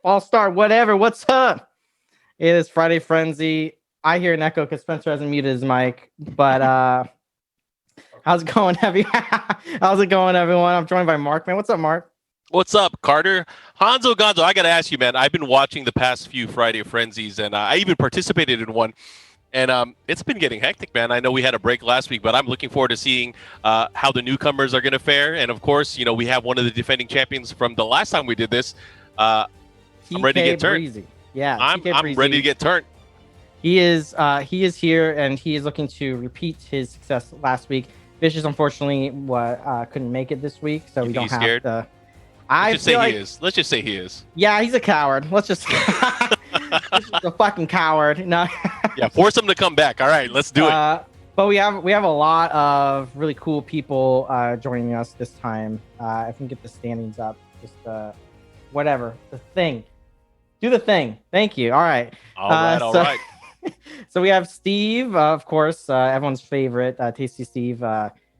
All Star, whatever. What's up? It is Friday Frenzy. I hear an echo because Spencer hasn't muted his mic. But how's it going, how's it going, everyone? I'm joined by Mark. Man, what's up, Mark? What's up, Carter? Hanzo Gonzo, I got to ask you, man. I've been watching the past few Friday Frenzies, and I even participated in one. And it's been getting hectic, man. I know we had a break last week, but I'm looking forward to seeing how the newcomers are going to fare. And, of course, you know, we have one of the defending champions from the last time we did this. I'm ready to get turned. Yeah, I'm ready to get turned. He is here, and he is looking to repeat his success last week. Vicious, unfortunately, couldn't make it this week, so we don't have scared? to. Let's just say he is. Yeah, he's a coward. Let's just. He's just a fucking coward. No. Yeah, force him to come back. All right, let's do it. But we have a lot of really cool people joining us this time. If we can get the standings up, just whatever the thing. Do the thing. Thank you. All right. All right. So we have Steve, of course, everyone's favorite, Tasty Steve.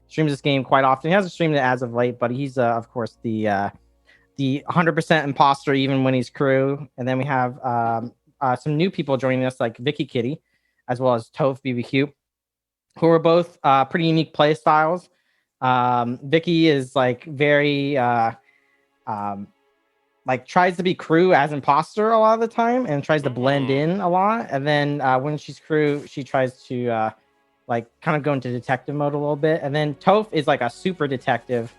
Streams this game quite often. He hasn't streamed it as of late, but he's of course the 100% imposter even when he's crew. And then we have some new people joining us, like Vikki Kitty, as well as Toph BBQ, who are both pretty unique play styles. Vikki is like very like tries to be crew as imposter a lot of the time and tries to blend in a lot. And then when she's crew, she tries to like kind of go into detective mode a little bit. And then Toph is like a super detective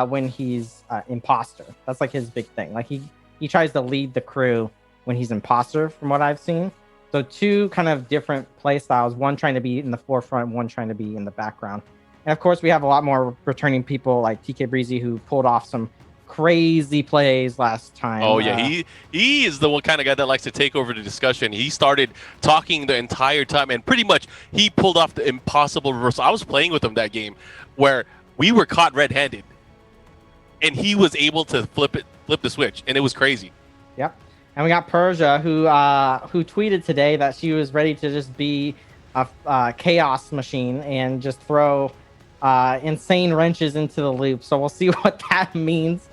when he's imposter. That's like his big thing. Like he tries to lead the crew when he's imposter, from what I've seen. So two kind of different play styles, one trying to be in the forefront, one trying to be in the background. And of course we have a lot more returning people like TKBreezy, who pulled off some crazy plays last time. Oh yeah, he is the one kind of guy that likes to take over the discussion. He started talking the entire time, and pretty much he pulled off the impossible reversal. I was playing with him that game where we were caught red-handed, and he was able to flip the switch, and it was crazy. Yep. And we got Persia, who tweeted today that she was ready to just be a chaos machine and just throw insane wrenches into the loop. So we'll see what that means.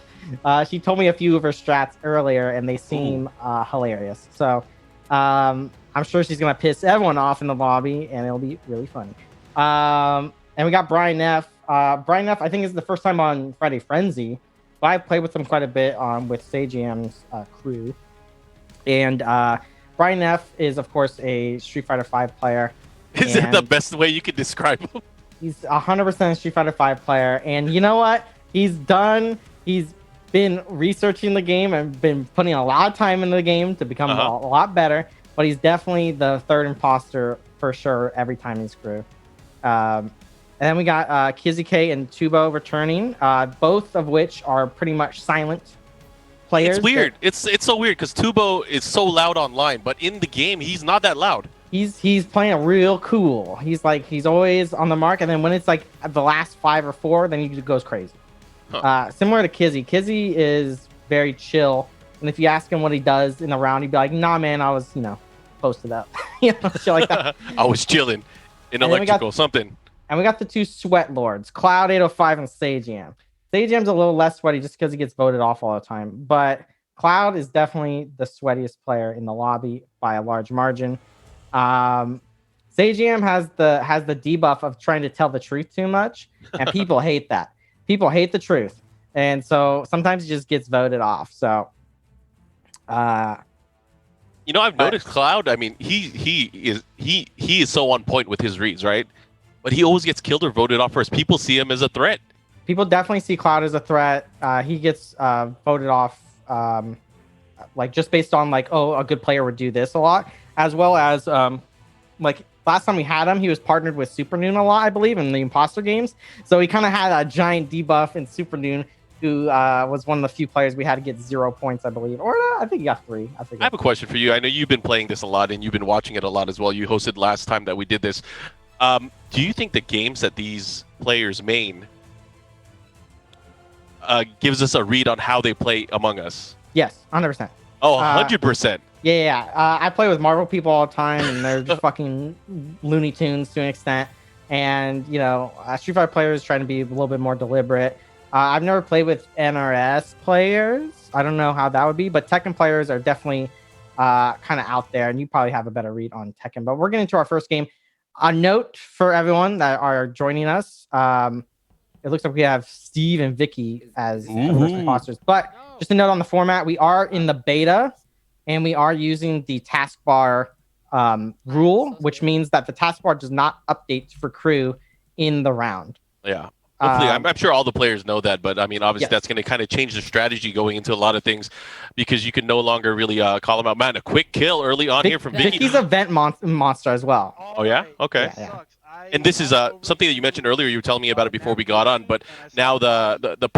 She told me a few of her strats earlier, and they seem hilarious. So I'm sure she's going to piss everyone off in the lobby, and it'll be really funny. And we got BrianF. BrianF, I think, is the first time on Friday Frenzy, but I played with him quite a bit with Sajam's crew. And BrianF is, of course, a Street Fighter V player. Is it the best way you could describe him? He's 100% a Street Fighter V player. And you know what? He's been researching the game and been putting a lot of time in the game to become a lot better. But he's definitely the third imposter for sure every time he's crew. And then we got Kizzy K and Tubo returning, both of which are pretty much silent players. It's weird. It's so weird because Tubo is so loud online, but in the game he's not that loud. He's playing it real cool. He's always on the mark, and then when it's like the last 5 or 4, then he goes crazy. Similar to Kizzy. Kizzy is very chill, and if you ask him what he does in the round, he'd be like, "Nah, man, I was posted up, shit like that." I was chilling in electrical something. And we got the two sweat lords, Cloud 805 and Sajam. Sajam's a little less sweaty just because he gets voted off all the time, but Cloud is definitely the sweatiest player in the lobby by a large margin. Sajam has the debuff of trying to tell the truth too much, and people hate that. People hate the truth, and so sometimes he just gets voted off. So, I've noticed Cloud. I mean, he is so on point with his reads, right? But he always gets killed or voted off first. People see him as a threat. People definitely see Cloud as a threat. He gets voted off, like just based on like, oh, a good player would do this a lot, as well as like last time we had him, he was partnered with Supernoon a lot, I believe, in the imposter games. So he kind of had a giant debuff in Supernoon, who was one of the few players we had to get 0 points, I believe, or I think he got 3. I have a question for you. I know you've been playing this a lot and you've been watching it a lot as well. You hosted last time that we did this. Do you think the games that these players main gives us a read on how they play Among Us? Yes, 100%. Oh, 100%. Yeah. I play with Marvel people all the time, and they're just fucking Looney Tunes to an extent. And, Street Fighter players trying to be a little bit more deliberate. I've never played with NRS players, sports. I don't know how that would be, but Tekken players are definitely kind of out there, and you probably have a better read on Tekken. But we're getting into our first game. A note for everyone that are joining us. It looks like we have Steve and Vikki as the first imposters. But just a note on the format, we are in the beta, and we are using the taskbar rule, which means that the taskbar does not update for crew in the round. Yeah. Hopefully, I'm sure all the players know that, but I mean, obviously, that's going to kind of change the strategy going into a lot of things, because you can no longer really call them out. Man, a quick kill early on here from Vikki. Vicky's a vent monster as well. Oh yeah, okay. Yeah. And this is something that you mentioned earlier. You were telling me about it before we got on, but now the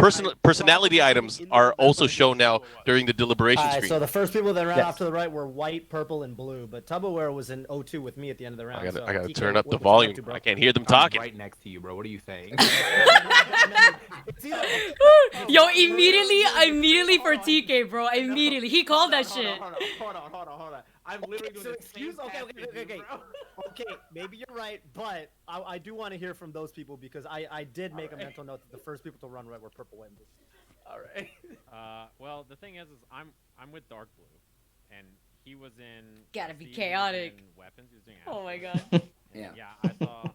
personality items are also shown now during the deliberation screen. So the first people that ran off to the right were white, purple, and blue, but Tupperware was in 0-2 with me at the end of the round. I gotta turn up the volume. I can't hear them talking. Right next to you, bro. What are you saying? Yo, immediately for TK, bro. Immediately. He called that shit. Hold on. I'm literally doing the same okay. Okay, maybe you're right, but I do want to hear from those people, because I did make a mental note that the first people to run right were purple, white, and blue. All right. Well, the thing is I'm with dark blue, and he was in. Gotta be Steve chaotic. was in weapons. He was doing Oh my acid. god. Yeah, I saw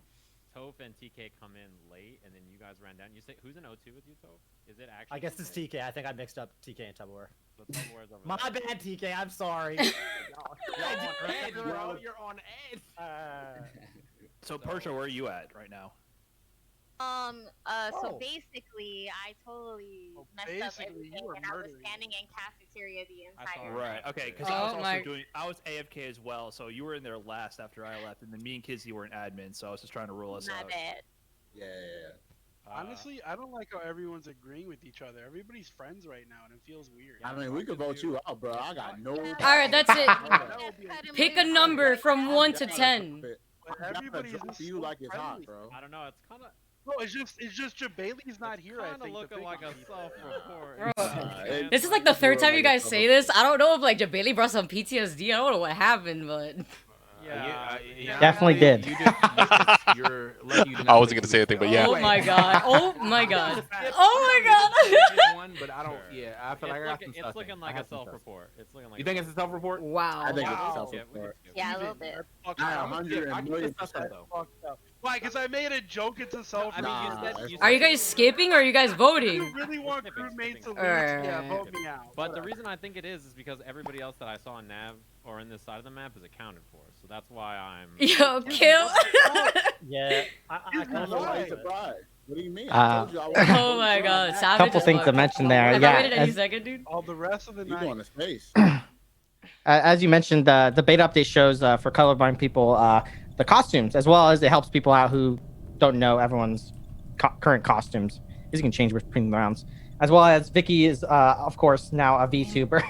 Toph and TK come in late, and then you guys ran down. You say who's in 0-2 with you, Toph? Is it actually? I guess it's TK. I think I mixed up TK and Tupperware. So Tupperware's over My there. bad, TK. I'm sorry. You're on edge. So Persia, where are you at right now? So basically, I totally messed up everything, and I was standing in cafeteria the entire time. Right. Okay. Because I was also I was AFK as well. So you were in there last after I left, and then me and Kizzy were in admin. So I was just trying to rule us out. My bad. Yeah. Honestly, I don't like how everyone's agreeing with each other. Everybody's friends right now, and it feels weird. I mean, we could vote you out, bro. I got no. All right, that's it. Pick a number from 1 to 10. Everybody's just you like it's hot, bro. I don't know. It's kind of. No, it's just Jabali's not here. I think looking like a self-report. This is like the third time you guys say this. I don't know if like Jabali brought some PTSD. I don't know what happened, but. Yeah, definitely did. You're lucky you did I not wasn't gonna say anything, but yeah. Oh my god. Oh my god. Oh my god. One, but I don't. Yeah, I feel like I got some stuff. It's looking like a self-report. It's looking like. You think it's a self-report? Wow. I think it's a self-report. Yeah, a little bit. I 100,000,000%. Why? Because I made a joke. It's a self. Are you guys skipping or are you guys voting? You really want Crewmates to lose? Alright. Yeah, vote me out. But the reason I think it is because everybody else that I saw on Nav or in this side of the map is accounted for. So that's why I'm. Yo, kill. Yeah, I kind of Why surprised? What do you mean? Oh my god. A Savage couple as things fuck. to mention there. Have I waited any second, dude? All the rest of the You night. going to space? As you mentioned, the beta update shows for colorblind people the costumes, as well as it helps people out who don't know everyone's current costumes. Because you can change between the rounds. As well as Vikki is, of course, now a VTuber,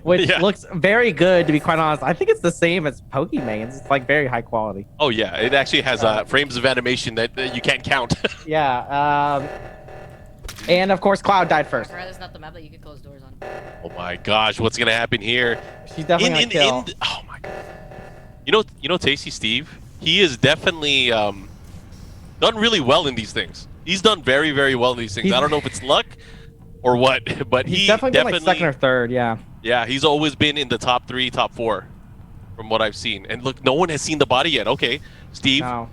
which looks very good, to be quite honest. I think it's the same as Pokemains. It's like very high quality. Oh yeah, it actually has frames of animation that you can't count. Yeah. And of course, Cloud died first. Right, it's not the map that you can close doors on. Oh my gosh, what's gonna happen here? She's definitely gonna kill. Oh my god. You know, Tasty Steve. He is definitely done really well in these things. He's done very, very well in these things. I don't know if it's luck or what, but he's definitely been like second or third. Yeah. Yeah, he's always been in the top 3, top 4, from what I've seen. And look, no one has seen the body yet. Okay, Steve. No.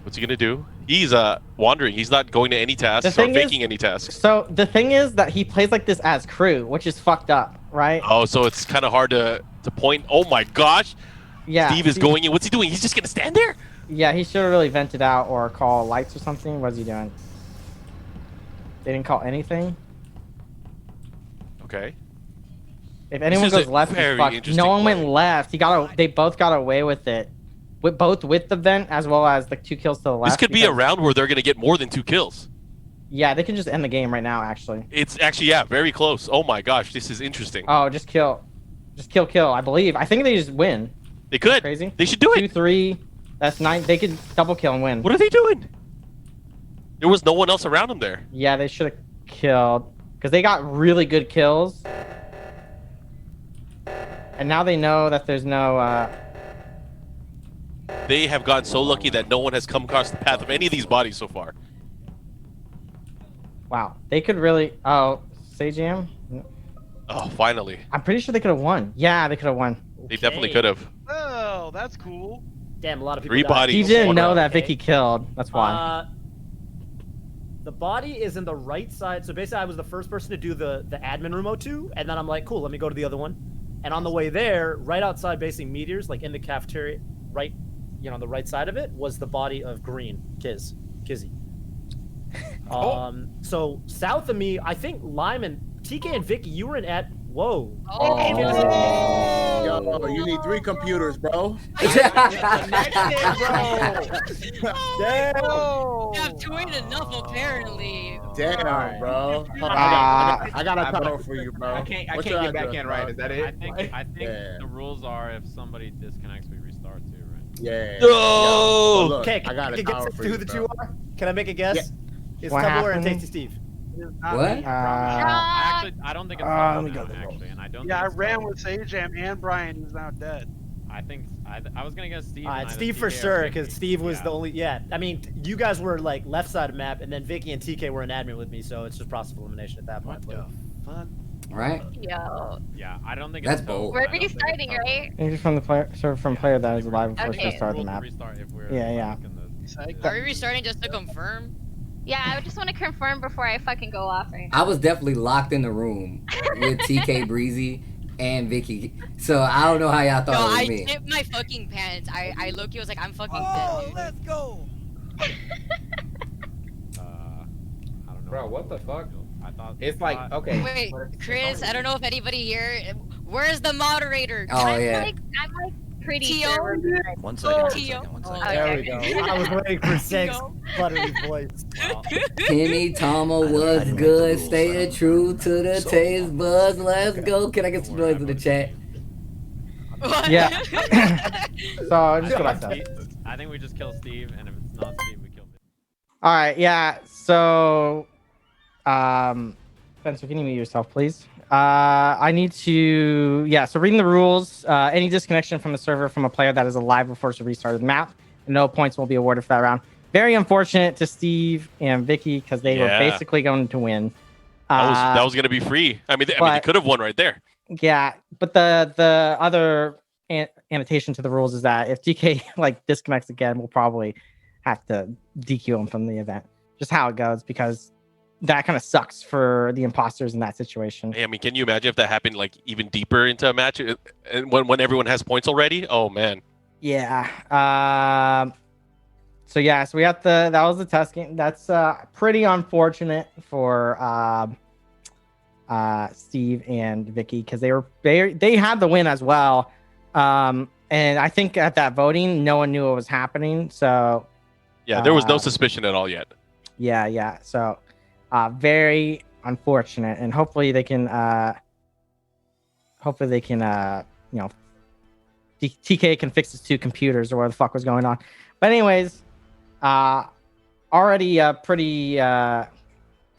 What's he gonna do? He's wandering. He's not going to any tasks or faking any tasks. So the thing is that he plays like this as crew, which is fucked up, right? Oh, so it's kind of hard to point. Oh my gosh. Yeah. Steve is going in. What's he doing? He's just gonna stand there? Yeah, he should have really vented out or call lights or something. What is he doing? They didn't call anything. Okay. If anyone goes left, he's fucked. No one went left. They both got away with it. With the vent as well as the 2 kills to the left. This could be a round where they're gonna get more than 2 kills. Yeah, they can just end the game right now. Actually. It's actually very close. Oh my gosh, this is interesting. Oh, just kill. I believe. I think they just win. They could. That's crazy. They should do it. 2-3. That's 9. They could double kill and win. What are they doing? There was no one else around them there. Yeah, they should have killed because they got really good kills. And now they know that there's no. They have gotten so lucky that no one has come across the path of any of these bodies so far. Wow, they could really. Oh, Sajam. Oh, finally. I'm pretty sure they could have won. Yeah, they could have won. They definitely could have. Oh, that's cool. Damn, a lot of people. 3 died. bodies. Steve didn't One know round. that Vikki killed. That's why. The body is in the right side. So basically, I was the first person to do the admin room O2, and then I'm like, cool, let me go to the other one. And on the way there, right outside basically Meteors, like in the cafeteria, right, on the right side of it, was the body of Green, Kizzy. So south of me, I think Lyman, TK and Vikki, you were in at. Whoa. Yo, you need 3 computers, bro. Damn. I've tweeted enough apparently. Damn, bro. I got a power for you, bro. I can't get back in, right? Is that it? I think the rules are if somebody disconnects, we restart too, right? Yeah. No! Look, Okay, I got a guess power for who you, the bro. 2 are? Can I make a guess? Yeah. It's What Tumblr and happened? Tasty Steve. What? I don't think it's let me go. actually, and I don't. Yeah, I think it's ran Toph. with Sajam and Brian, who's now dead. I think I was gonna guess Steve. It's Steve for sure, because Steve was the only. Yeah, I mean, you guys were like left side of map, and then Vikki and TK were in admin with me, so it's just process of elimination at that point. What the fuck? Right? Yo. Yeah, I don't think That's it's bold. We're restarting, right? Maybe from the player, from player that is alive before Okay. she started the map. Yeah. Are we restarting just to confirm? Yeah, I just want to confirm before I fucking go off right now. I was definitely locked in the room with TKBreezy and Vikki. So I don't know how y'all thought No, it was I me. tipped my fucking pants. I low-key was like, I'm fucking dead, dude. Let's go. I don't know. Bro, what the fuck? I thought It's like, okay. Wait, Chris, I don't know if anybody here. Where's the moderator? Oh, yeah. I'm like pretty Tio? sure. One second. Tio? There we go. I was waiting for 6 buttery voice. Kenny Tama was good. Stay true to the taste buds. Let's go. Can I get some noise in the chat? What? Yeah. So just go back to Steve, I think we just kill Steve, and if it's not Steve, we kill Vikki. All right. Yeah. So, Spencer, can you mute yourself, please? I need to. Yeah. So reading the rules. Any disconnection from the server from a player that is alive before it's restarted the map, no points will be awarded for that round. Very unfortunate to Steve and Vikki because they were basically going to win. That was going to be free. I mean, they could have won right there. Yeah, but the other annotation to the rules is that if DK like disconnects again, we'll probably have to DQ him from the event. Just how it goes, because that kind of sucks for the imposters in that situation. Hey, I mean, can you imagine if that happened like even deeper into a match, and when everyone has points already? Oh man. Yeah. So we have that was the test game. That's pretty unfortunate for Steve and Vikki, because they had the win as well. And I think at that voting, no one knew what was happening. So yeah, there was no suspicion at all yet. Yeah. So very unfortunate, and hopefully they can TK can fix his 2 computers or what the fuck was going on. But anyways, already a pretty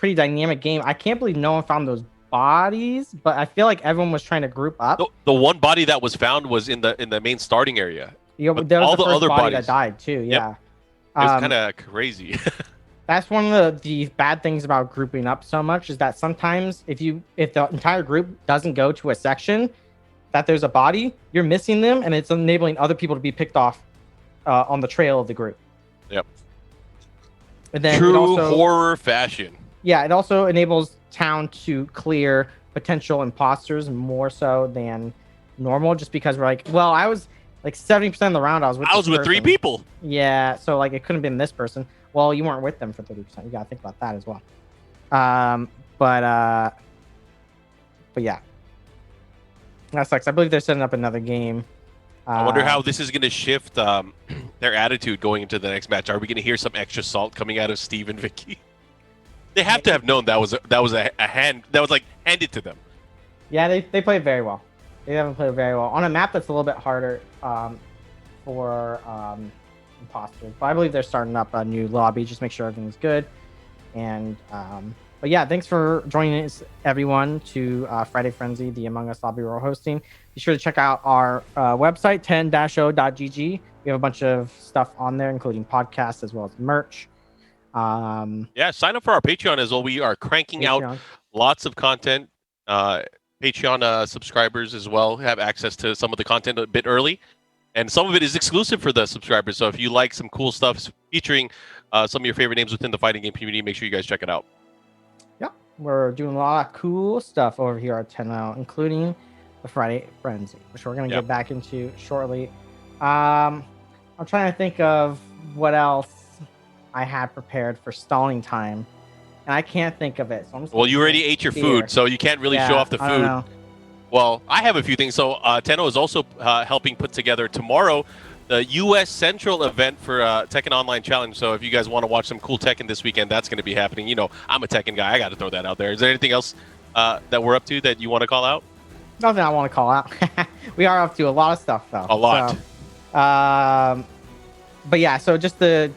dynamic game. I can't believe no one found those bodies, but I feel like everyone was trying to group up. The one body that was found was in the main starting area. Yeah, there was all the other bodies that died too. Yeah, it was kind of crazy. That's one of the bad things about grouping up so much, is that sometimes if the entire group doesn't go to a section that there's a body, you're missing them, and it's enabling other people to be picked off on the trail of the group. Yep. And then True horror fashion. Yeah, it also enables town to clear potential imposters more so than normal, just because we're like, well, I was like 70% of the round I was with 3 people. Yeah, so like it couldn't have been this person. Well, you weren't with them for 30%. You gotta think about that as well. But yeah, that sucks. I believe they're setting up another game. I wonder how this is going to shift their attitude going into the next match. Are we going to hear some extra salt coming out of Steve and Vikki? They have to have known that was a hand that was like handed to them. Yeah, they played very well. They haven't played very well on a map that's a little bit harder for imposters. But I believe they're starting up a new lobby. Just make sure everything's good. And but yeah, thanks for joining us, everyone, to Friday Frenzy, the Among Us lobby we're hosting. Be sure to check out our website, 10-o.gg. We have a bunch of stuff on there, including podcasts as well as merch. Yeah, sign up for our Patreon as well. We are cranking out lots of content. Patreon subscribers as well have access to some of the content a bit early, and some of it is exclusive for the subscribers. So if you like some cool stuff featuring some of your favorite names within the fighting game community, make sure you guys check it out. Yep, we're doing a lot of cool stuff over here at 10 now, including the Friday Frenzy, which we're going to get back into shortly. I'm trying to think of what else I had prepared for stalling time, and I can't think of it. So I'm just well, you already ate your food, so you can't really show off the food. Well, I have a few things. So Tenno is also helping put together tomorrow the U.S. Central event for Tekken Online Challenge. So if you guys want to watch some cool Tekken this weekend, that's going to be happening. You know, I'm a Tekken guy. I got to throw that out there. Is there anything else that we're up to that you want to call out? Nothing I want to call out. We are up to a lot of stuff, though. A lot. So, but yeah, so just to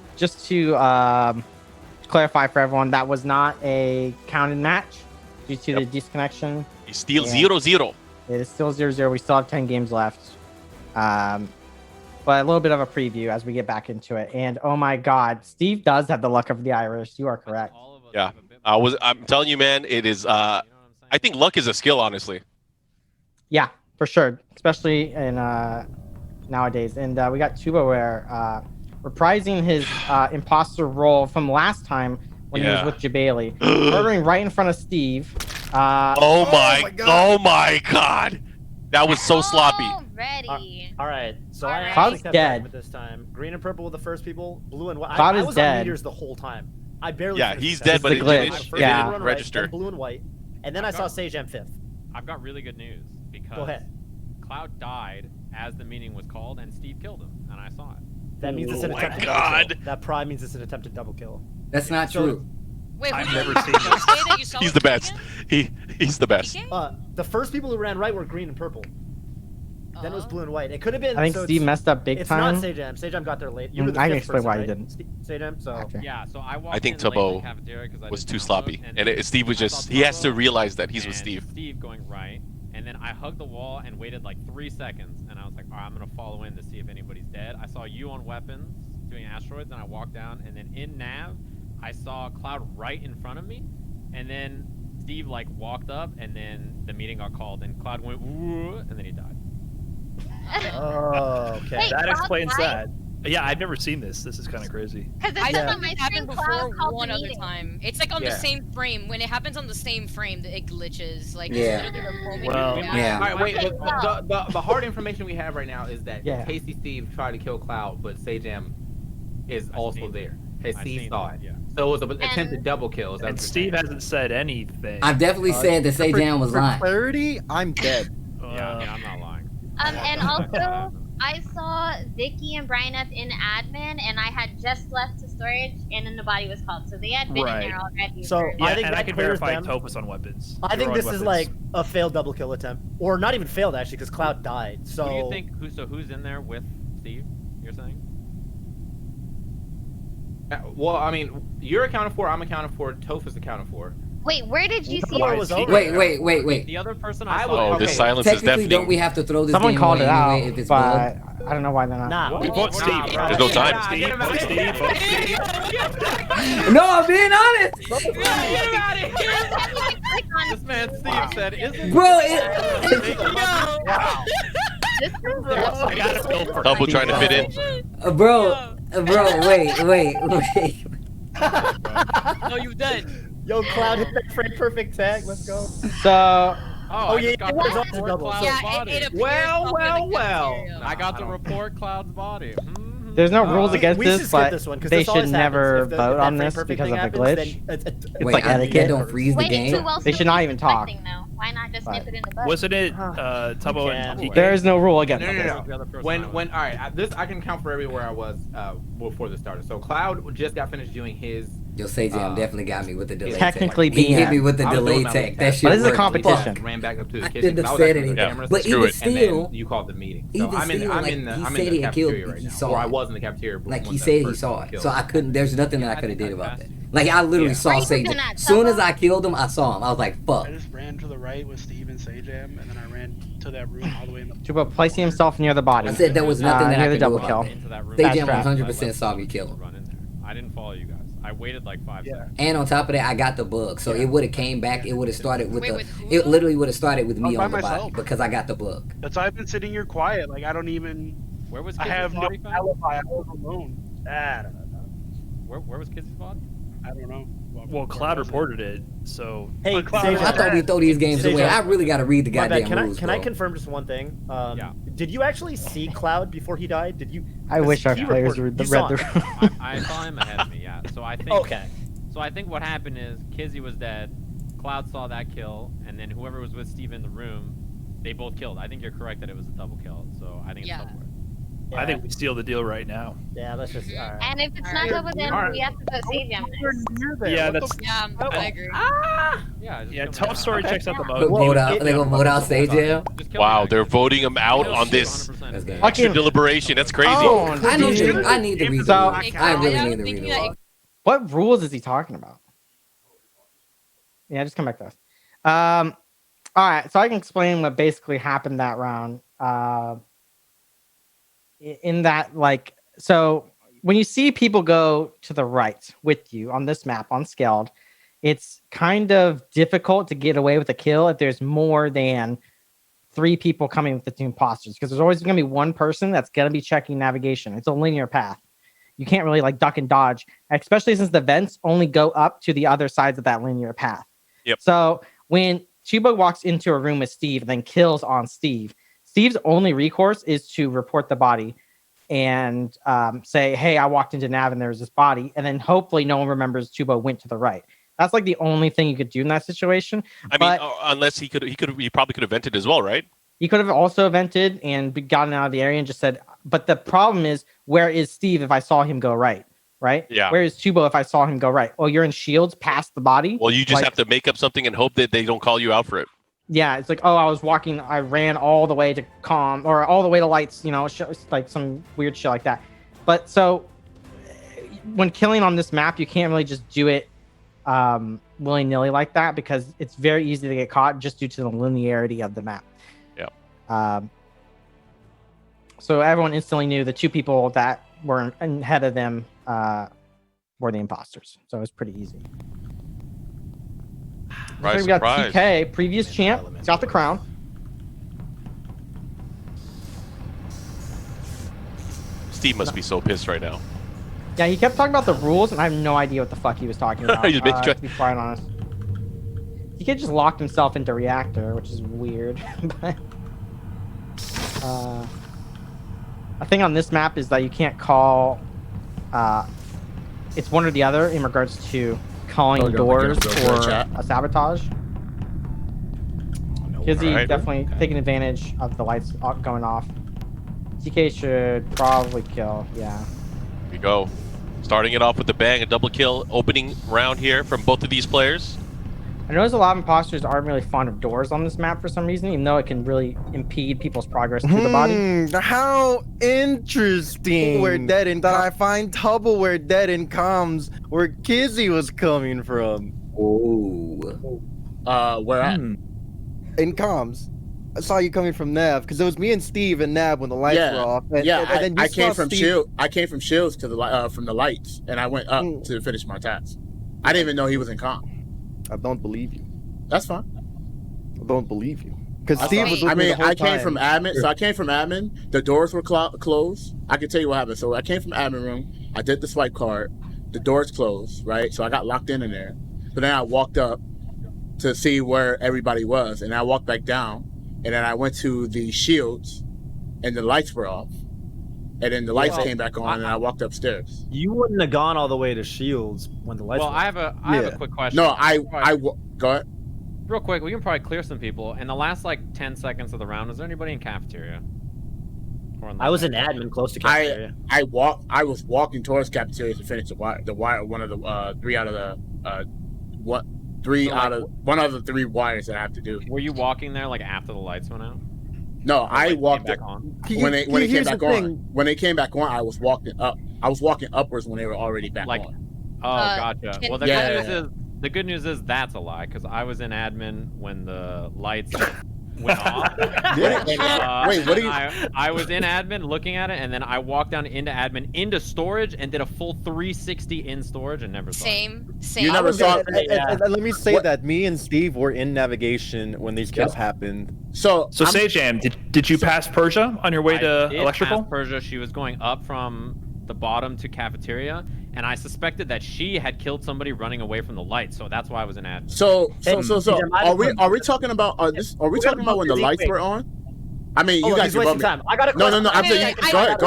clarify for everyone, that was not a counted match due to the disconnection. It's still 0-0. It is still 0-0. We still have 10 games left. But a little bit of a preview as we get back into it. And oh my God, Steve does have the luck of the Irish. You are correct. Yeah, I'm telling you, man. It is. I think luck is a skill, honestly. Yeah, for sure, especially in nowadays. And we got Tubaware reprising his imposter role from last time when he was with Jabali, murdering right in front of Steve. Oh my God! That was so sloppy. All right, so I Cloud's dead this time. Green and purple were the first people. Blue and white. Cloud I is was dead. on meteors the whole time. I barely. Yeah, he's dead, but it glitch. didn't register. Then blue and white, and then I saw Sajam 5th. I've got really good news because Go ahead. Cloud died as the meeting was called, and Steve killed him, and I saw it. That means it's an attempted double kill. That probably means it's an attempted double kill. That's not true. Wait, I've never seen this. He's the best. He's the best. The first people who ran right were green and purple. Then it was blue and white. It could have been. I think Steve messed up big time. It's not Sajam. Sajam got there late. You were the I can fifth explain person, why right? you didn't. Sajam. So Okay. Yeah, so I walked I think in late to the Tobo cafeteria 'cause I was didn't too download, sloppy, and Steve was I just. saw He has to Tobo realize that he's with and Steve. Steve going right, and then I hugged the wall and waited like 3 seconds, and I was like, all right, I'm gonna follow in to see if anybody's dead. I saw you on weapons doing asteroids, and I walked down, and then in nav, I saw Cloud right in front of me, and then Steve like walked up, and then the meeting got called, and Cloud went woo, and then he died. Oh, okay. Wait, That Cloud explains died? that. Yeah, I've never seen this. This is kind of crazy. Because I it says saw on my this screen happen Cloud before called one the other meeting. time. It's like on the same frame. When it happens on the same frame, it glitches. Like, Yeah. it's literally the moment Well, you yeah. All right, wait. Okay, The hard information we have right now is that Yeah. Tasty Steve tried to kill Cloud, but Sajam is also there. His I C seen saw that, it. yeah. So it was an attempted double kill. Is that And what you're Steve saying? hasn't said anything. I've definitely said that Sajam was lying. clarity, I'm dead. Yeah, I'm not lying. And also, I saw Vikki and BrianF in admin, and I had just left to storage, and then the body was called. So they had been in there already. So Yeah, I think and that I can clears verify them. Toph was on weapons. I You think were on this is weapons. like a failed double kill attempt, or not even failed actually, because Cloud died. So Who do you think? Who's in there with Steve? You're saying? Well, I mean, you're accounted for. I'm accounted for. Toph is accounted for. Wait, where did you see War it? was over. Wait. The other person I I would- saw. Oh, this okay. silence is Technically, deafening. don't we have to throw this Someone game called away it out, anyway if it's but bugged? I don't know why they're not. Nah, Vote Steve. There's no time. Vote Steve. Vote Steve. Vote Steve. No, I'm being honest, This man Steve said, "Isn't bro. I got to feel for Double trying to fit in. Bro, wait. No, you dead. Yo, Cloud hit that frame perfect tag. Let's go. So Oh, yeah, I just got it to was also report double. Cloud's Yeah, body. it appears Well, up in well, the well. cafeteria. I got to report Cloud's body. there's no rules against we should this, skip but this one, 'cause they this always should happens. never If the- vote if that on frame this perfect because thing of the happens, glitch. then it's Wait, like that etiquette. don't freeze the Wait, game. who else They would should not be even talk. suspecting, though? Why not just nip But- it in the bud? Wasn't it Tubbo can. and TK? There is no rule against No, this. no, no. When all right, this I can count for everywhere I was before this started. So Cloud just got finished doing his. Yo, Sajam definitely got me with the delay Technically tech. He being hit me with the I was delay doing my tech. little That test. shit But this is a worked. competition. Fuck. Ran back up to the I kitchen. shouldn't have I was said actually with the anything. cameras. But Screw even it. And still, then you called the meeting. So even I'm in. still, I'm like, in the. he I'm said in he the had killed cafeteria me. right He now. saw Or I it. was in the cafeteria. Like when he that said he first saw it. kill. So I couldn't. There's nothing that I I could have think did I about that. passed Like I literally Yeah. saw Why you looking Sajam. at Soon as Tubbo? I killed him, I saw him. I was like, fuck. I just ran to the right with Steve and Sajam, and then I ran to that room all the way in the. Tuba placing himself near the body. I said there was nothing that near I the could do double about kill. that. Into that room. Sajam Fast 100% saw me kill him. Run in there. I didn't follow you guys. I waited like 5 seconds. And on top of that, I got the bug, so it would have came back. It would have started with Wait, it literally would have started with me by on the myself. body because I got the bug. That's why I've been sitting here quiet. Like I don't even. Where was I Kizzy's have no body found? alibi. I was alone. I don't know. Where was Kizzy's body? I don't know. Well, Cloud reported it, so. Hey, Cloud, Sajam, I thought we throw these games away. I really got to read the my bad. goddamn rules, Can I bro. confirm just one thing? Yeah. Did you actually see Cloud before he died? Did you? I wish our he players reported- read you the saw him. I saw him ahead of me, yeah. So I think. Okay. So I think what happened is Kizzy was dead, Cloud saw that kill, and then whoever was with Steve in the room, they both killed. I think you're correct that it was a double kill. So I think it's double. Yeah. I think we seal the deal right now. Yeah, let's just. All right. And if it's not double, then we have to vote Sajam. Yeah, that's. Yeah, I agree. Yeah. just Yeah, kill Tough him. story Okay. checks out the But most. vote out. They gonna vote out Sajam. Just kill Wow, him. they're voting him out on this 100%. extra deliberation. That's crazy. Oh, I need dude. to. I need to read the So- rules. I really need to read the that rules. What rules is he talking about? Yeah, just come back to us. All right, so I can explain what basically happened that round. In that, like, so when you see people go to the right with you on this map on Skeld, it's kind of difficult to get away with a kill if there's more than 3 people coming with the 2 imposters, because there's always going to be one person that's going to be checking navigation. It's a linear path. You can't really like duck and dodge, especially since the vents only go up to the other sides of that linear path. Yep. So when Chuba walks into a room with Steve and then kills on Steve, Steve's only recourse is to report the body and say, hey, I walked into Nav and there was this body. And then hopefully no one remembers Chuba went to the right. That's like the only thing you could do in that situation. I mean, unless he probably could have vented as well, right? He could have also vented and gotten out of the area and just said, but the problem is, where is Steve if I saw him go right? Right? Yeah. Where is Chubo if I saw him go right? Oh, you're in shields past the body? Well, you just Like- have to make up something and hope that they don't call you out for it. Yeah, it's like, oh, I ran all the way to calm or all the way to lights, you know, like some weird shit like that. But so when killing on this map, you can't really just do it willy-nilly like that because it's very easy to get caught just due to the linearity of the map. Yeah. So everyone instantly knew the 2 people that were ahead of them were the imposters. So it was pretty easy. Surprise, So we got surprise. TK, previous champ, got the crown. Steve must be so pissed right now. Yeah, he kept talking about the rules, and I have no idea what the fuck he was talking about. He just made to be quite honest, TK just locked himself into reactor, which is weird. But a thing on this map is that you can't call. It's one or the other in regards to calling doors or a sabotage. Kizzy Alright. definitely taking advantage of the lights going off. TK should probably kill. Yeah. Here we go. Starting it off with a bang, a double kill opening round here from both of these players. I notice a lot of imposters aren't really fond of doors on this map for some reason, even though it can really impede people's progress through the body. How interesting. Where dead in that I find Tubble where dead in comms where Kizzy was coming from. Oh. Where at? In comms. I saw you coming from Nav because it was me and Steve and Nav when the lights were off. And, and then you I came saw from Steve... Shield. I came from Shields to the from the lights, and I went up to finish my task. I didn't even know he was in comp. I don't believe you. That's fine. I don't believe you. Because Steve was. I mean, the whole I came time. from admin, so I came from admin. The doors were closed. I can tell you what happened. So I came from admin room. I did the swipe card. The doors closed, right? So I got locked in there. But then I walked up to see where everybody was, and I walked back down, and then I went to the shields, and the lights were off, and then the lights came back on, and I walked upstairs. You wouldn't have gone all the way to Shields when the lights. Well, were I have a quick question. No, go ahead. Real quick, we can probably clear some people. In the last like 10 seconds of the round, was there anybody in cafeteria? Or in the I was an admin close to cafeteria. I was walking towards cafeteria to finish the wire. One of the 3 out of the one of the 3 wires that I have to do. Were you walking there like after the lights went out? No, I walked back on. when they came back on. When they came back on, I was walking up. I was walking upwards when they were already back on. Oh, gotcha. Well, the good news is that's a lie because I was in admin when the lights went off. Wait, what do you? I was in admin looking at it, and then I walked down into admin, into storage, and did a full 360 in storage, and never saw it. Same. You never saw it. Let me say that me and Steve were in navigation when these kills happened. So Sajam, did you pass Persia on your way to did electrical? pass Persia. She was going up from the bottom to cafeteria, and I suspected that she had killed somebody running away from the light, so that's why I was in admin. So are we talking about are we talking about when the lights were on? I mean, you guys are wasting time. I got a No. question. I'm saying, go ahead.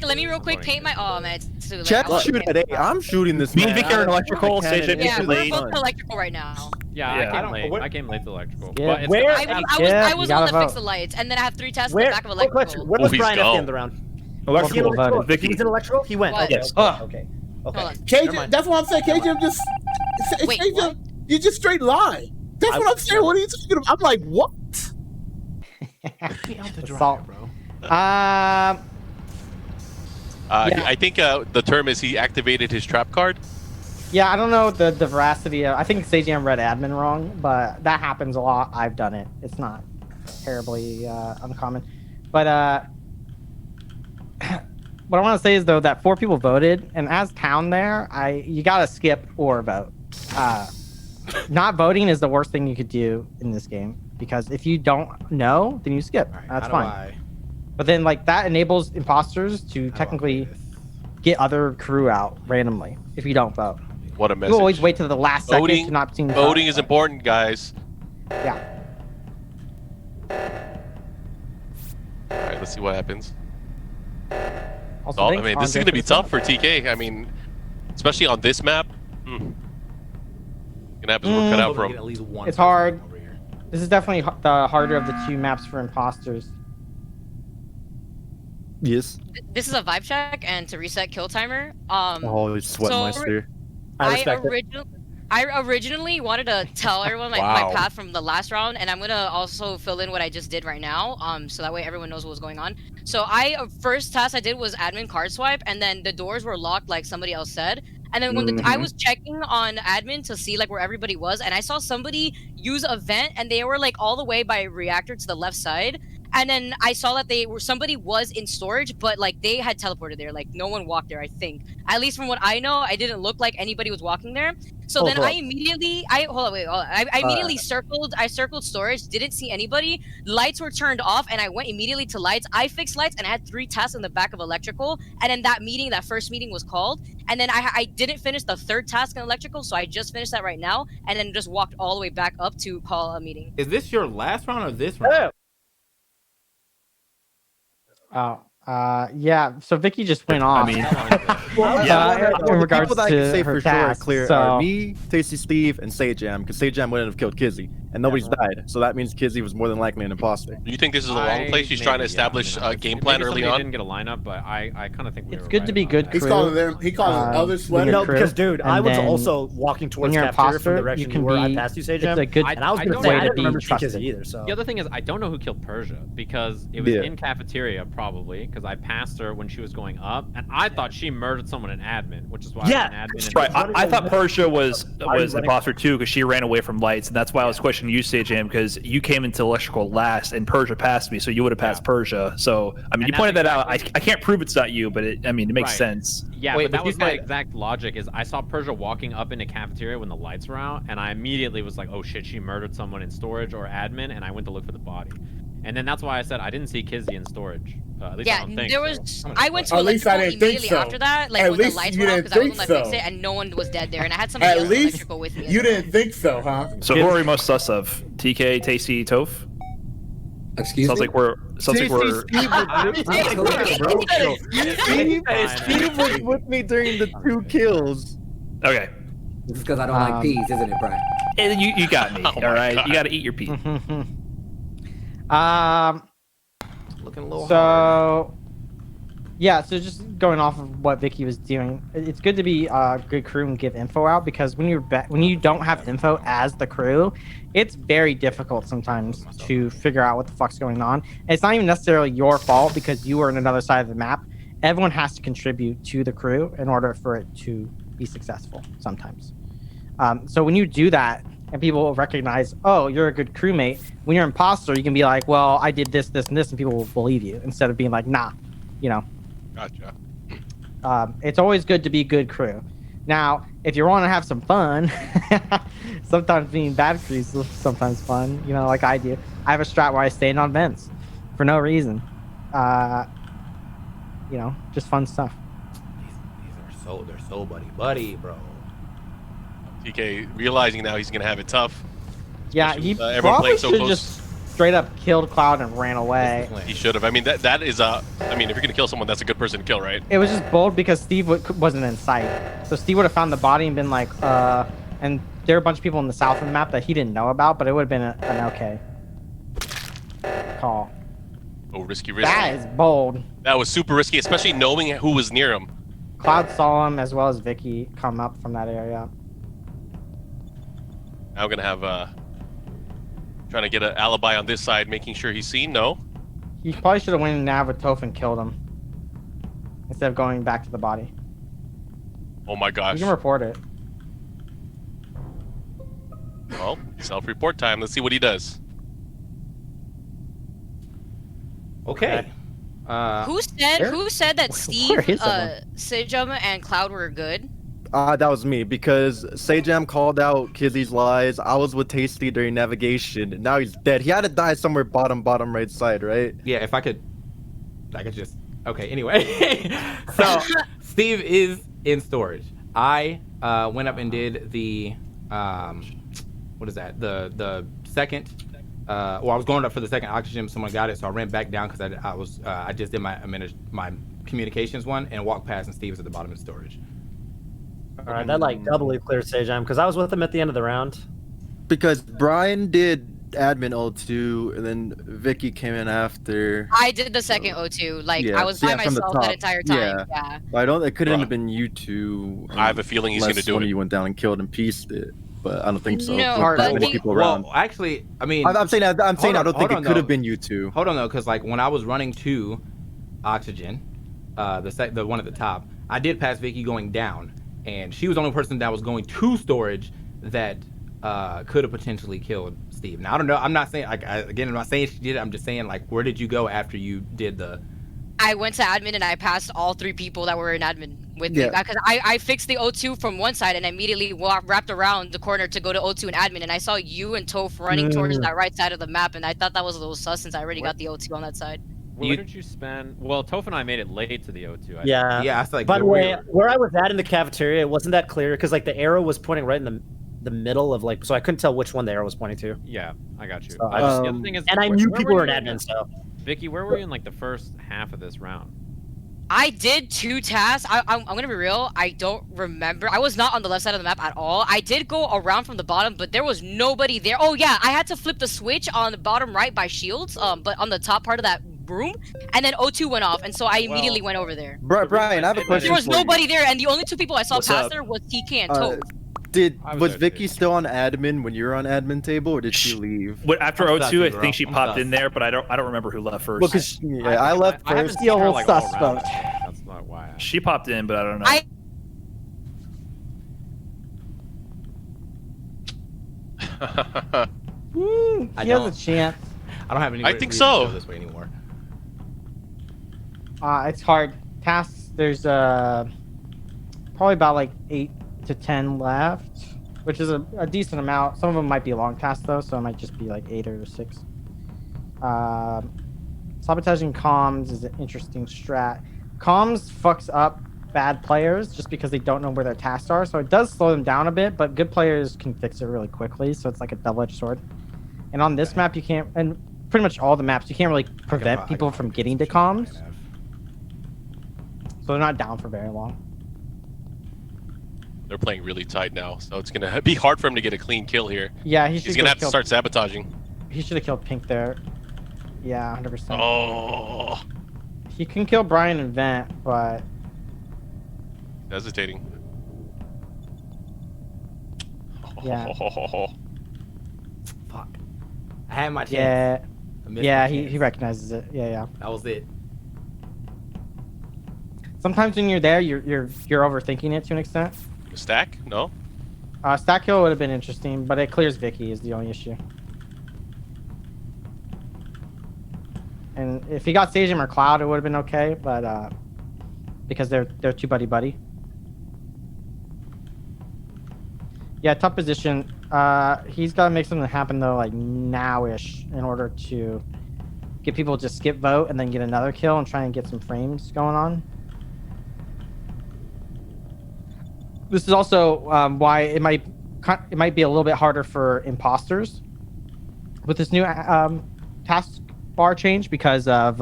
Let me real quick paint my. Oh man, it's too late. Chat shoot at 8. I'm shooting this. Me and Vikki are in electrical. Sajam Yeah, is we're late. both electrical right now. Yeah, I came late to electrical. Yeah. But it's Where- I was on to fix the lights, and then I have 3 tests in the back of electrical. Where was He's Brian at the gone. end of the round? Electrical. Electrical. Vikki. He's in electrical. He went. What? Okay. Yes. Okay. Hold on. KJ, that's what I'm saying. KJ just Wait, KJ, you just straight lie. That's what I'm saying. What are you talking about? I'm like, what? Assault. bro. Yeah. I think the term is he activated his trap card. Yeah, I don't know the veracity of. I think Sajam read admin wrong, but that happens a lot. I've done it. It's not terribly uncommon. But what I want to say is though that 4 people voted, and as town there, you gotta skip or vote. Not voting is the worst thing you could do in this game because if you don't know, then you skip. Right, That's how fine. do I- But then like that enables imposters to how do I technically play this? get other crew out randomly if you don't vote. What a You message. always wait to the last second Voting- to not seem Voting is important, guys. Yeah. All right, let's see what happens. Also, I thanks, mean, this is Andre, going to be for the tough for TK. I mean, especially on this map. Gonna have his work cut out for Hopefully get him. at least one It's person hard. over here. This is definitely the harder of the 2 maps for imposters. Yes. This is a vibe check, and to reset kill timer. Oh, sweat so- meister. I originally wanted to tell everyone my Wow. path from the last round, and I'm gonna also fill in what I just did right now, so that way everyone knows what was going on. So first task I did was admin card swipe, and then the doors were locked like somebody else said. And then when I was checking on admin to see like where everybody was, and I saw somebody use a vent, and they were like all the way by reactor to the left side. And then I saw that somebody was in storage, but like they had teleported there. Like no one walked there, I think. At least from what I know, I didn't look like anybody was walking there. So then I immediately, hold on. I immediately circled storage, didn't see anybody. Lights were turned off, and I went immediately to lights. I fixed lights, and I had 3 tasks in the back of electrical. And then that first meeting was called. And then I didn't finish the 3rd task in electrical, so I just finished that right now, and then just walked all the way back up to call a meeting. Is this your last round or this round? Yeah. So Vikki just went off. I mean, in regards people that I to can say her for sure are tasks, clear so- are me, Tasty Steve, and Sajam, because Sajam wouldn't have killed Kizzy, and nobody's died. So that means Kizzy was more than likely an imposter. Do you think this is the wrong place? She's trying to establish a game plan early on. Didn't get a lineup, but I kind of think It's good to be good He's crew. calling them. He calling other sweater. No, crew, because dude, I and was then also walking towards when you're cafeteria from imposter, the direction you you can were. I be- passed you, it's Sajam. a good and I was going to way say, I to didn't be remember trusted. Kizzy either. So The other thing is, I don't know who killed Persia because it was Yeah. in cafeteria probably because I passed her when she was going up, and I thought she murdered someone in admin, which is why Yeah, I was in admin. That's right. I thought Persia was an imposter too because she ran away from lights, and that's why I was questioning you, Sajam, because you came into electrical last, and Persia passed me, so you would have passed Persia. So I mean, And you pointed that that's out. I can't prove it's not you, but it makes Right. sense. Yeah, Wait, but that but you was my said- exact logic. Is I saw Persia walking up into cafeteria when the lights were out, and I immediately was like, "Oh shit, she murdered someone in storage or admin," and I went to look for the body. And then that's why I said I didn't see Kizzy in storage. At least I Yeah, don't think there so. was. I went to At least I electrical didn't think immediately so. after that, like At when the least lights you were off, didn't because I was think on the fix so. it, and no one was dead there, and I had somebody At else in least electrical with me. as you well. didn't think so, huh? So who are we most sus of? TK, Tasty, Toph? Excuse Sounds me? like we're. Steve was with me during the 2 kills. Okay. This is because I don't like peas, isn't it, Brian? And you got me. All right. God. You got to eat your pea. Looking a little hard. So yeah, so just going off of what Vikki was doing, it's good to be a good crew and give info out because when you don't have info as the crew, it's very difficult sometimes to figure out what the fuck's going on. And it's not even necessarily your fault because you were in another side of the map. Everyone has to contribute to the crew in order for it to be successful sometimes. So when you do that, and people will recognize, oh, you're a good crewmate. When you're an imposter, you can be like, well, I did this, this, and this, and people will believe you instead of being like, nah, you know. Gotcha. It's always good to be good crew. Now, if you want to have some fun, sometimes being bad crew is sometimes fun, you know, like I do. I have a strat where I stand on vents for no reason. You know, just fun stuff. They're so buddy, bro. TK realizing now he's gonna have it tough. Yeah, Especially he with, everyone probably playing so should close. just straight up killed Cloud and ran away. He should have. I mean, that is I mean, if you're gonna kill someone, that's a good person to kill, right? It was just bold because Steve wasn't in sight. So Steve would have found the body and been like, and there were a bunch of people in the south of the map that he didn't know about, but it would have been an okay call. Oh, risky. That is bold. That was super risky, especially knowing who was near him. Cloud saw him as well as Vikki come up from that area. Now we're gonna have trying to get an alibi on this side, making sure he's seen. No. He probably should have went in nav with Toph and killed him instead of going back to the body. Oh my gosh. You can report it. Well, self-report time. Let's see what he does. Okay. Who said that Steve, Where is someone? Sajam, and Cloud were good? That was me because Sajam called out Kizzy's lies. I was with Tasty during navigation. And now he's dead. He had to die somewhere bottom right side, right? Yeah, if I could just. Okay. Anyway, so Steve is in storage. I went up and did the what is that? The second. Well, I was going up for the second oxygen. Someone got it, so I ran back down because I just did my communications one and walked past, and Steve was at the bottom of storage. All right, that like doubly clears Sajam because I was with him at the end of the round. Because Brian did admin O2, and then Vikki came in after. I did the second O2. Like I was by from the myself top. that entire time. Yeah. But I don't. It couldn't have been you two. I have a feeling he's gonna do one it. of you went down and killed and pieced it, but I don't think so. No, With that but many people around. Well, actually, I mean, I'm saying I don't think hold it on, could have though. been you two. Hold on though, because like when I was running to oxygen, the one at the top, I did pass Vikki going down, and she was the only person that was going to storage that could have potentially killed Steve. Now I don't know. I'm not saying I'm not saying she did it. I'm just saying like, where did you go after you did the? I went to admin and I passed all 3 people that were in admin with me because I fixed the O2 from one side and immediately wrapped around the corner to go to O2 and admin, and I saw you and Toph running towards that right side of the map, and I thought that was a little sus since I already got the O2 on that side. Where did you spend? Well, Toph and I made it late to the O2. Yeah. Yeah, I was like. By the way, where I was at in the cafeteria, it wasn't that clear because like the arrow was pointing right in the middle of like, so I couldn't tell which one the arrow was pointing to. Yeah, I got you. So, The other thing is, and I knew people were in admin, so. Vikki, where were you in like the first half of this round? I did 2 tasks. I'm gonna be real. I don't remember. I was not on the left side of the map at all. I did go around from the bottom, but there was nobody there. Oh yeah, I had to flip the switch on the bottom right by shields. But on the top part of that room, and then O2 went off, and so I immediately went over there. Brian, I have a question. There was for you. nobody there, and the only 2 people I saw What's pass up? there was TK and Toph. Was Vikki still on admin when you were on admin table, or did she leave? After I'm O2, sus, I bro. think she I'm popped sus. in there, but I don't remember who left first. Well, because I left I haven't first. seen her, old like, all sus around. vote. That's not why. She popped in, but I don't know. He has a chance. I don't have any. I think reason so. to go this way anymore. It's hard. Tasks, there's probably about like 8 to 10 left, which is a decent amount. Some of them might be long tasks though, so it might just be like 8 or 6. Sabotaging comms is an interesting strat. Comms fucks up bad players just because they don't know where their tasks are, so it does slow them down a bit, but good players can fix it really quickly, so it's like a double-edged sword. And on this map, you can't, and pretty much all the maps, you can't really prevent people from getting to comms. So they're not down for very long. They're playing really tight now, so it's gonna be hard for him to get a clean kill here. Yeah, he's gonna have to start sabotaging. He should have killed Pink there. Yeah, 100%. Oh, He can kill Brian and Vent, but hesitating. Yeah. Fuck. I had my chance. yeah, I missed yeah, my he chance. recognizes it. Yeah. That was it. Sometimes when you're there, you're overthinking it to an extent. Stack? No. Stack kill would have been interesting, but it clears Vikki is the only issue. And if he got Sajam or Cloud, it would have been okay, but because they're too buddy. Yeah, tough position. He's got to make something happen though, like now-ish, in order to get people to skip vote and then get another kill and try and get some frames going on. This is also why it might be a little bit harder for imposters with this new task bar change, because of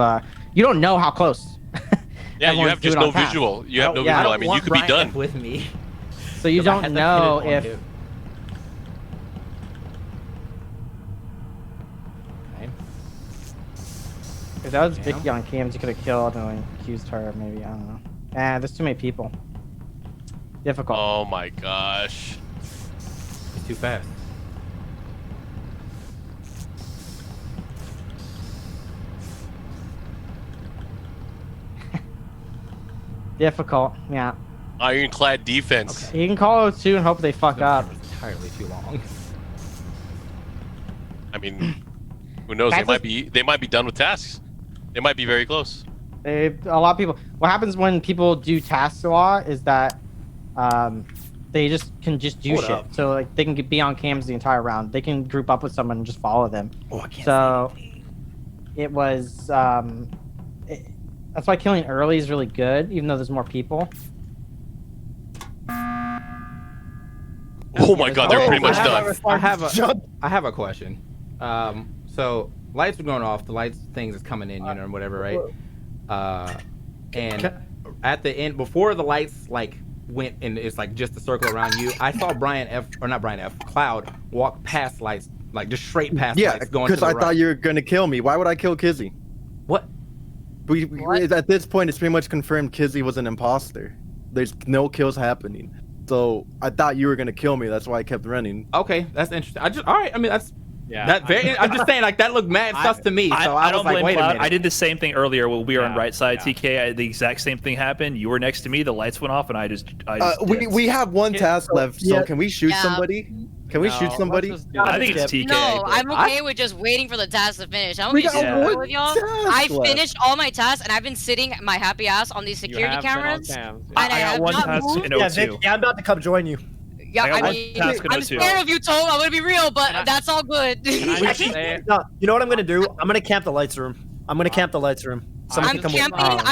you don't know how close. Yeah, you have just no visual. You have no visual. I mean, you could be done with me. So you don't know if. If that was Vikki on cams, you could have killed and like, accused her. Maybe, I don't know. There's too many people. Difficult. Oh my gosh. It's too fast. Difficult, yeah. Ironclad defense. Okay. You can call O2 and hope they fuck up. Entirely too long. I mean, who knows? They might be done with tasks. They might be very close. A lot of people. What happens when people do tasks a lot is that they can do shit. So like they can be on cams the entire round. They can group up with someone and just follow them. Oh, I can't so it was. That's why killing early is really good, even though there's more people. Oh my god, they're pretty much done. I have a question. So lights are going off. The lights things is coming in, whatever, right? And at the end, before the lights like went and it's like just a circle around you, I saw Cloud walk past lights, like just straight past lights, going to the because I right. thought you were gonna kill me. Why would I kill Kizzy? What? We at this point it's pretty much confirmed Kizzy was an imposter. There's no kills happening. So I thought you were gonna kill me. That's why I kept running. Okay, that's interesting. All right. I mean, that's I'm just saying, like that looked mad sus to me. So I don't was like, blame wait a Cloud. minute. I did the same thing earlier when we were on right side. TK, the exact same thing happened. You were next to me. The lights went off, and I just we have one task left. So can we shoot somebody? Can we shoot somebody? I think it's TK. No, I'm okay with just waiting for the task to finish. I'm with y'all. I finished all my tasks, and I've been sitting my happy ass on these security cameras. And I got one task in O2. Vikki, I'm about to come join you. Yeah, I mean, I'm scared of you, Toph. I'm gonna be real, but that's all good. No, you know what I'm gonna do? I'm gonna camp the lights room. I'm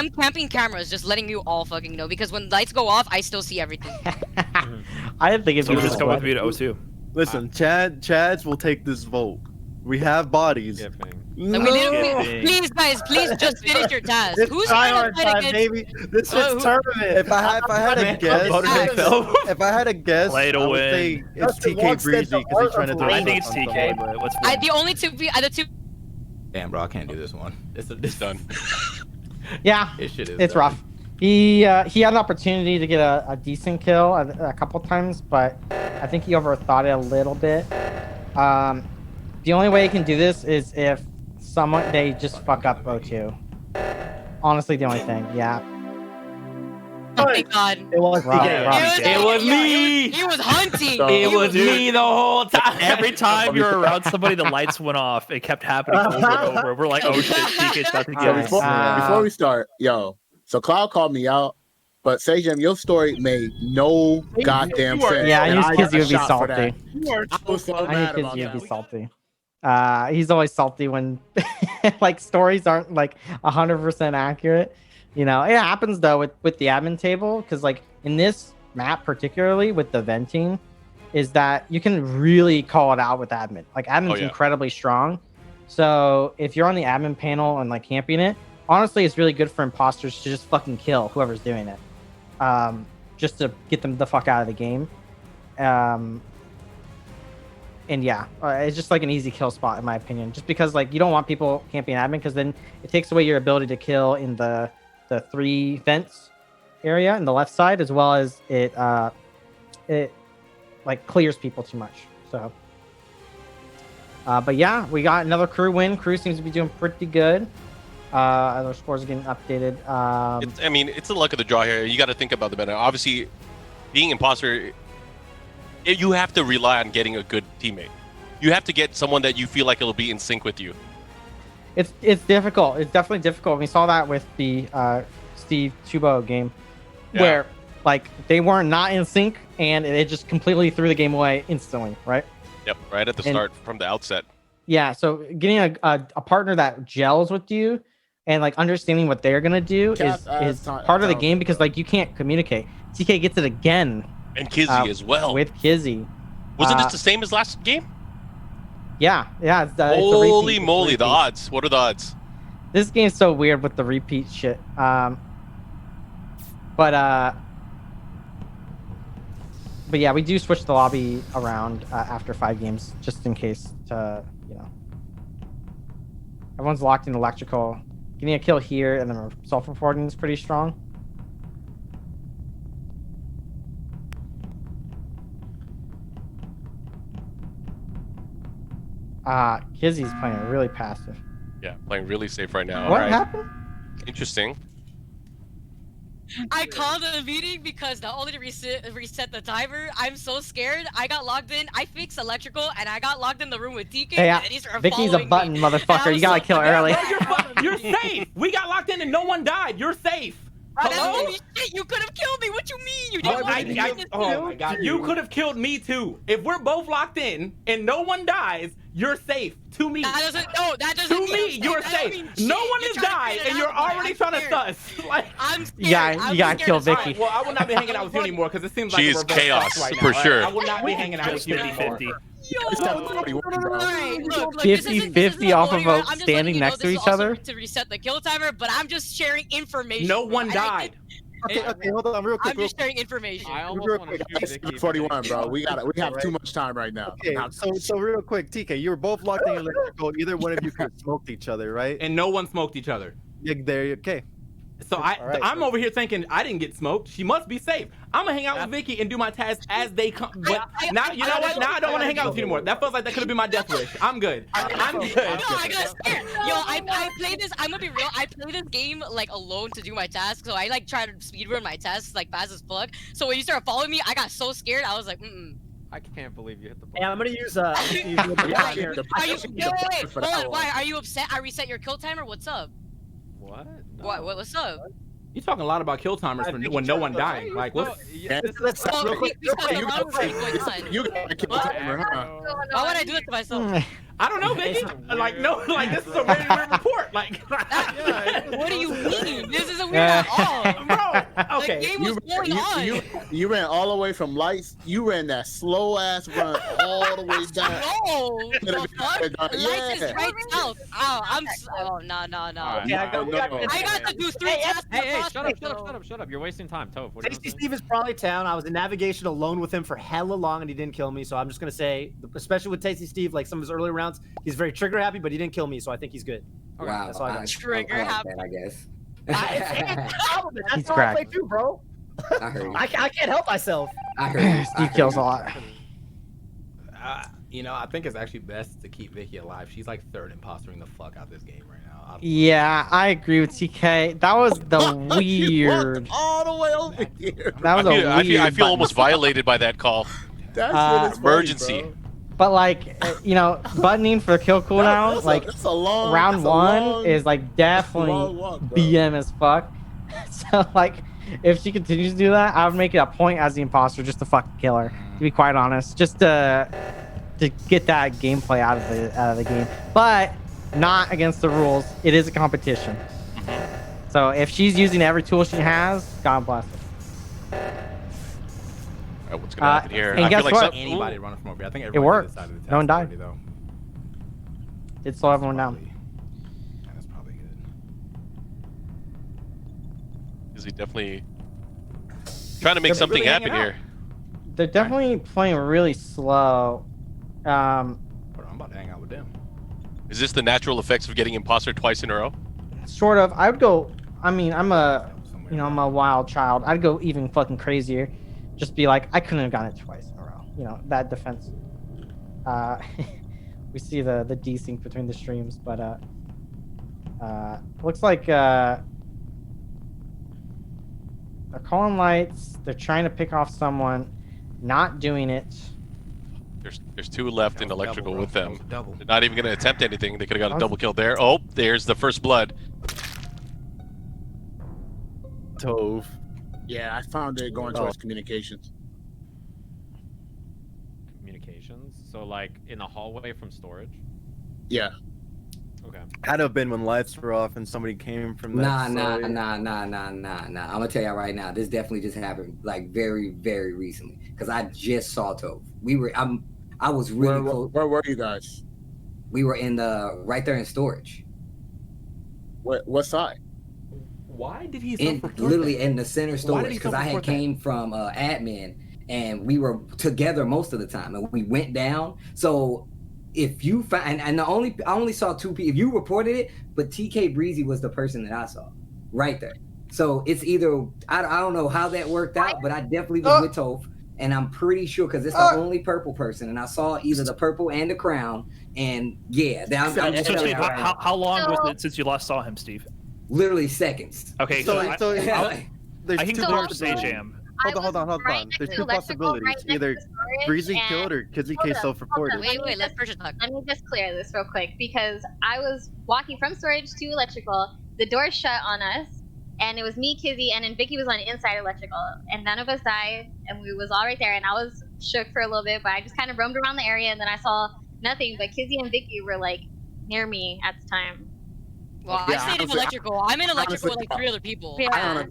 camping cameras, just letting you all fucking know, because when lights go off, I still see everything. I didn't think so. Just come with me to O2. Listen, Chads will take this vote. We have bodies. No. Please, guys, please just finish your task. Who's gonna fight against? Baby. This is tournament. If I had a guess, I would say it's TKBreezy because he's trying to do. I think it's TK, but what's the two. Damn, bro, I can't do this one. It's done. Yeah, it's rough. He had an opportunity to get a decent kill a couple times, but I think he overthought it a little bit. The only way he can do this is if they just fuck up O2. Honestly, the only thing. Yeah. Oh my god. It was me. He was hunting. It was me the whole time. Every time you're around somebody, the lights went off. It kept happening over and over. We're like, oh shit, TK's about to get us. Before we start, so Cloud called me out, but Sajam, your story made no goddamn sense. Yeah, I knew Kizzy would be salty. I was so mad about that. Would be salty. He's always salty when like stories aren't like 100% accurate. It happens though with the admin table, because like in this map particularly with the venting, is that you can really call it out with admin. Like admin's incredibly strong. So if you're on the admin panel and like camping it, honestly, it's really good for imposters to just fucking kill whoever's doing it, just to get them the fuck out of the game. And yeah, it's just like an easy kill spot in my opinion, just because like you don't want people camping admin, because then it takes away your ability to kill in the 3 vents area in the left side, as well as it like clears people too much. So but yeah, we got another crew win. Crew seems to be doing pretty good. Other scores are getting updated. It's the luck of the draw here. You got to think about the meta. Obviously, being imposter, You have to rely on getting a good teammate. You have to get someone that you feel like it'll be in sync with you. It's difficult. It's definitely difficult. We saw that with the Steve Chubo game, where like they weren't not in sync, and it just completely threw the game away instantly, right? Yep, right at the start from the outset. Yeah, so getting a partner that gels with you and like understanding what they're gonna do is part of the game, because like you can't communicate. TK gets it again, and Kizzy as well. With Kizzy, wasn't this the same as last game? Yeah. It's Holy moly, the odds! What are the odds? This game's so weird with the repeat shit. But yeah, we do switch the lobby around after 5 games, just in case to, you know. Everyone's locked in electrical. Getting a kill here and then self-reporting is pretty strong. Kizzy's playing really passive. Yeah, playing really safe right now. What happened? Interesting. I called a meeting because not only to reset the timer, I'm so scared. I got logged in. I fixed electrical, and I got logged in the room with TK. Hey, and he started Vicky's a button, me. motherfucker. You gotta kill early. You're safe. We got locked in and no one died. You're safe. Hello? You could have killed me. What you mean? You didn't oh my god. You could have killed me too. If we're both locked in and no one dies, you're safe. To me. That doesn't to me, you're safe. No one has died and you're already trying to sus. Like, I'm scared. Yeah, you gotta kill Vicky. Right, well, I will not be hanging out with you anymore because it seems like She's we're both chaos right now, for right? sure. I will not be hanging out with you anymore. 50-50 off of a standing next to each other. To reset the kill timer, but I'm just sharing information. No one died. Okay, hold on, real quick. I'm just sharing information. I almost want to shoot Vikki. 41, bro. We have too much time right now. Okay, so real quick, TK, you were both locked in electrical. Either one of you could have smoked each other, right? And no one smoked each other. Yeah, there, okay. So I'm over here thinking I didn't get smoked. She must be safe. I'm gonna hang out with Vikki and do my tasks as they come. But now, you know what? Now I don't want to hang out with you anymore. That feels like that could have been my death wish. I'm good. I'm good. No, I got scared. Yo, I play this. I'm gonna be real. I play this game like alone to do my tasks. So I like try to speedrun my tasks like fast as fuck. So when you started following me, I got so scared. I was like, I can't believe you hit the button. Yeah, I'm gonna use Wait. Hold on. Why are you upset? I reset your kill timer. What's up? What? No. What's up? You talking a lot about kill timers when no one died. Like, what's... You got a kill timer, huh? Why would I do it to myself? I don't know, Vikki. Like, no, like, this is a very weird report. Like, what do you mean? This isn't weird at all. Bro, okay. The game was going on. You ran all the way from lights. You ran that slow-ass run all the way down. No, the fuck? Lights is right south. No. Okay, I got to do 3 tasks. Hey, shut up. You're wasting time, Toph. Tasty Steve is probably town. I was in navigation alone with him for hella long, and he didn't kill me. So I'm just gonna say, especially with Tasty Steve, like some of his early rounds, he's very trigger happy, but he didn't kill me, so I think he's good. Okay, wow, that's all I got. Trigger happy, I guess. That's how I play too, bro. I heard you. I can't help myself. I heard you. Steve kills a lot. You know, I think it's actually best to keep Vikki alive. She's like third impostering the fuck out this game right now. Yeah, I agree with TK. That was the weird. All the way over here. That was I feel almost violated by that call. That's emergency. Funny, but like, you know, buttoning for kill cooldown, like round 1 is like definitely BM as fuck. So like, if she continues to do that, I would make it a point as the imposter just to fucking kill her. To be quite honest, just to get that gameplay out of the game, but not against the rules. It is a competition. So if she's using every tool she has, God bless her. What's gonna happen here? And I guess feel like what? Anybody running from over here. I think It everybody worked. decided to No one died. already, though. Did slow everyone down. That's probably good. Is he definitely trying to make something really happen here? They're definitely playing really slow. I'm about to hang out with them. Is this the natural effects of getting imposter twice in a row? Sort of. I would go. I mean, I'm a wild child. I'd go even fucking crazier. Just be like, I couldn't have gotten it twice in a row. You know, that defense. We see the desync between the streams, but looks like they're calling lights. They're trying to pick off someone, not doing it. There's 2 left in That was electrical double, with bro. them. That was double. They're not even going to attempt anything. They could have got a double kill there. Oh, there's the first blood. Toph. Yeah, I found it going towards communications. Communications. So like in the hallway from storage. Yeah. Okay. Had to have been when lights were off and somebody came from that Nah. side. I'm gonna tell y'all right now. This definitely just happened, like very, very recently. Cause I just saw Toph. I was really close. Where were you guys? We were in the right there in storage. What side? Why did he Literally in the center Why did storage? he Because I had self-report that? came from admin and we were together most of the time, and we went down. So if you find, and I only saw 2 people. If you reported it, but TKBreezy was the person that I saw right there. So it's either I don't know how that worked out, but I definitely was with Toph, and I'm pretty sure because it's the only purple person, and I saw either the purple and the crown, and yeah, I'm So, just telling Steve, you right now. how long was it since you last saw him, Steve? Literally seconds. Okay, So I can two clear possibilities. Sajam. Hold on. There's 2 possibilities. Either Breezy killed or Kizzy K self-reported. Wait, let's purchase talk. Let me just clear this real quick because I was walking from storage to electrical. The door shut on us, and it was me, Kizzy, and then Vikki was on inside electrical, and none of us died, and we was all right there. And I was shook for a little bit, but I just kind of roamed around the area, and then I saw nothing. But Kizzy and Vikki were like near me at the time. Well, Yeah, I stayed in honestly, electrical. I'm in electrical with like honestly, 3 other people. Yeah.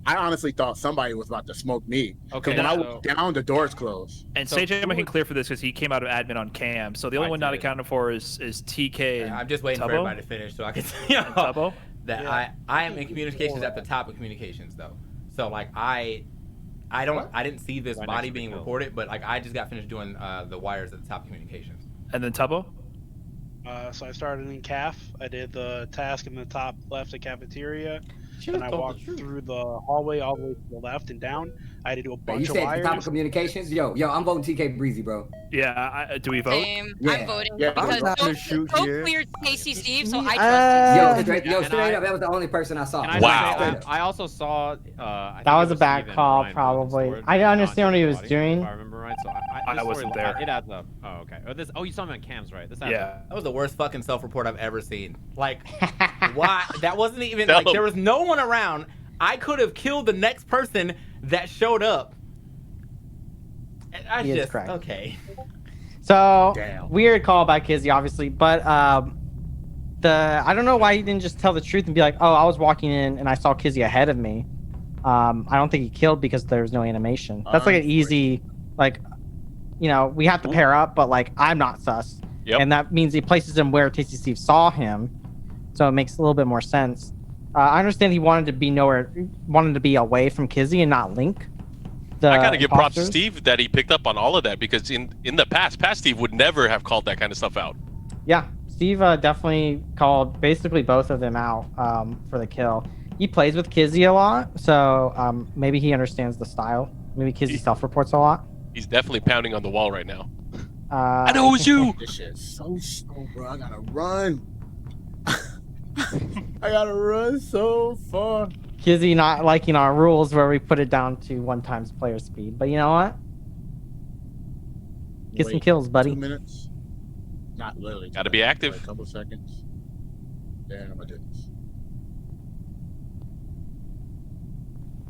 I honestly thought somebody was about to smoke me. Okay, When I so- walked down, the doors closed. And Sajam, I can clear for this because he came out of admin on cam. So the only one not accounted for is TK. I'm just waiting for Tubbo? everybody to finish so I can tell you Tubbo? that I am in communications at the top of communications though. So like I didn't see this Right body next to the being kill. reported, but like I just got finished doing the wires at the top of communications. And then Tubbo? So I started in CAF. I did the task in the top left of cafeteria. And I walked through the hallway all the way to the left and down. I had to do a Bro, bunch you of said the wires. top of communications? Yo, I'm voting TKBreezy, bro. Yeah, do we vote? Same. Yeah. I'm voting Yeah, because I'm not gonna Toph shoot here. cleared Casey Steve, so I trust Yo, straight and up, that was the only person I saw. And I Wow. say, I also saw. I think That it was a bad Steve and call, Ryan probably. both in I didn't storage, understand not what he was body, doing. If I remember right, so I this wasn't story- there. It adds up. Oh, okay. Oh, you saw me on cams, right? This adds Yeah. up. That was the worst fucking self-report I've ever seen. Like, why? That wasn't even No. like there was no one around. I could have killed the next person that showed up. And I He is just correct. okay. So Damn. weird call by Kizzy, obviously, but I don't know why he didn't just tell the truth and be like, oh, I was walking in and I saw Kizzy ahead of me. I don't think he killed because there was no animation. That's like an easy, like, you know, we have to pair up, but like I'm not sus, and that means he places him where Tasty Steve saw him, so it makes a little bit more sense. I understand he wanted to be away from Kizzy and not link. I gotta give props to imposters. Steve that he picked up on all of that because in the past Steve would never have called that kind of stuff out. Yeah, Steve definitely called basically both of them out for the kill. He plays with Kizzy a lot, so maybe he understands the style. Maybe Kizzy self-reports a lot. He's definitely pounding on the wall right now. I I know it was you. This shit's so slow, bro. I gotta run. I gotta run so far. Kizzy not liking our rules where we put it down to 1 times player speed, but you know what? Get some Wait, kills, buddy. 2 minutes. Not literally. 2 Gotta be minutes, active. like a couple seconds. Damn, I did this.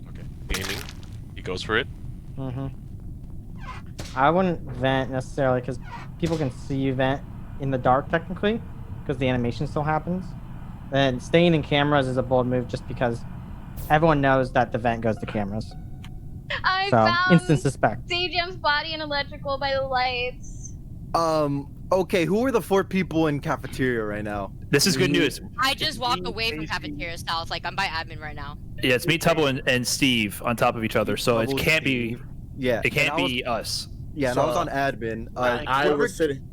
Okay, aiming. He goes for it. I wouldn't vent necessarily because people can see you vent in the dark technically because the animation still happens. And staying in cameras is a bold move just because everyone knows that the vent goes to cameras. I So found instant suspect. Sajam's body in electrical by the lights. Okay, who are the 4 people in cafeteria right now? This is good news. I just walked away from cafeteria south. Like I'm by admin right now. Yeah, it's me, Tubbo, and Steve on top of each other. So it Tubbo, can't be. Yeah, It can't and I be us. Yeah, and I was on admin. I Whoever- was sitting.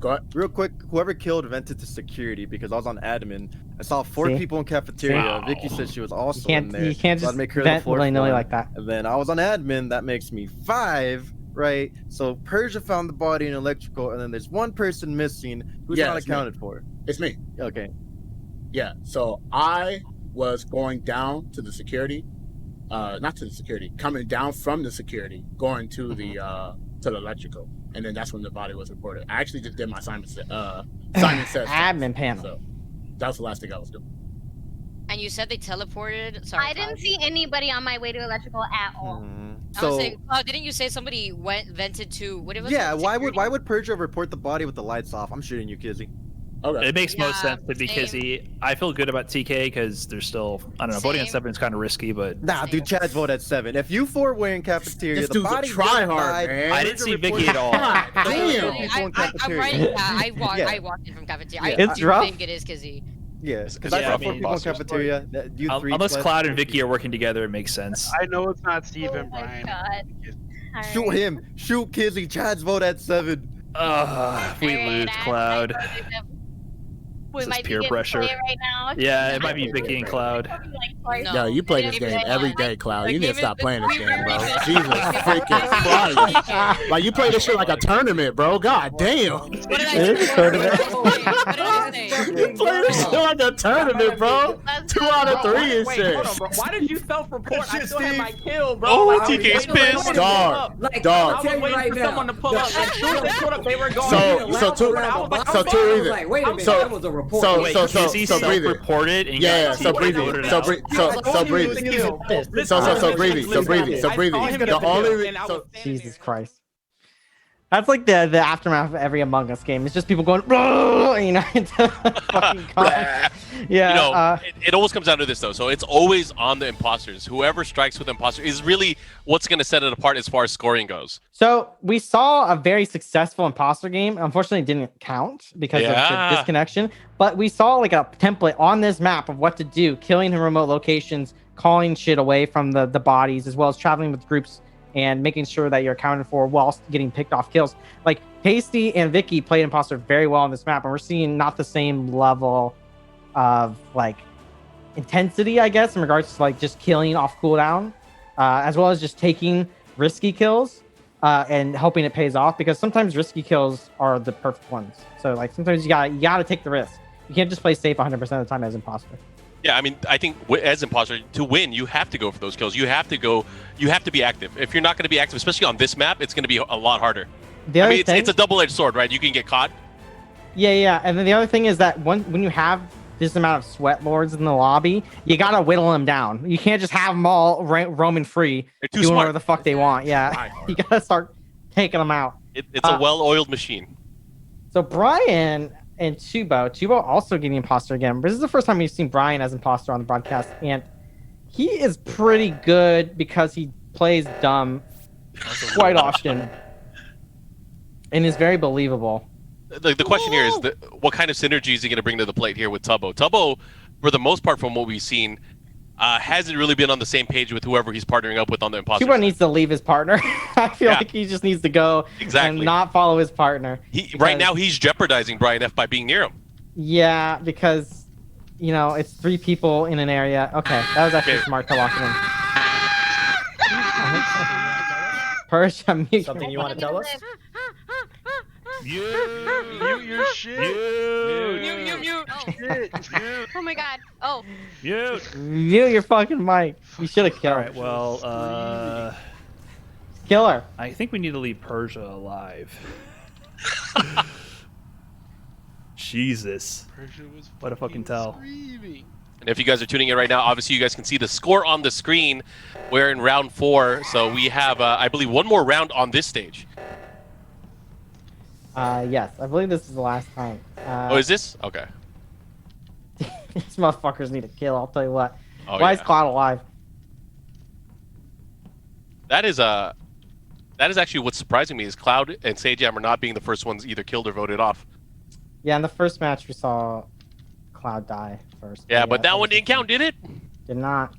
Go ahead. Real quick, whoever killed vented to security because I was on admin. I saw 4 See? people in cafeteria. Wow. Vikki said she was also You can't in there. you can't so I'd just make her the vent 4th willy-nilly one. like that. And then I was on admin. That makes me 5, right? So Persia found the body in electrical, and then there's 1 person missing who's Yeah, not it's me. accounted for. It's me. Okay. Yeah. So I was going down to the security. Not to the security. Coming down from the security, going to the to the electrical, and then that's when the body was reported. I actually just did my Simon Says admin panel. So that was the last thing I was doing. And you said they teleported. Sorry, I didn't see anybody on my way to electrical at all. I was saying, didn't you say somebody vented to what it was? Yeah, why would Persia report the body with the lights off? I'm shooting you, Kizzy. Okay. It makes most sense to be Kizzy. I feel good about TK because there's still, I don't know, voting at 7 is kind of risky, but nah, dude, Chad's vote at 7. If you 4 were in cafeteria, this the dude's body a tryhard, man. I didn't see Vikki at all. Damn. I'm right. I walked in from cafeteria. Yeah. I do think it is Kizzy. Yeah, because Yeah, I saw I 4 mean, people in cafeteria. You 3 unless plus- Cloud and Vikki are working together, it makes sense. I know it's not Steve and Oh my Brian. God. Shoot him. Shoot Kizzy. Chad's vote at 7. We lose Cloud. We might be peer getting pressure. play right now. Yeah, it might be Vikki and Cloud. No, you play this game every day, Cloud. You need to stop playing this game, bro. Like, Jesus freaking Christ. Like, you play this shit like a tournament, bro. God damn. What did I say? What did I say? You play this shit like a tournament, bro. 2 out of 3 and shit. Hold on, bro. Why did you self-report? I still had my kill, bro. Oh, Like, I was TK's waiting for pissed. someone to Dog. pull up. Dog. I was waiting for someone to pull up. As soon as they pulled up, they were going. So two reasons. Like, wait a minute, So- that was a report. so- Wait, so- Kizzy so breathe it. self-reported and Yeah, got so TK breathe voted it. out. So breathe it. So breathe it. So breathe it. The only Jesus Christ. That's like the aftermath of every Among Us game. It's just people going, you know, into the fucking comments. Yeah. You know, it always comes down to this though. So it's always on the imposters. Whoever strikes with imposter is really what's going to set it apart as far as scoring goes. So we saw a very successful imposter game. Unfortunately, it didn't count because of the disconnection. But we saw like a template on this map of what to do, killing in remote locations, calling shit away from the bodies, as well as traveling with groups and making sure that you're accounted for whilst getting picked off kills. Like Tasty and Vikki played imposter very well on this map, and we're seeing not the same level of like intensity, I guess, in regards to like just killing off cooldown, as well as just taking risky kills and hoping it pays off, because sometimes risky kills are the perfect ones. So like sometimes you gotta take the risk. You can't just play safe 100% of the time as imposter. Yeah, I mean, I think as imposter, to win, you have to go for those kills. You have to be active. If you're not going to be active, especially on this map, it's going to be a lot harder. I mean, it's a double-edged sword, right? You can get caught. Yeah. And then the other thing is that when you have this amount of sweat lords in the lobby, you got to whittle them down. You can't just have them all roaming free, doing whatever the fuck they want. Yeah, you got to start taking them out. It's a well-oiled machine. So Brian and Tubo also getting imposter again. This is the first time we've seen Brian as imposter on the broadcast, and he is pretty good because he plays dumb quite often and is very believable. The question here is what kind of synergy is he going to bring to the plate here with Tubbo? Tubbo, for the most part, from what we've seen, hasn't really been on the same page with whoever he's partnering up with on the imposter. Tubo needs to leave his partner. I feel like he just needs to go and not follow his partner. Right now, he's jeopardizing BrianF by being near him. Yeah, because, you know, it's 3 people in an area. Okay, that was actually smart to lock him in. Persia, mute. Something you want to tell us? Mute your shit. Mute. Oh my god. Oh. Mute your fucking mic. You should have killed her. Alright, well, kill her. I think we need to leave Persia alive. Jesus. What a fucking tell. And if you guys are tuning in right now, obviously you guys can see the score on the screen. We're in round 4, so we have, I believe, one more round on this stage. Yes, I believe this is the last time. Oh, is this? Okay. These motherfuckers need a kill, I'll tell you what. Oh, Why is Cloud alive? That is actually what's surprising me is Cloud and Sajam are not being the first ones either killed or voted off. Yeah, in the first match we saw Cloud die first. Yeah, but that one didn't count, did it? Did not.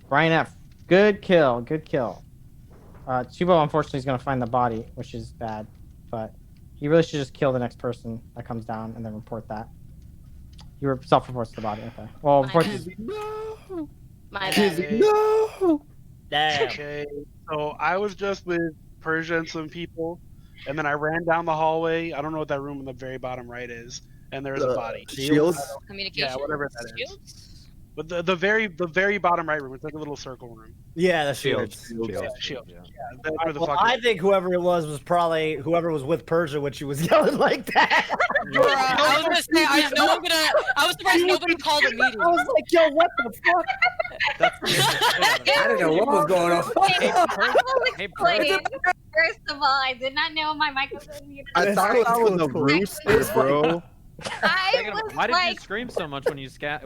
BrianF, good kill. Chubo unfortunately is going to find the body, which is bad, but he really should just kill the next person that comes down and then report that. You self-reports the body, okay. Well, unfortunately... My bad. No! Damn. Okay, so I was just with Persia and some people, and then I ran down the hallway. I don't know what that room in the very bottom right is, and there was a body. Shields? Communication. Yeah, whatever that is. Shields? But the very bottom right room, it's like a little circle room. Yeah, the shields. Yeah, shield. Yeah, that's where the Well, fuck I think whoever it was probably whoever was with Persia when she was yelling like that. Bro, I was gonna say I was surprised nobody called a meeting. I was like, yo, what the fuck? I don't know what was going on. Hey, first of all, I did not know my mic was muted. I thought that was a rooster, bro. I was Why did like, you scream so much when you stabbed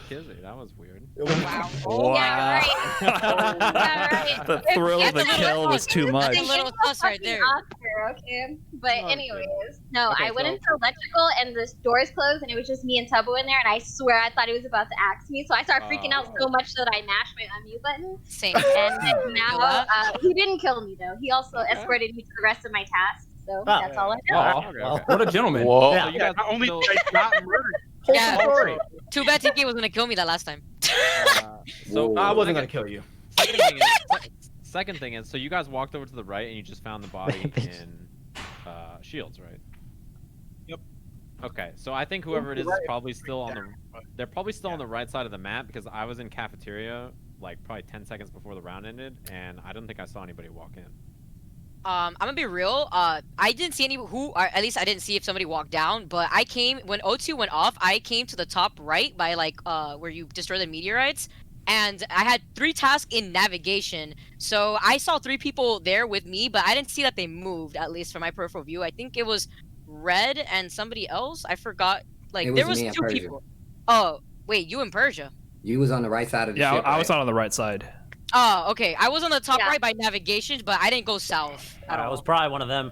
Kizzy? That was weird. wow. Wow. Yeah, right. Yeah, right. The thrill of the kill was too much. That's a little sus right there. Oscar, okay? But Oh, anyways, no, Okay, I went so- into electrical and the doors closed and it was just me and Tubbo in there and I swear I thought he was about to axe me. So I started freaking out so much that I mashed my unmute button. Same. And now he didn't kill me though. He also escorted me to the rest of my tasks. So that's all I know. Oh, well, what a gentleman. Whoa. Yeah. So you guys Not only so, did I not murder. Yeah. Story. Too bad TK was gonna kill me that last time. so I wasn't gonna kill you. second thing is, so you guys walked over to the right and you just found the body in shields, right? Yep. Okay, so I think whoever it is probably still on the. They're probably still on the right side of the map because I was in cafeteria like probably 10 seconds before the round ended, and I don't think I saw anybody walk in. I'm gonna be real. I didn't see any or at least I didn't see if somebody walked down. But I came when O2 went off. I came to the top right by like where you destroy the meteorites, and I had 3 tasks in navigation. So I saw 3 people there with me, but I didn't see that they moved. At least from my peripheral view, I think it was Red and somebody else. I forgot. Like It there was was me and 2 Persia. people. Oh wait, you in Persia? You was on the right side of the Yeah, ship. I was right? on the right side. Oh, okay. I was on the top Yeah. right by navigation, but I didn't go south at I all. was probably one of them.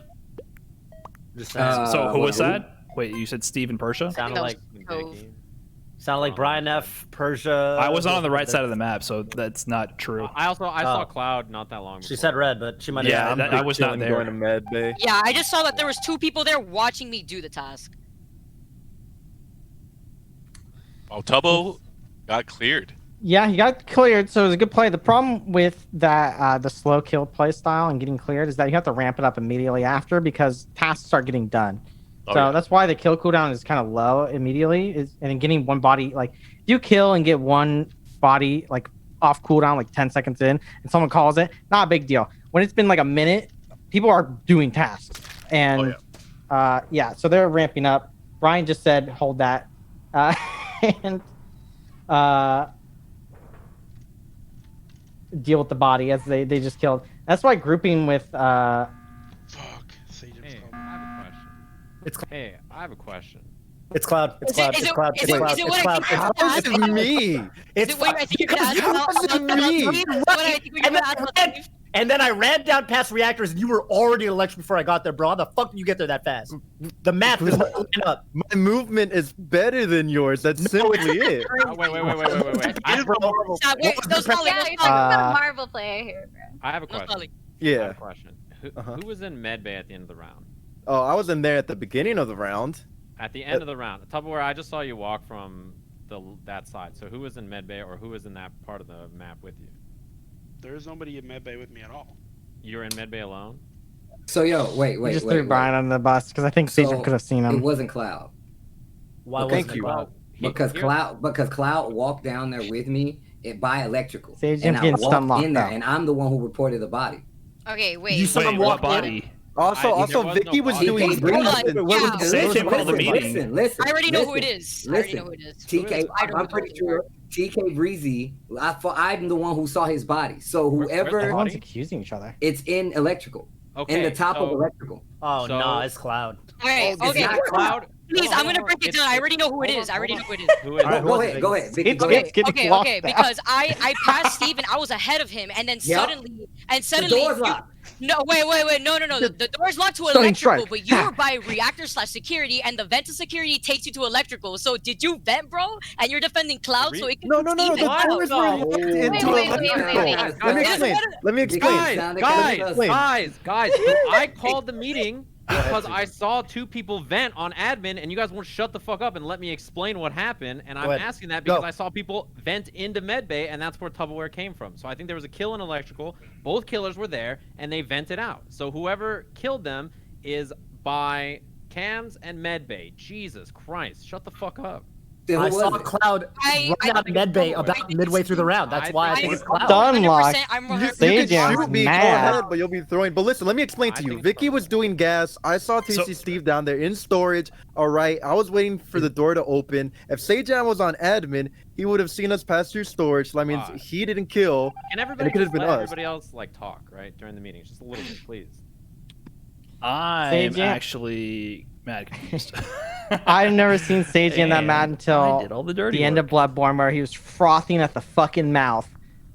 Just saying. So who was who? that? Wait, you said Steve and Persia? Sounded that like was sounded like BrianF, Persia. I was on the right side of the map, so that's not true. I saw Cloud not that long. She before. said red, but she might. Yeah, have that- I was not there. Going to med bay. Yeah, I just saw that there was 2 people there watching me do the task. Oh, Tubbo got cleared. Yeah, he got cleared, so it was a good play. The problem with that, the slow kill play style and getting cleared is that you have to ramp it up immediately after because tasks start getting done. Oh, So yeah. that's why the kill cooldown is kind of low immediately. And then getting one body, like, if you kill and get one body, like, off cooldown, like 10 seconds in, and someone calls it, not a big deal. When it's been like a minute, people are doing tasks. And, yeah, so they're ramping up. Brian just said, hold that. And, deal with the body as they just killed. That's why grouping with Fuck. Sajam's Hey, called. I have a question. Hey, I have a question. It's Cloud. It's Is Cloud. it- It's is it- Cloud. is It's it- Cloud. is it It's what I Cloud. think How it's is it me? It's Is it what I think you're gonna ask How about? is it me? What I think you're And gonna ask about then, Steve? and then I ran down past reactors, and you were already in electric before I got there, bro. How the fuck did you get there that fast? The map is line up. My movement is better than yours. That's simply it. Wait. It is a Marvel. Stop, wait, no Sully, Yeah, no you're talking Sully. about a Marvel player here, bro. I have a No question. Sully. I have Yeah. a question. Uh-huh. Who was in medbay at the end of the round? Oh, I was in there at the beginning of the round. At the end of the round, Tupperware, I just saw you walk from that side. So who was in medbay or who was in that part of the map with you? There's nobody in medbay with me at all. You were in medbay alone? So yo, wait. we just threw Brian on the bus because I think Sajam could have seen It him. wasn't Cloud. Why Thank wasn't it you. Cloud? Because Cloud walked down there with me by electrical. Sajam's and I getting walked stun locked in there, out. and I'm the one who reported the body. Okay, wait. You saw him what walk in? body? Also, there was Vicky no was body. doing. TK Breezy. Yeah. Sajam called the meeting. Listen. I already know who it listen, is. I already know who it is. TK, I don't I'm know pretty who it sure TKBreezy. I'm the one who saw his body. So where's the whoever, body? Everyone's accusing each other. it's in electrical, Okay. in the top of so- electrical. Oh So- no, it's Cloud. Okay, It's okay. not Cloud. Please, Hold on, I'm gonna hold break on. it down. I already know who it Hold is. on, I already know hold who it is. Who is All right, it? who was it? Go ahead, Vicky. It's Go good. ahead. Getting Okay, locked okay, out. because I passed Steve and I was ahead of him, and then Yep. suddenly, The door's locked. No, wait, no. The door's locked to Stunning electrical, strike. but you were by reactor/security, and the vent to security takes you to electrical. So did you vent, bro? And you're defending Cloud, so it can No. Steve The and doors were No. locked Wait, into wait, electrical. wait. Let me Guys, explain. Let me explain. Guys, sounded kinda sus. Guys, I called the meeting because I saw 2 people vent on admin and you guys won't shut the fuck up and let me explain what happened. And I'm Go ahead. asking that because Go. I saw people vent into medbay and that's where Tupperware came from. So I think there was a kill in electrical. Both killers were there and they vented out. So whoever killed them is by cams and medbay. Jesus Christ, shut the fuck up. Then I who saw was it? Cloud I run out of medbay about midway through the round. That's why I think it's Cloud. Unlocked. I'm You 100% can Sajam's shoot me, go mad. ahead, but you'll be throwing. But listen, let me explain to I you. think it's Vikki Purple. was doing gas. I saw TC Steve down there in storage. All right, I was waiting for the door to open. If Sajam was on admin, he would have seen us pass through storage. So that means he didn't kill. And everybody it could have just been let us. everybody else like talk right during the meeting, just a little bit, please. I'm Sajam- actually mad confused. I've never seen Sajam that mad And until I did all the dirty end of Bloodborne, where he was frothing at the fucking mouth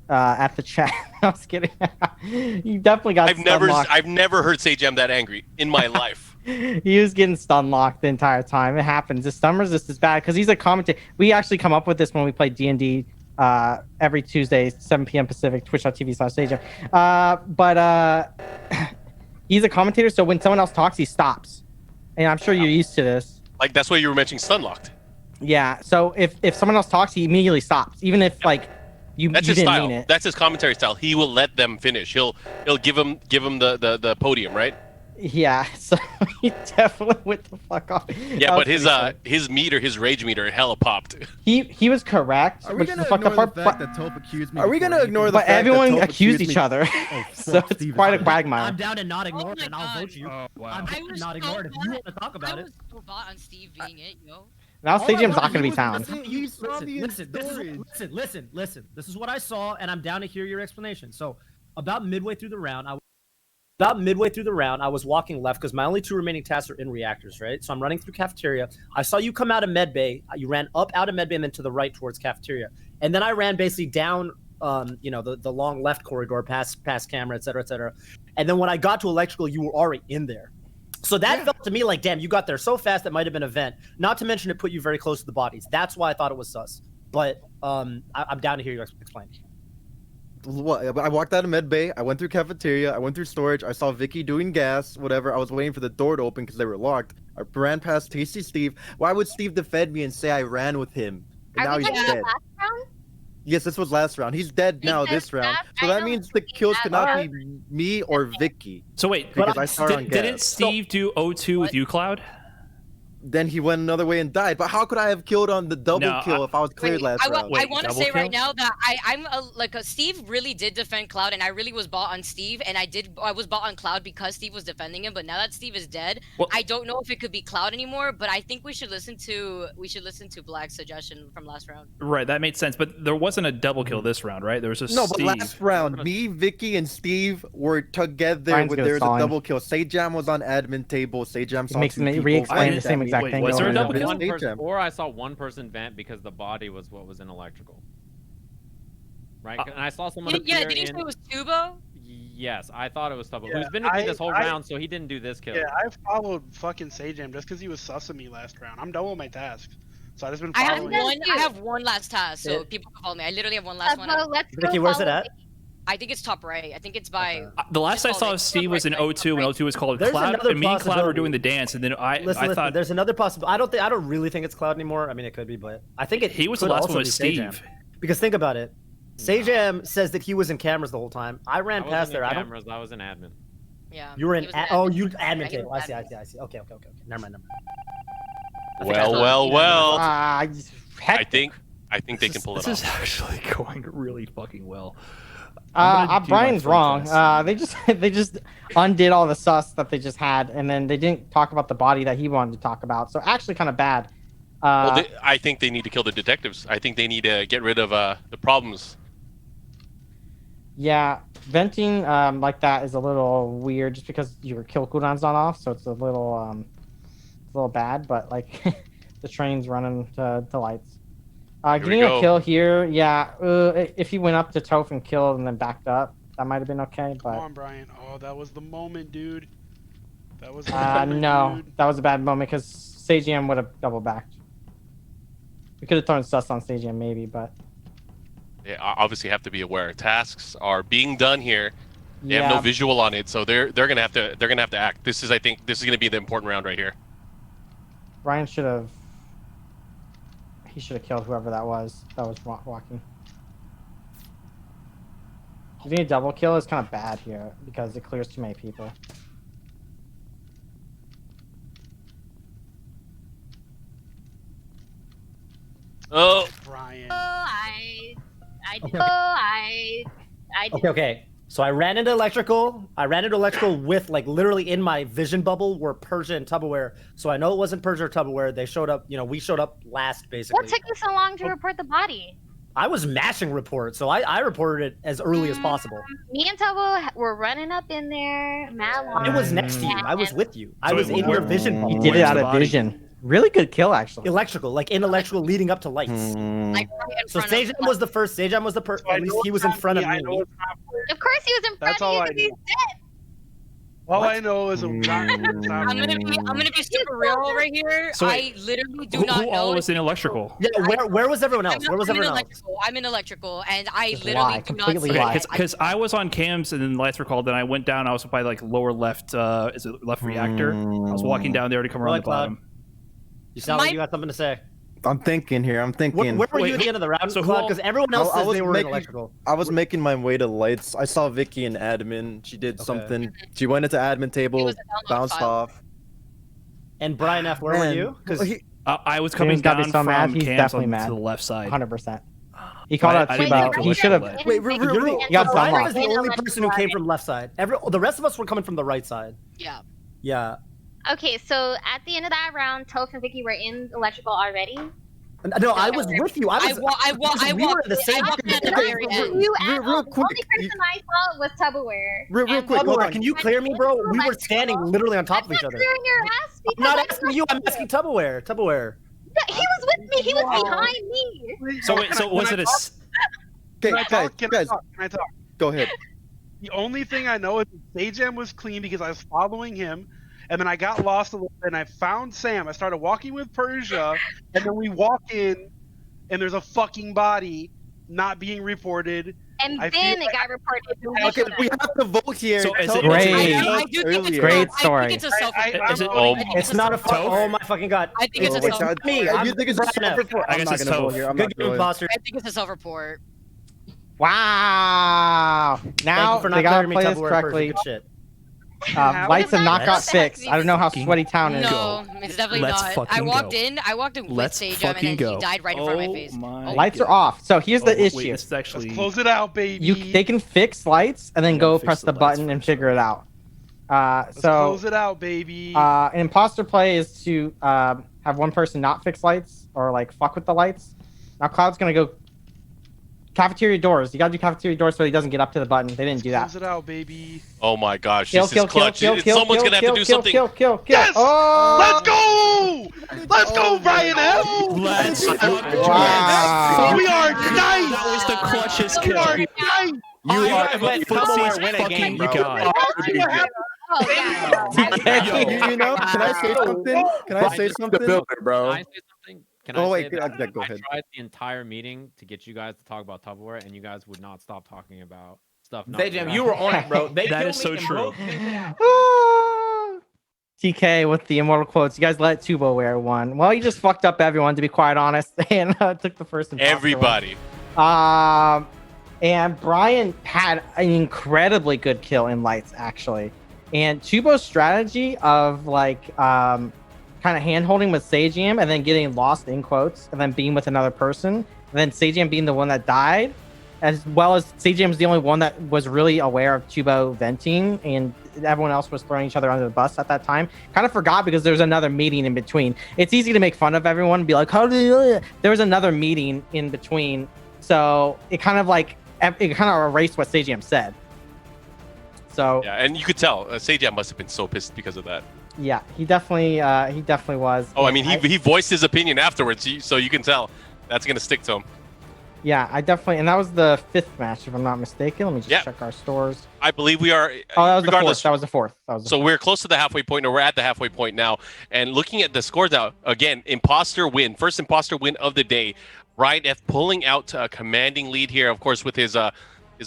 at the chat. I was kidding. You definitely got I've never heard Sajam that angry in my life. He was getting stun locked the entire time. It happens. The stun resist is bad because he's a commentator. We actually come up with this when we play D&D every Tuesday, 7 p.m. Pacific, twitch.tv/Sajam. He's a commentator, so when someone else talks, he stops. And I'm sure you're used to this. Like that's why you were mentioning Stunlocked. Yeah. So if someone else talks, he immediately stops, even if like you That's you his didn't style. mean it. That's his commentary style. He will let them finish. He'll give him the podium, right? Yeah. So he definitely went the fuck off. Yeah, but his rage meter hella popped. He was correct. Are we which is gonna the fucked ignore up the part, fact that Toph accused me? Are we gonna ignore the fact that everyone accused each other? So it's quite a quagmire. I'm down to not ignore it, and I'll vote you. Oh, wow. I'm down to not ignore it. If you want to talk about I it. was so bought on Steve being it, yo. Now All I Sajam's not wanted going to be was- found. Listen. This is what I saw, and I'm down to hear your explanation. So, about midway through the round, I was walking left because my only two remaining tasks are in reactors, right? So I'm running through cafeteria. I saw you come out of medbay. You ran up out of medbay and then to the right towards cafeteria, and then I ran basically down, the long left corridor past camera, et cetera. And then when I got to electrical, you were already in there. So that felt to me like, damn, you got there so fast that might have been an event. Not to mention it put you very close to the bodies. That's why I thought it was sus. But I'm down to hear you explain. What? I walked out of med bay. I went through cafeteria. I went through storage. I saw Vikki doing gas, whatever. I was waiting for the door to open because they were locked. I ran past Tasty Steve. Why would Steve defend me and say I ran with him? And now he's dead. Last round? Yes, this was last round. He's dead now this round. So that means the kills cannot be me or Vikki. So wait, because I started on gas. didn't Steve do O2 with you, Cloud? Then he went another way and died. But how could I have killed on the double kill if I was cleared last round? I want to say right now that Steve really did defend Cloud, and I really was bought on Steve, and I was bought on Cloud because Steve was defending him. But now that Steve is dead, I don't know if it could be Cloud anymore. But I think we should listen to Black's suggestion from last round. Right, that made sense. But there wasn't a double kill this round, right? There was just No, Steve. but last round, me, Vikki, and Steve were together. Brian's With gonna there was a saw him. double kill. Sajam was on admin table. Sajam saw makes two me people. re-explain Wait, the same exact thing. Was there a over and double over. kill? One person, Sajam. or I saw one person vent because the body was what was in electrical. Right, and I saw someone. Yeah, appear did you in... say it was Tubo? Yes, I thought it was Toph, Yeah, who's been with me this whole round, so he didn't do this kill. Yeah, I followed fucking Sajam just because he was sussing me last round. I'm done with my tasks. So I just been I following. have one last task, so people can follow me. I literally have one last one. Vikki, where's it at? I think it's top right. I think it's by. The last I just saw follow of it. Steve was in O2, and O2 was called There's Cloud, another and me and Cloud were possibility. doing the dance, and then I Listen, thought there's another possibility. I don't really think it's Cloud anymore. I mean, it could be, but I think he was the could last also one with be Steve. Sajam. Because think about it. Sajam says that he was in cameras the whole time. I ran I past wasn't in there. cameras, I was in admin. Yeah. You were in. he was an Oh, admin. you Yeah, admin he table. was I admin. see. Okay. Never mind. Well. I Hectic. think they can pull it This off. is actually going really fucking well. I'm gonna do my Brian's free wrong. test. They just undid all the sus that they just had, and then they didn't talk about the body that he wanted to talk about. So actually, kind of bad. I think they need to kill the detectives. I think they need to get rid of the problems. Yeah, venting like that is a little weird, just because your kill cooldown's not off, so it's a little bad. But like, the train's running to lights. Getting a kill here, yeah. If he went up to Toph and killed and then backed up, that might have been okay. But Come on, Brian. Oh, that was the moment, dude. That was. The no, moment, dude. that was a bad moment because Sajam would have double backed. We could have thrown sus on Sajam maybe, but They obviously have to be aware. Tasks are being done here. They have yeah. no visual on it, so they're gonna have to act. I think this is gonna be the important round right here. Brian should have. He should have killed whoever that was walking. Getting a double kill is kind of bad here because it clears too many people. Oh, Brian. Okay. So I ran into electrical. With like literally in my vision bubble were Persia and Tupperware. So I know it wasn't Persia or Tupperware. They showed up. We showed up last, basically. What took you so long to report the body? I was mashing report, so I reported it as early as possible. Me and Tobo were running up in there, mad long. I was next to you. I was with you. I was in your vision bubble. You did it out of vision. Really good kill, actually. Electrical, like in electrical, leading up to lights. Like, So Sajam was the first. Sajam was the person. At least he was in front of me. Of course he was in front That's of all you I because he's know. dead. All I know is I'm gonna be super real right here. So I literally do Who not know. all was in electrical? Yeah, where was everyone else? Where was everyone else? I'm in electrical, and I Just literally lie, do not completely see. lie. Because I was on cams and then the lights were called. Then I went down. I was by like lower left. Is it left reactor? I was walking down there to come around the bottom. You sound like you got something to say. I'm thinking here. I'm thinking. Where were you at the end of the round? So Because everyone else I says was they were in making- electrical. I was making my way to lights. I saw Vikki in admin. She did something. She went into admin table, was a download bounced file. off. And BrianF, where were you? Because I was coming James gotta be down so from mad. He's cams definitely on mad. to the left side. 100%. He called out I didn't Tubo. think He should have. Wait, real. You got BrianF some is the only person who came from left side. The rest of us were coming from the right side. Yeah. Yeah. Okay, so at the end of that round, Toph and Vikki were in electrical already. No, I was with you. I walked in at the very end. You Real the quick. only person I saw was Tupperware. Real quick. Hold on. Can you clear me, bro? We were standing literally on top of each other. Clearing your ass I'm because not asking you. I'm asking Tupperware. He was with me. He was behind me. So wait, so was it a? Okay, Can guys, I talk? go ahead. The only thing I know is Sajam was clean because I was following him, and then I got lost a little bit, and I found Sam. I started walking with Persia, and then we walk in, and there's a fucking body not being reported. And I then feel it got reported. Okay, we have to vote here. So is Tell it- me Great. what I do think it's earlier. Great I story. think it's a self. Is it- It's not a fuck. Oh my fucking god. I think it's a Wait, self. so Me, you I'm think it's a BrianF. self-report? I I'm guess not it's gonna vote Toph. here. I'm Good not game, going. imposter. I think it's a self-report. Wow. Thank Now you for they not gotta clearing me play this Tupperware. correctly. Good shit. Lights and not got fixed. I don't know how sweaty town is. No, it's definitely Let's not. I fucking walked go. in. I walked in with Let's Sajam, and fucking then go. he died right in front of my face. my Lights are God. off. So here's the Wait, issue. this is actually. Let's close it out, baby. They can fix lights and then Yeah, go fix press the the lights button and first. figure it out. Let's So close it out, baby. an imposter play is to have one person not fix lights or like fuck with the lights. Now Cloud's gonna go cafeteria doors. You gotta do cafeteria doors so he doesn't get up to the button. They didn't do that. Close it out, baby. oh my gosh, Kill, this kill, is kill, clutch. kill, kill, Someone's kill, gonna have kill, to do kill, something. kill. Yes! Oh! Let's go! Let's go, BrianF! Let's fucking Wow. We are That nice! was the clutchest We kill. are nice! You You are guys a let Tupperware pussy win a fucking game, bro. god. Oh yeah. You know, can I say something? Can I say The something? builder, Can bro. I say something? Can Oh, I wait, say that yeah, go ahead. I tried the entire meeting to get you guys to talk about Tupperware, and you guys would not stop talking about stuff. not Sajam, related. you were on it, bro. They That killed is so me and true. broke- TK with the immortal quotes. You guys let Tubo wear one. Well, you just fucked up everyone, to be quite honest, and took the first imposter one. Everybody. And Brian had an incredibly good kill in lights, actually. And Tubo's strategy of like kind of hand holding with Sajam and then getting lost in quotes and then being with another person, and then Sajam being the one that died, as well as Sajam's the only one that was really aware of Tubo venting, and everyone else was throwing each other under the bus at that time. Kind of forgot because there was another meeting in between. It's easy to make fun of everyone and be like, "How do you?" There was another meeting in between, so it kind of erased what Sajam said. So Yeah, and you could tell Sajam must have been so pissed because of that. yeah, he definitely was. Oh, I mean, And he voiced his opinion afterwards, so you can tell that's gonna stick to him. yeah, I definitely, and that was the 5th match, if I'm not mistaken. Let me just check our stores. I believe we are. Oh, that was regardless, the 4th. That was the 4th. That was the So we're close to the halfway point, or we're at the halfway point now. And looking at the scores out, again, imposter win. First imposter win of the day. BrianF pulling out a commanding lead here, of course, with his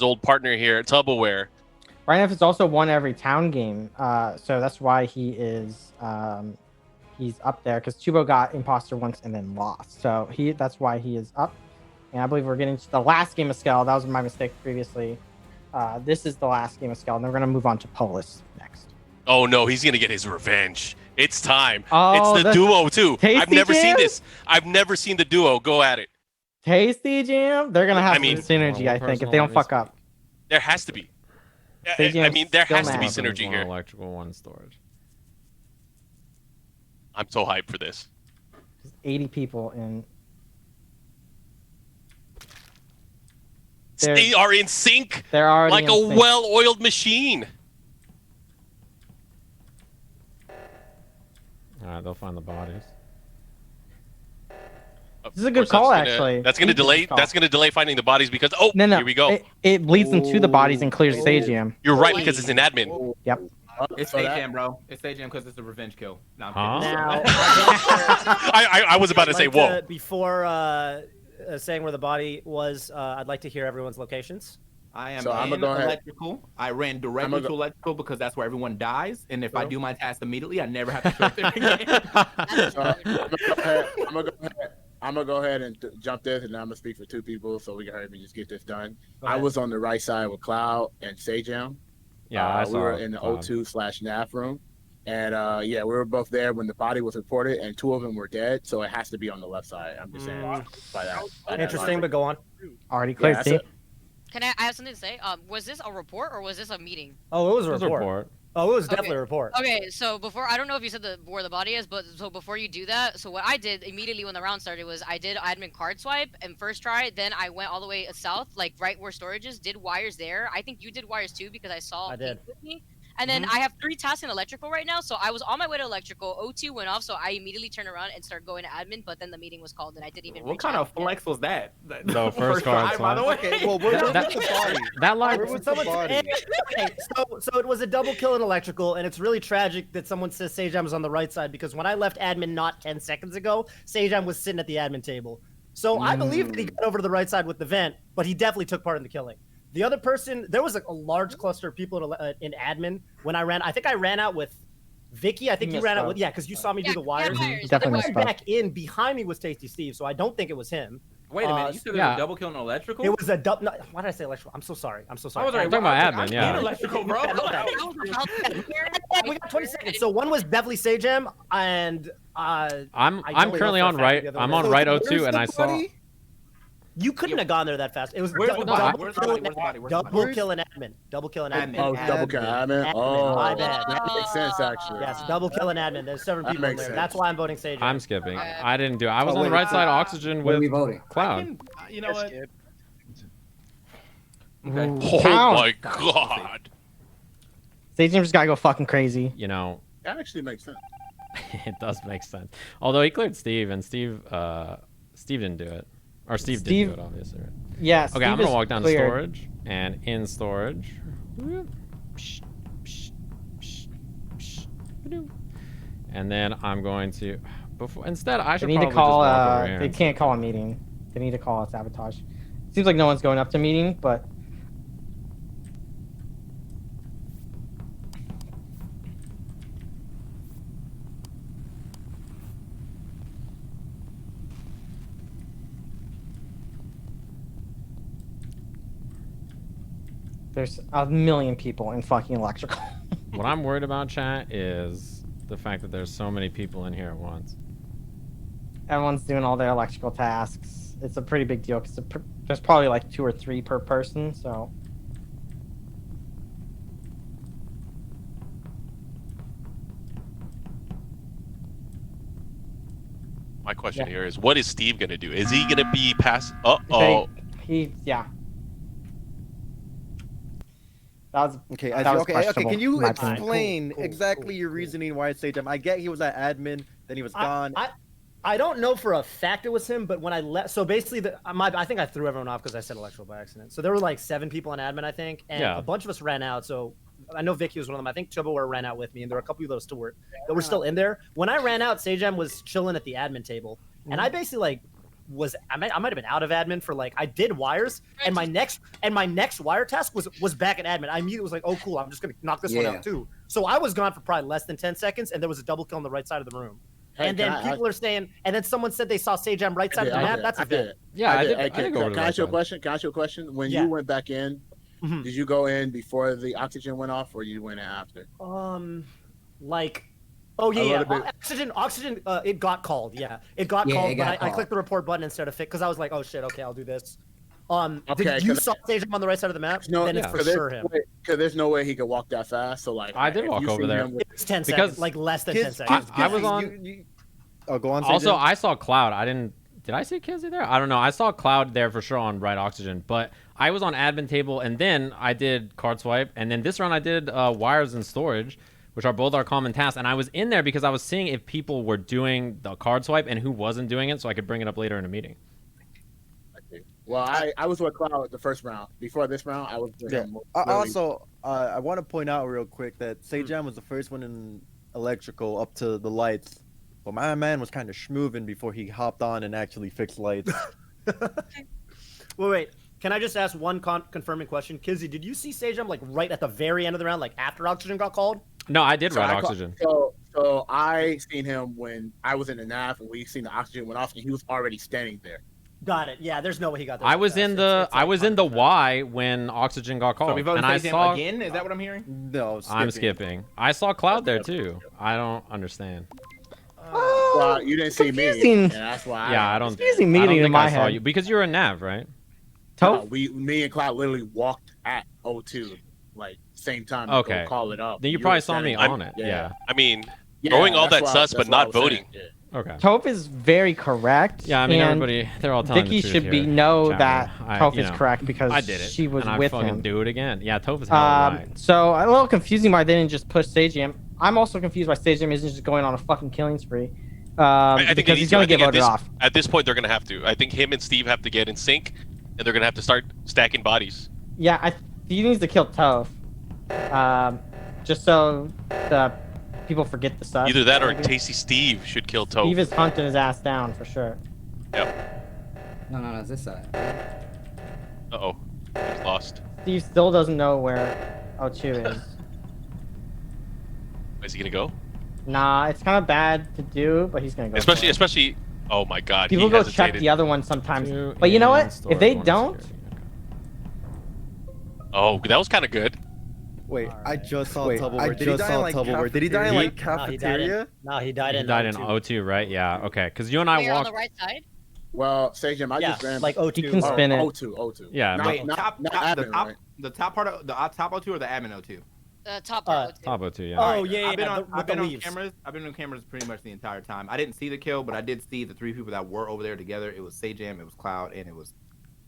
old partner here, Tupperware. BrianF has also won every town game, so that's why he is he's up there, because Tubo got imposter once and then lost. So that's why he is up. And I believe we're getting to the last game of Skell. That was my mistake previously. This is the last game of Skell, and then we're going to move on to Polis next. Oh no, he's gonna get his revenge. It's time. Oh, It's the duo too. I've Tasty never seen Jam? this. I've never seen the duo go at it. Tasty Jam. They're gonna have I mean- some synergy, I think, if they don't fuck up. There has to be. Sage I Jam's mean, there still has to be mad. synergy One here. electrical, one storage. I'm so hyped for this. 80 people in. They are in sync They're already like in a sync. well-oiled machine. All right, they'll find the bodies. This is a good call, actually. That's gonna This is a delay. good call. That's gonna delay finding the bodies because No. here we go. It bleeds into the bodies and clears Sage Jam. You're right because it's an admin. Yep. It's Sage Jam, bro. It's Sage Jam because it's a revenge kill. No, Huh? Now, I was about to say, whoa. Before saying where the body was, I'd like to hear everyone's locations. I am So I'ma in go ahead. electrical. I ran directly I'ma to electrical because that's where everyone dies. And if I do my task immediately, I never have to show up there again. So I'm gonna go ahead and jump this, and I'm gonna speak for two people, so we can hurry and just get this done. I was on the right side with Cloud and Sajam. Yeah, I saw we were it, in the Cloud. O2/NAF room, and yeah, we were both there when the body was reported, and two of them were dead, so it has to be on the left side. I'm just saying. By that Interesting, logic. but go on. Already cleared, Yeah, see? that's Can I have something to say? Was this a report or was this a meeting? Oh, it was a It was a report. report. Oh, it was definitely a report. Okay, so before I don't know if you said where the body is, but so before you do that, so what I did immediately when the round started was I did admin card swipe and first try, then I went all the way south, like right where storage is, did wires there. I think you did wires too because I saw I did. Pink with me. And then I have 3 tasks in electrical right now, so I was on my way to electrical. O2 went off, so I immediately turned around and started going to admin. But then the meeting was called, and I didn't even. What reach kind out. of flex was that? No, first card try, by the way. Okay, well, where was That- the body? That line. Where was the body? Okay, so it was a double kill in electrical, and it's really tragic that someone says Sajam was on the right side because when I left admin not 10 seconds ago, Sajam was sitting at the admin table. So I believe that he got over to the right side with the vent, but he definitely took part in the killing. The other person, there was a large cluster of people in admin when I ran. I think I ran out with Vikki. I think you ran out with, yeah, because you saw me do the wires. Definitely Then back in behind me was Tasty Steve, so I don't think it was him. Wait a minute, you said there was a double kill in electrical? It was a double. No, why did I say electrical? I'm so sorry. I'm so sorry. I was talking about admin, yeah. In electrical, bro. We got 20 seconds. So one was definitely Sajam, and I'm I don't currently know on for a fact right. the other I'm one. on right Where's O2, and the I saw. body? You couldn't have gone there that fast. It was Where's the body? double Where's the kill body? in Where's the body? Where's the double body? kill in admin. Double kill in admin. Oh, double kill, admin. Oh, my bad. that makes sense actually. Yes, double kill in admin. There's 7 That people in makes there. sense. That's why I'm voting Sajam. I'm skipping. I didn't do it. I was Oh, on the wait, right side, oxygen What are we with voting? Cloud. You know what? Oh Pound. my god. Sage Jam's gotta go fucking crazy. You know, That actually makes sense. it does make sense. Although he cleared Steve, and Steve didn't do it, or Steve didn't do it, obviously. Right? Yes. Okay, I'm gonna walk down to storage, and in storage, and then I'm going to instead I They should need to probably call. just walk over here. They can't call a meeting. They need to call a sabotage. Seems like no one's going up to meeting, but there's a million people in fucking electrical. What I'm worried about, chat, is the fact that there's so many people in here at once. Everyone's doing all their electrical tasks. It's a pretty big deal because there's probably like 2 or 3 per person. So My question here is, what is Steve gonna do? Is he gonna be pass? Oh. yeah. That was Okay, that was okay. questionable, Can you in my opinion. explain Cool, exactly your reasoning why it's Sajam? I get he was at admin, then he was gone. I don't know for a fact it was him, but when I left, so basically, I think I threw everyone off because I said electrical by accident. So there were like 7 people in admin, I think, and Yeah. a bunch of us ran out. So I know Vikki was one of them. I think Chubba ran out with me, and there were a couple of those that were still in there. When I ran out, Sajam was chilling at the admin table, and I basically like I might have been out of admin for like I did wires, and my next wire task was back at admin. I immediately was like, oh cool, I'm just gonna knock this one out too. So I was gone for probably less than 10 seconds, and there was a double kill on the right side of the room. Hey, And then people are saying, and then someone said they saw Sajam right side of the map. That's a bit. Yeah, I did. Hey, I did go over to can I the ask you a right question? Can I ask you a question? When Yeah. you went back in, did you go in before the oxygen went off, or you went in after? Like Oh yeah, A yeah. little bit. Oxygen. It got called. Yeah, it got Yeah, called. it got but I called. clicked the report button instead of because I was like, oh shit, okay, I'll do this. Okay, Did you 'cause- saw Sajam on the right side of the map? No, Then it's yeah. for sure him. Because there's no way he could walk that fast. So like, I did if walk you over see there. him with- It's 10 Because- seconds, like less than 10 Kids, seconds. I was on- Oh, go on. Also, Sajam. I saw Cloud. I didn't. Did I see Kizzy there? I don't know. I saw Cloud there for sure on right oxygen, but I was on admin table, and then I did card swipe, and then this round I did wires and storage, which are both our common tasks. And I was in there because I was seeing if people were doing the card swipe and who wasn't doing it, so I could bring it up later in a meeting. Well, I was with Cloud the first round. Before this round, I was with Yeah. him. Also, I want to point out real quick that Sajam was the first one in electrical up to the lights. But my man was kind of schmooving before he hopped on and actually fixed lights. Wait. Can I just ask one confirming question? Kizzy, did you see Sajam like right at the very end of the round, like after oxygen got called? No, I did So right I oxygen. So I seen him when I was in the nav, and we seen the oxygen went off, and he was already standing there. Got it. Yeah, there's no way he got there. I so was fast. in the It's I like was in the 100%. Y when oxygen got called, So we voted and I Sajam saw. again? Is that what I'm hearing? No, I'm skipping. I saw Cloud there too. I don't understand. Well, you didn't see me, confusing. and that's why. Yeah, I don't. Confusing I meeting don't in think my I saw head. you because you're a nav, right? Toph? Me and Cloud literally walked at O2, like same time. To Okay. go call it up. Then you were probably saw me standing- on it. Yeah. I mean, Yeah, throwing all that's that why- sus, that's but what I not was saying, voting. yeah. Okay. Toph is very correct. Yeah, I mean and everybody. They're all telling Vicky the truth should here. know Chat that room. I- Toph you is know, correct because I did it. she was and with I fucking him. do it again. Yeah, Toph is hella right. So a little confusing why they didn't just push Sajam. I'm also confused why Sajam isn't just going on a fucking killing spree. I think Because they he's need gonna to. I get think voted off. At this point, they're gonna have to. I think him and Steve have to get in sync, and they're gonna have to start stacking bodies. Yeah, he needs to kill Toph. Just so the people forget the stuff. Either that or Tasty Steve should kill Toph. Steve is hunting his ass down for sure. Yep. No, it's this side. Uh-oh. He's lost. Steve still doesn't know where O2 is. Is he gonna go? Nah, it's kind of bad to do, but he's gonna go. for it. Especially. Oh my God. People he go hesitated. check the other one sometimes. Two But you know and what? storage, If they one don't, security. Oh, that was kind of good. Wait, I Alright. just saw Wait, Tubblewear. I Did he just die saw in like Tubblewear. Did he die in like No, he died cafeteria? he died He in died in O2. O2, right? Yeah. Okay. Because you and I Wait, on walked. the right side? Well, Sajam, I just Yeah, ran like O2. He can spin it. O2. Yeah, Not, Wait, not, top, not top, the admin, top, right? the top part of the top O2 or the admin O2? The top part. Top O2, yeah. Oh yeah, I've been on, with I've been the on leaves. cameras. I've been on cameras pretty much the entire time. I didn't see the kill, but I did see the three people that were over there together. It was Sajam, it was Cloud, and it was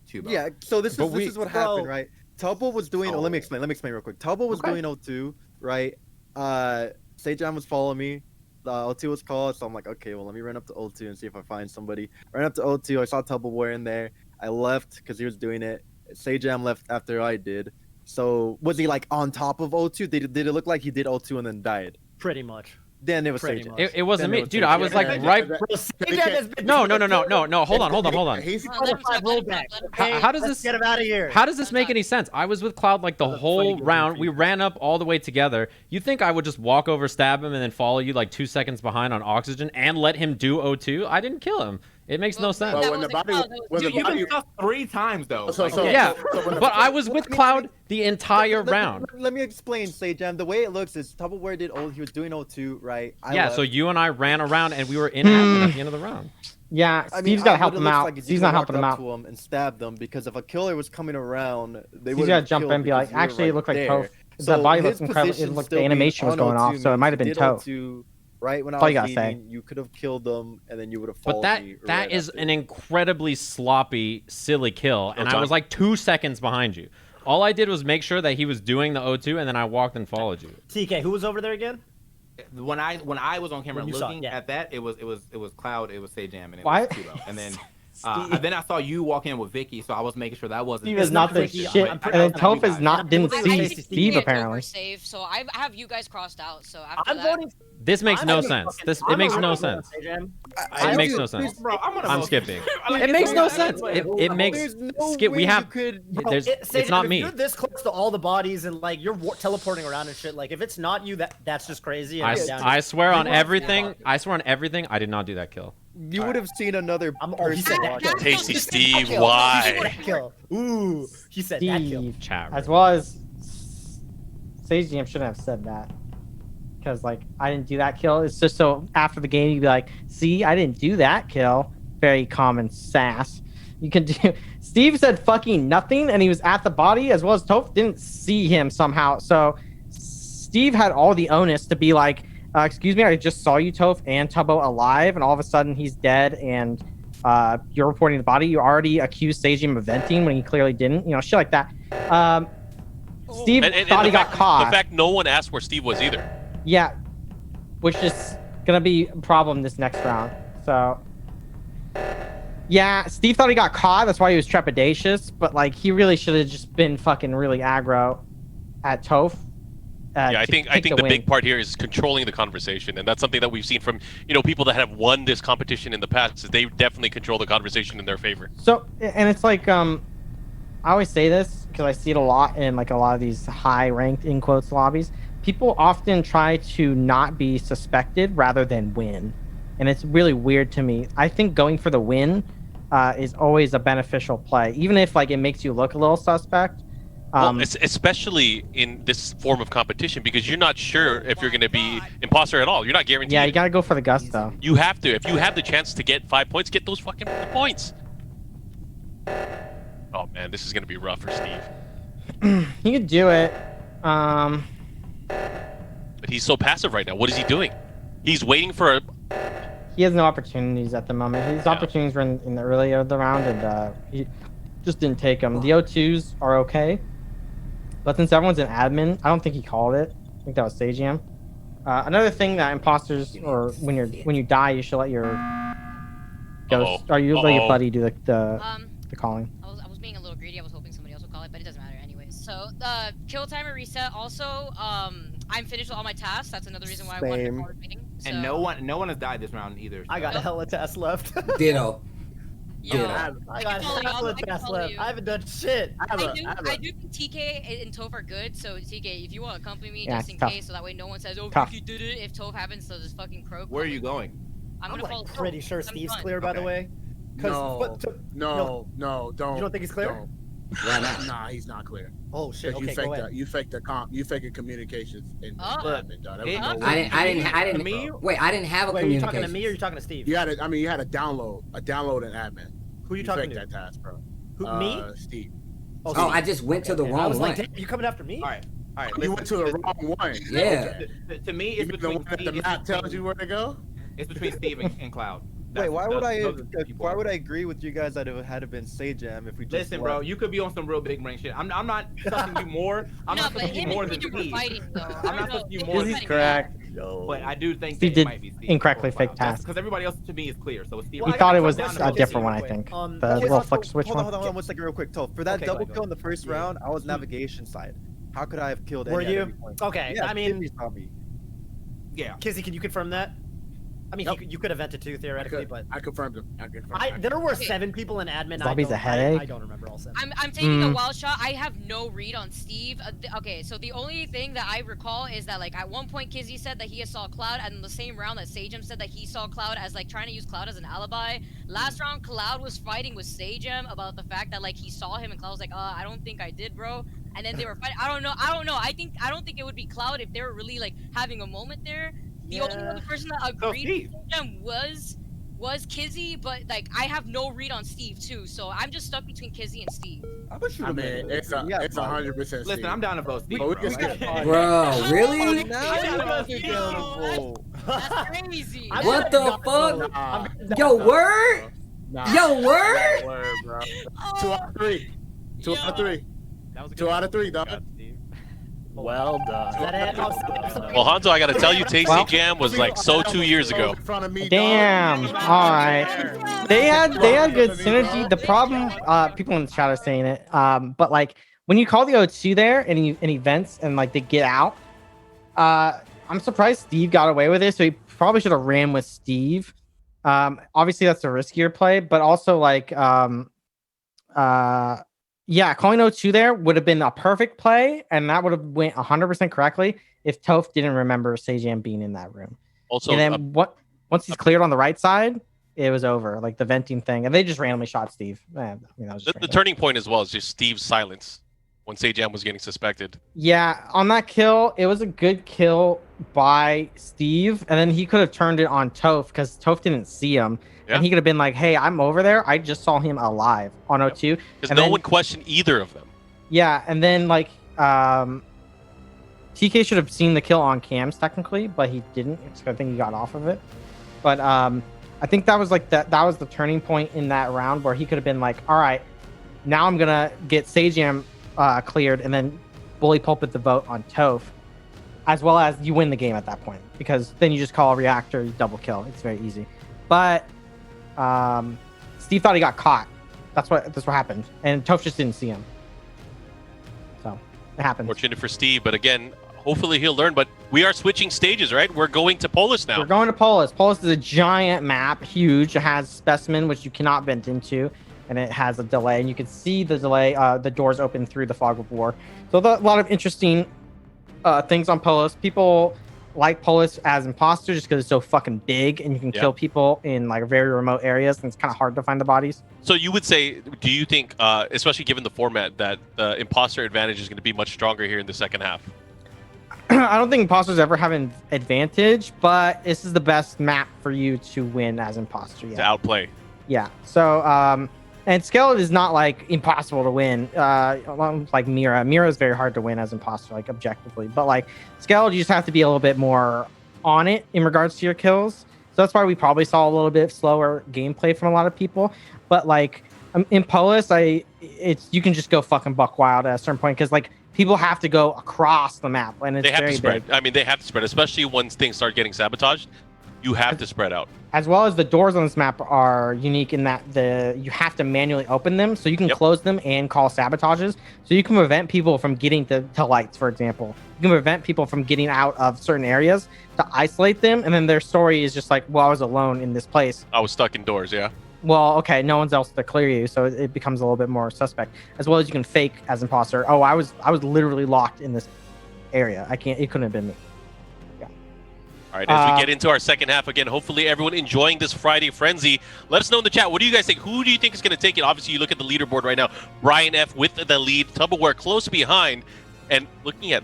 Tubo. Yeah, so this But is what happened, right? Tubbo was doing. Oh. Let me explain real quick. Tubbo was doing O2, right? Sajam was following me. The O2 was called, so I'm like, okay, well, let me run up to O2 and see if I find somebody. Ran up to O2. I saw Tubbleware in there. I left because he was doing it. Sajam left after I did. So was he like on top of O2? Did it look like he did O2 and then died? Pretty much. Then it was Pretty Sajam. much. It wasn't Then me, it was dude. Sajam. I was like Yeah, right. Bro, Sajam has been No. doing it. Hold on. He's Oh, let him talk, let him talk, let him talk. How does Let's this? get him out of here? How does this make any sense? I was with Cloud like the That's whole funny, good round. for We you. ran up all the way together. You think I would just walk over, stab him, and then follow you like 2 seconds behind on oxygen and let him do O2? I didn't kill him. It makes no Well, sense. Well, that when the wasn't body, Cloud, that was when the Dude, you've body, been stuck 3 times though. So- Like, so- Yeah, so when the- but I was with Cloud the entire round. Let me explain, Sajam. The way it looks is Tubbleware did he was doing O2, right? I Yeah, left. so you and I ran around and we were in admin at the end of the round. Yeah, I mean, Steve's got to help what it him looks out. like is Steve's you not walked helping him up out. to him and stabbed them because if a killer was coming around, they He's would got to jump in and be like, actually, it looked like Toph. The body looks incredible. It looked, the animation was going off, so it might have been Toph. Right when I That's all was you gotta say. leaving, you could have killed them, and then you would have But followed that me that right is after. an incredibly sloppy, silly kill, and I John. was like 2 seconds behind you. All I did was make sure that he was doing the O2, and then I walked and followed you. TK, who was over there again? when I was on camera When you saw it, looking yeah. at that, it was Cloud, it was Sajam, and it Why- was Tubo. And then I saw you walk in with Vicky, so I was making sure that wasn't. Steve is not the Vicky, shit, I'm and pretty then sure Toph is not didn't I see think Steve Steve apparently. was safe, so I have you guys crossed out. So after I'm that, voting. This makes I'm no gonna sense. fucking- This I'm it makes gonna no vote sense. Sajam. It makes no sense. Bro, I'm skipping. Like, It it's makes so no bad. sense. It makes There's no skip. We way have. you could. Bro, There's. Sajam, It's not if me. you're this close to all the bodies and like you're teleporting around and shit, like if it's not you, that's just crazy. And I, I'm down. I swear on You want to everything. talk. I swear on everything. I did not do that kill. You would have seen another He person said that walk kill. up. Tasty He said Steve, that kill. why? He said that kill. Ooh, he said that kill. Steve, Chat. as well as Sajam shouldn't have said that. because like I didn't do that kill. It's just so after the game you'd be like, see, I didn't do that kill. Very common sass. You can do. Steve said fucking nothing, and he was at the body as well as Toph didn't see him somehow. So Steve had all the onus to be like, excuse me, I just saw you, Toph and Tubbo alive, and all of a sudden he's dead, and you're reporting the body. You already accused Sajam of venting when he clearly didn't. You know, shit like that. Steve thought he got caught. The fact no one asked where Steve was either. Yeah, which is gonna be a problem this next round. So, yeah, Steve thought he got caught. That's why he was trepidatious. But like, he really should have just been fucking really aggro at Toph. Yeah, I think the big part here is controlling the conversation, and that's something that we've seen from people that have won this competition in the past. Is they definitely control the conversation in their favor. So, and it's like I always say this because I see it a lot in like a lot of these high-ranked in quotes lobbies. People often try to not be suspected rather than win, and it's really weird to me. I think going for the win is always a beneficial play, even if like it makes you look a little suspect. Well, especially in this form of competition, because you're not sure if you're going to be imposter at all. You're not guaranteed. Yeah, you got to go for the gusto. You have to. If you have the chance to get 5 points, get those fucking points. Oh man, this is going to be rough for Steve. He could do it. But he's so passive right now. What is he doing? He's waiting for a... He has no opportunities at the moment. His opportunities were in the earlier of the round, and he just didn't take them. The O2s are okay. But since everyone's an admin, I don't think he called it. I think that was Sajam. Another thing that imposters, or when you die, you should let your ghost, or you let your buddy do the calling. I was being a little greedy. I was hoping somebody else would call it, but it doesn't matter anyways. So the kill timer reset. Also, I'm finished with all my tasks. That's another reason why I wanted to call this meeting. So... And no one has died this round either. So. I got a hella tasks left. Ditto. Yo, I got hella tasks left. I haven't done shit. I do think TK and Toph are good. So TK, if you want to accompany me just in tough. case, so that way no one says, "Oh, Tough. Vikki did it." If Toph happens, so just fucking croak. Where are you going? I'm gonna follow. Pretty sure Steve's clear, by the way. No, don't. You don't think he's clear? Don't. Why not? Nah, he's not clear. Oh shit. Okay, go ahead. You faked communications in admin, dog. I didn't. Wait, I didn't have a communication. Are you talking to me or are you talking to Steve? You had a download in admin. Who are you talking to? That task, bro. Who, me? Steve. Oh, I just went to the wrong one. I was like, damn, you coming after me? All right. You went to the wrong one. Yeah. To me, it's between the one that the map tells you where to go. It's between Steve and Cloud. Wait, why would I agree with you guys that it had to been Sajam if we just listen, bro? You could be on some real big brain shit. I'm not trusting you more. I'm not trusting you more than Steve. I'm not trusting you more. He's correct. But I do think Steve it did might be Steve incorrectly fake tasks. Because everybody else to me is clear. So Steve. We thought it was a different one, I think. The little flick switch one. Hold on, one second, real quick. For that double kill in the first round, I was navigation side. How could I have killed? Were you? Okay, yeah, I mean, yeah. Kizzy, can you confirm that? I mean, you could have vented too theoretically, but I confirmed him. There were 7 people in admin. Zombie's a headache. I don't remember all 7. I'm taking a wild shot. I have no read on Steve. Okay, so the only thing that I recall is that like at one point Kizzy said that he saw Cloud, and in the same round that Sajam said that he saw Cloud as like trying to use Cloud as an alibi. Last round, Cloud was fighting with Sajam about the fact that like he saw him, and Cloud was like, I don't think I did, bro. And then they were fighting. I don't know. I don't think it would be Cloud if they were really like having a moment there. The only other person that agreed with him was Kizzy, but like I have no read on Steve too, so I'm just stuck between Kizzy and Steve. I mean, it's 100%. Listen, I'm down to vote Steve. Bro, really? That's crazy. What the fuck? Yo, word? Yo, word? Word, bro. 2 out of 3. 2 out of 3. 2 out of 3, dog. Well done. Well, Hanzo, I gotta tell you, Tasty Jam was like so 2 years ago. Damn. All right. They had good synergy. The problem, people in the chat are saying it, but like when you call the O2 there and he vents and like they get out, I'm surprised Steve got away with it. So he probably should have ran with Steve. Obviously that's a riskier play, but also like yeah, calling O2 there would have been a perfect play, and that would have went 100% correctly if Toph didn't remember Sajam being in that room. Also, and then once he's cleared on the right side, it was over, like the venting thing, and they just randomly shot Steve. The turning point as well is just Steve's silence. when Sajam was getting suspected. Yeah, on that kill, it was a good kill by Steve, and then he could have turned it on Toph because Toph didn't see him, Yeah. and he could have been like, "Hey, I'm over there. I just saw him alive on O2." Because And no then- one questioned either of them. Yeah, and then like TK should have seen the kill on cams technically, but he didn't. So I think he got off of it. But I think that was like that was the turning point in that round where he could have been like, "All right, now I'm gonna get Sajam cleared and then bully pulpit the vote on Toph, as well as you win the game at that point because then you just call a reactor, you double kill. It's very easy." But Steve thought he got caught. That's what happened, and Toph just didn't see him. So it happens. Fortunate for Steve, but again, hopefully he'll learn. But we are switching stages, right? We're going to Polis now. We're going to Polis. Polis is a giant map, huge. It has specimen, which you cannot vent into, and it has a delay. And you can see the delay, the doors open through the fog of war. So a lot of interesting things on Polis. People like Polis as imposter just because it's so fucking big, and you can kill people in like very remote areas, and it's kind of hard to find the bodies. So you would say, do you think, especially given the format, that the imposter advantage is going to be much stronger here in the second half? I don't think imposters ever have an advantage, but this is the best map for you to win as imposter. To outplay. Yeah. So, and Skeleton is not like impossible to win. Like Mira. Mira is very hard to win as imposter, like objectively. But like Skeleton, you just have to be a little bit more on it in regards to your kills. So that's why we probably saw a little bit slower gameplay from a lot of people. But like in Polis, you can just go fucking buck wild at a certain point because like people have to go across the map and it's They have very to spread. big. I mean, they have to spread, especially once things start getting sabotaged. You have to spread out. As well as the doors on this map are unique in that you have to manually open them, so you can close them and call sabotages. So you can prevent people from getting to lights, for example. You can prevent people from getting out of certain areas to isolate them, and then their story is just like, well, I was alone in this place. I was stuck indoors, yeah. Well, okay, no one's else to clear you, so it becomes a little bit more suspect. As well as you can fake as imposter. Oh, I was literally locked in this area. It couldn't have been me. All right, as we get into our second half again, hopefully everyone enjoying this Friday Frenzy. Let us know in the chat. What do you guys think? Who do you think is going to take it? Obviously, you look at the leaderboard right now. BrianF with the lead. Tupperware close behind. And looking at,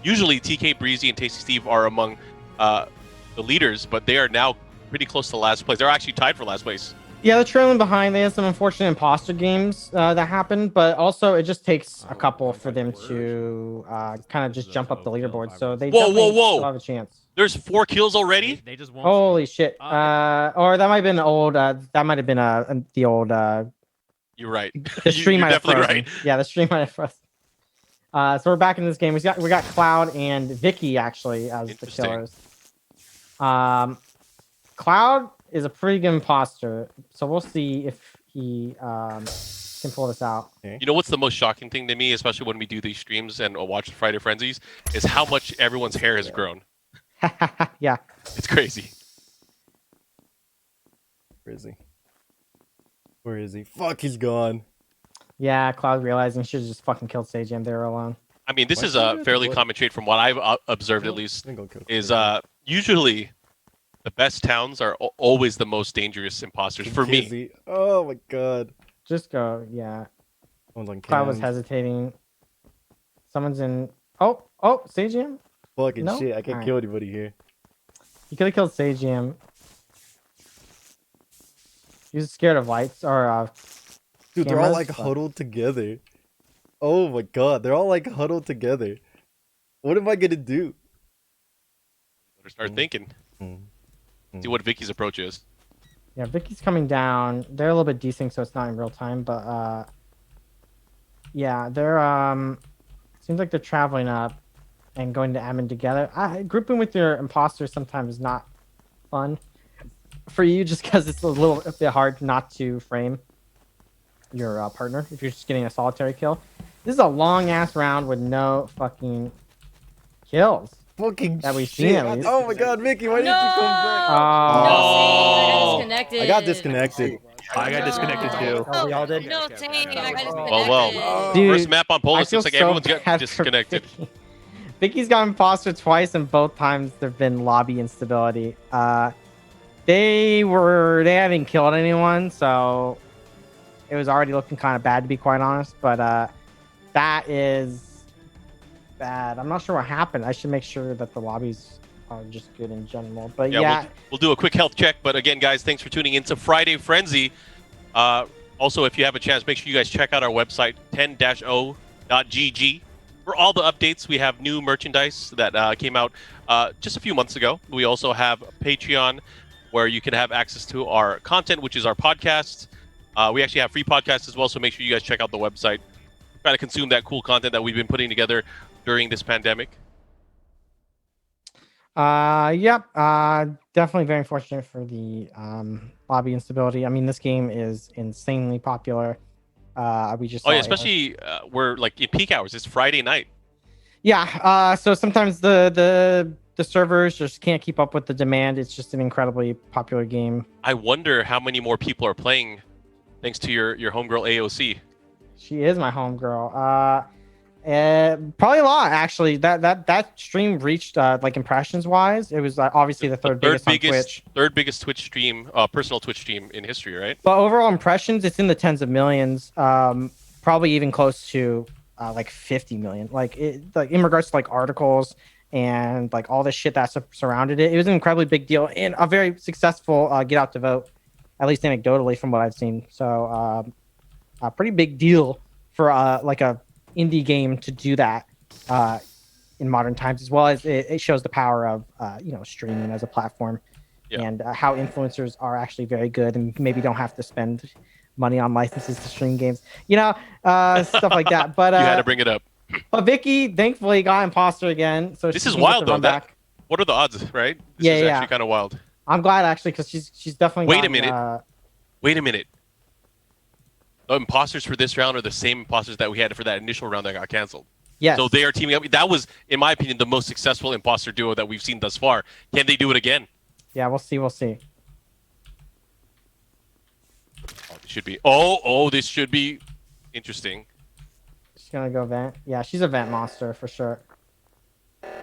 usually TKBreezy and Tasty Steve are among the leaders, but they are now pretty close to last place. They're actually tied for last place. Yeah, they're trailing behind. They had some unfortunate imposter games that happened, but also it just takes a couple for them to kind of just jump up the leaderboard. So they definitely still have a chance. There's 4 kills already? They just won't. Holy shit. Or that might have been old. That might have been the old. You're right. The stream You're might have definitely frozen. right. Yeah, the stream might have frozen. So we're back in this game. We got Cloud and Vikki actually as the killers. Cloud is a pretty good imposter, so we'll see if he can pull this out. You know what's the most shocking thing to me, especially when we do these streams and watch Friday Frenzies, is how much everyone's hair has grown. Yeah. It's crazy. Where is he? Where is he? Fuck, he's gone. Yeah, Cloud realizing he should have just fucking killed Sajam. They were alone. I mean, this is a fairly common trait from what I've observed, at least, is usually the best towns are always the most dangerous imposters for me. Oh my god. Just go, yeah. Someone's on Cloud was cams. hesitating. Someone's in. Oh, Sajam? Fucking No? shit, I can't Alright. kill anybody here. He could have killed Sajam. He was scared of lights or Dude, they're all cameras, like but- huddled together. Oh my god, they're all like huddled together. What am I gonna do? Better start thinking. See what Vicky's approach is. Yeah, Vicky's coming down. They're a little bit desynced, so it's not in real time, but yeah, they're seems like they're traveling up and going to admin together. Grouping with your imposter sometimes is not fun for you, just because it's a little bit hard not to frame your partner if you're just getting a solitary kill. This is a long ass round with no fucking kills. Fucking that we've shit. seen at least. Oh my god, Vicky, why didn't you come back? Oh. I got disconnected. I got disconnected too. Oh, we all did? No, dang, I got disconnected. Oh well. Dude, First map on I Polis feel looks like so everyone's bad got for disconnected. Vicky. Vicky's got imposter twice, and both times there've been lobby instability. They hadn't killed anyone, so it was already looking kind of bad, to be quite honest. But that is bad. I'm not sure what happened. I should make sure that the lobbies are just good in general. But yeah, we'll do a quick health check. But again, guys, thanks for tuning into Friday Frenzy. Also, if you have a chance, make sure you guys check out our website, 10-o.gg. For all the updates, we have new merchandise that came out just a few months ago. We also have Patreon, where you can have access to our content, which is our podcast. We actually have free podcasts as well, so make sure you guys check out the website. Try to consume that cool content that we've been putting together during this pandemic. Yep. Definitely very fortunate for the lobby instability. I mean, this game is insanely popular. We just Oh yeah, especially we're like in peak hours. It's Friday night. Yeah. So sometimes the servers just can't keep up with the demand. It's just an incredibly popular game. I wonder how many more people are playing, thanks to your homegirl AOC. She is my homegirl. Probably a lot actually. That stream reached like impressions wise, it was obviously the third biggest on Twitch. Third biggest Twitch stream, personal Twitch stream in history, right? But overall impressions, it's in the tens of millions. Probably even close to like 50 million. Like in regards to like articles and like all the shit that surrounded it. It was an incredibly big deal and a very successful get out to vote, at least anecdotally from what I've seen. So a pretty big deal for like a indie game to do that in modern times, as well as it shows the power of streaming as a platform. Yeah. And how influencers are actually very good and maybe don't have to spend money on licenses to stream games, stuff like that. But you had to bring it up. But Vikki thankfully got imposter again, so this is wild though. What are the odds, right? This is actually kind of wild. I'm glad actually, because she's definitely. Wait a minute. The imposters for this round are the same imposters that we had for that initial round that got canceled. Yes. So they are teaming up. That was, in my opinion, the most successful imposter duo that we've seen thus far. Can they do it again? Yeah, we'll see. Oh, this should be. Oh, this should be interesting. She's gonna go vent. Yeah, she's a vent monster for sure.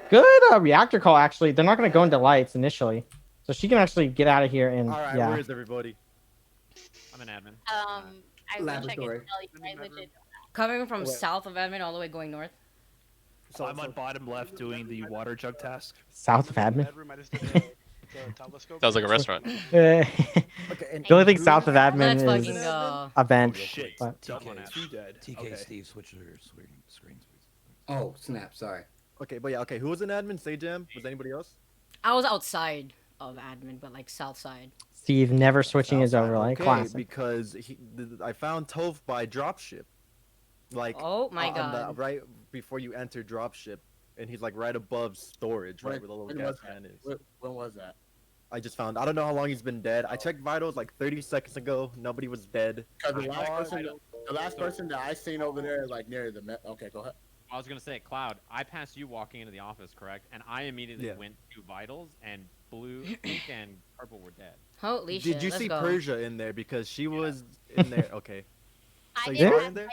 Good reactor call actually. They're not gonna go into lights initially, so she can actually get out of here and. All right, where is everybody? I'm an admin. I wish I could tell you. I legit. Coming from south of admin all the way going north. So I'm on bottom left doing the water jug task. South of admin. Sounds like a restaurant. The only thing south of admin is a bench. Shit. But... TK, Steve, switch your screens, please. Oh, snap. Sorry. Okay, but yeah, okay. Who was in admin? Sajam? Was anybody else? I was outside of admin, but like south side. Steve never switching his overlay. Okay, classic. because I found Toph by dropship. Like, oh my god. Right before you enter dropship, and he's like right above storage, right where the little gas can is. When was that? I just found. I don't know how long he's been dead. I checked vitals like 30 seconds ago. Nobody was dead. Because the last person that I seen over there, like near the. Okay, go ahead. I was gonna say, Cloud, I passed you walking into the office, correct? And I immediately went to vitals, and blue, pink, and purple were dead. Holy shit! Did you see go. Persia in there because she was in there? Okay. I So did you were have in there?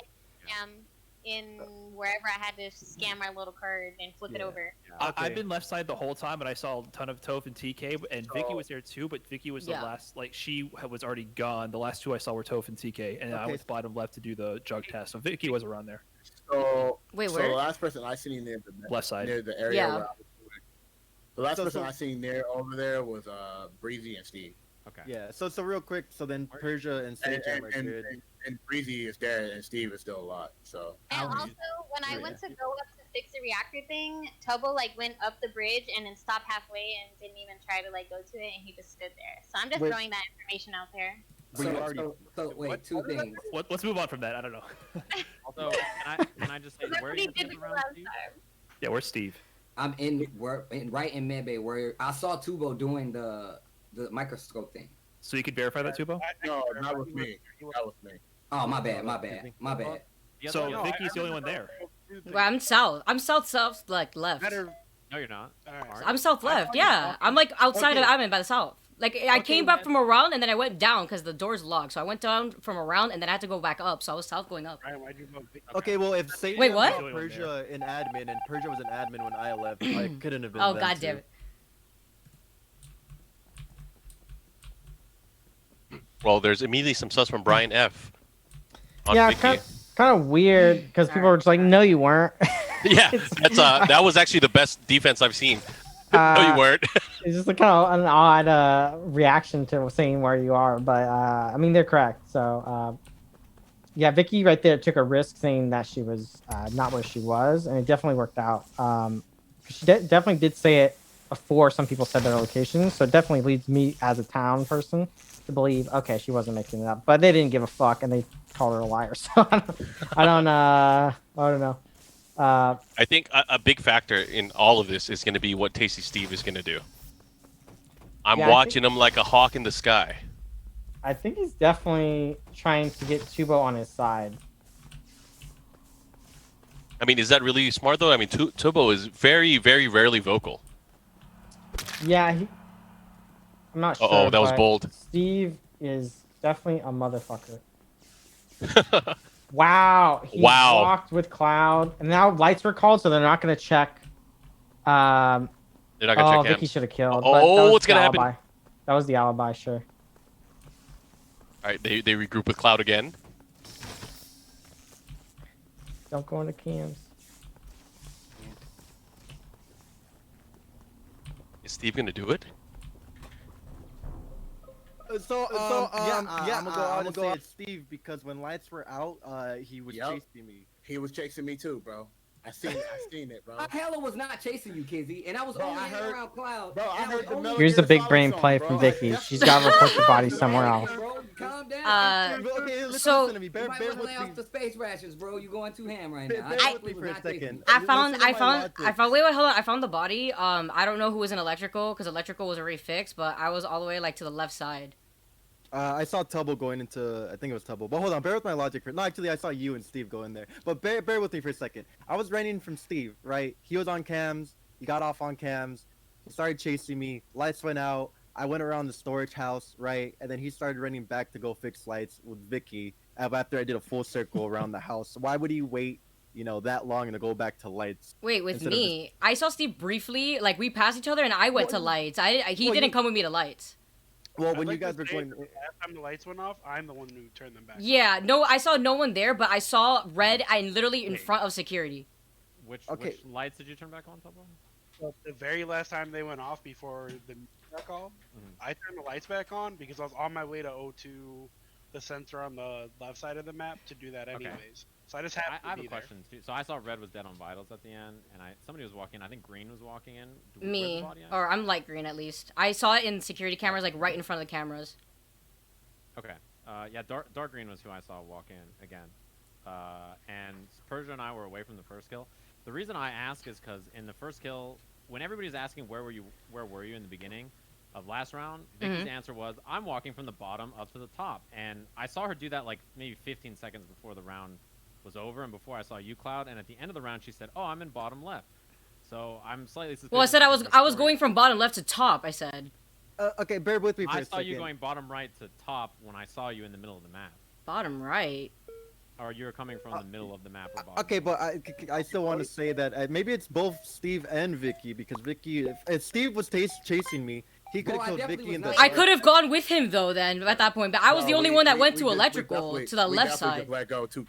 in wherever I had to scan my little card and flip it over. I've been left side the whole time, but I saw a ton of Toph and TK, and Vikki was there too. But Vikki was the last. Like she was already gone. The last two I saw were Toph and TK, and I was bottom left to do the jug test. So Vikki was around there. So wait, where? So the last person I seen near the left side, near the area where I was doing. The last person I seen near over there was Breezy and Steve. Okay. Yeah. So real quick. So then Persia and Sajam are good. And Breezy is dead, and Steve is still alive. So. And also, when I went to go up to fix the reactor thing, Tobo like went up the bridge and then stopped halfway and didn't even try to like go to it, and he just stood there. So I'm just throwing that information out there. So wait, two things. Let's move on from that. I don't know. Also, can I just say where you did around Steve? Yeah, where's Steve? I'm right in Medbay where I saw Tubo doing the microscope thing. So you could verify that, Tubo? No, not with me. Not with me. Oh, my bad. So Vicky's the only one there. Well, I'm south. I'm south, like left. No, you're not. I'm south left. Yeah, I'm like outside of admin by the south. Like I came back from around and then I went down because the door's locked. So I went down from around and then I had to go back up. So I was south going up. Okay, well if Sajam wait, what? Persia in admin and Persia was an admin when I left, I couldn't have been. Oh god damn it. Well, there's immediately some sus from BrianF. Yeah, kind kind of weird because people were just like, "No, you weren't." Yeah, that was actually the best defense I've seen. No, you weren't. It's just a kind of an odd reaction to saying where you are, but I mean they're correct. So yeah, Vikki right there took a risk saying that she was not where she was, and it definitely worked out. She definitely did say it before some people said their locations, so it definitely leads me as a town person to believe, okay, she wasn't making it up, but they didn't give a fuck and they called her a liar. So I don't know. I think a big factor in all of this is going to be what Tasty Steve is going to do. I'm watching him like a hawk in the sky. I think he's definitely trying to get Tubo on his side. I mean, is that really smart though? I mean, Tubo is very, very rarely vocal. Yeah, I'm not sure. Oh, that was bold. Steve is definitely a motherfucker. Wow. He Wow. walked with Cloud, and now lights were called, so they're not going to check. They're not going to check Vikki him. should have killed. Oh, what's going to happen? That was the alibi, sure. All right, they regroup with Cloud again. Don't go into cams. Is Steve going to do it? I'm gonna go out and say it's Steve because when lights were out, he was chasing me. He was chasing me too, bro. I seen it, bro. I hella was not chasing you, Kizzy, and I was only hanging around Cloud. Bro, I heard the Here's the big brain play from Vikki. She's got to report the body somewhere else. Bro, calm down. So you might want to lay off the space rations, bro. You going too ham right now. Bear with me for a second. I found. Wait, hold on. I found the body. I don't know who was in electrical because electrical was already fixed, but I was all the way like to the left side. I saw Tubble going into, I think it was Tubble. But hold on, bear with my logic. No, actually, I saw you and Steve go in there. But bear with me for a second. I was running from Steve, right? He was on cams. He got off on cams. He started chasing me. Lights went out. I went around the storage house, right? And then he started running back to go fix lights with Vikki after I did a full circle around the house. Why would he wait, that long to go back to lights? Wait, with me? I saw Steve briefly. Like, we passed each other, and I went to lights. He didn't come with me to lights. Well, when you guys were going, last time the lights went off, I'm the one who turned them back. Yeah, no, I saw no one there, but I saw red and literally in front of security. Which lights did you turn back on, Tubbo? So the very last time they went off before the call, I turned the lights back on because I was on my way to O2, the sensor on the left side of the map, to do that anyways. So I just happened to be there. I have a question too. So I saw red was dead on vitals at the end, and somebody was walking. I think green was walking in. Me, or I'm light green at least. I saw it in security cameras, like right in front of the cameras. Okay. Yeah, dark green was who I saw walk in again. And Persia and I were away from the first kill. The reason I ask is because in the first kill, when everybody's asking where were you in the beginning of last round, Vicky's answer was, I'm walking from the bottom up to the top. And I saw her do that like maybe 15 seconds before the round was over and before I saw you, Cloud. And at the end of the round, she said, oh, I'm in bottom left. So I'm slightly suspicious. Well, I said I was going from bottom left to top, I said. Okay, bear with me for a second. I saw you going bottom right to top when I saw you in the middle of the map. Bottom right? Or you were coming from the middle of the map. Or bottom okay, but I still want to say that maybe it's both Steve and Vikki, because Vikki, if Steve was chasing me, he could have killed Vikki in the. I could have gone with him though then at that point, but I was the only one that went to electrical to the left side. Let go two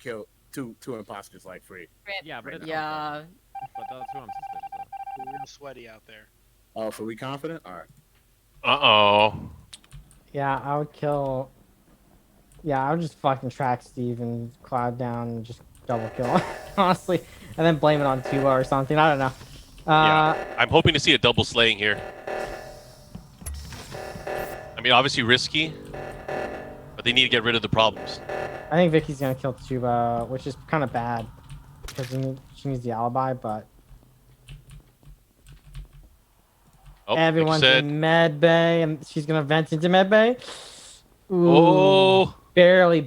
imposters like free. Yeah, but But that's who I'm suspicious of. We're real sweaty out there. Oh, so we confident? All right. Yeah, I would kill. Yeah, I would just fucking track Steve and Cloud down and just double kill, honestly, and then blame it on Tuba or something. I don't know. Yeah, I'm hoping to see a double slaying here. I mean, obviously risky, but they need to get rid of the problems. I think Vicky's gonna kill Tuba, which is kind of bad because she needs the alibi, but. Oh, Everyone's in med bay, and she's gonna vent into med bay. Ooh, oh, barely.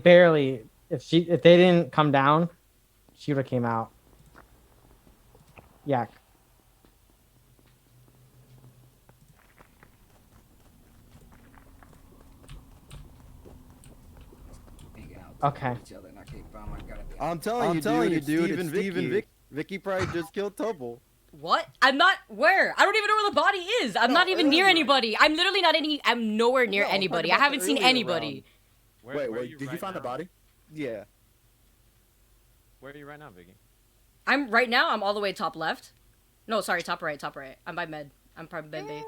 If they didn't come down, she would have came out. Yak. Okay. I'm telling you, dude. Steve and Vikki probably just killed Tubble. What? I'm not where? I don't even know where the body is. I'm not even near anybody. I'm literally not I'm nowhere near anybody. I haven't seen anybody. Wait, did you find the body? Yeah. Where are you right now, Vikki? I'm right now. I'm all the way top left. No, sorry, top right. Top right. I'm by med. I'm probably med bay.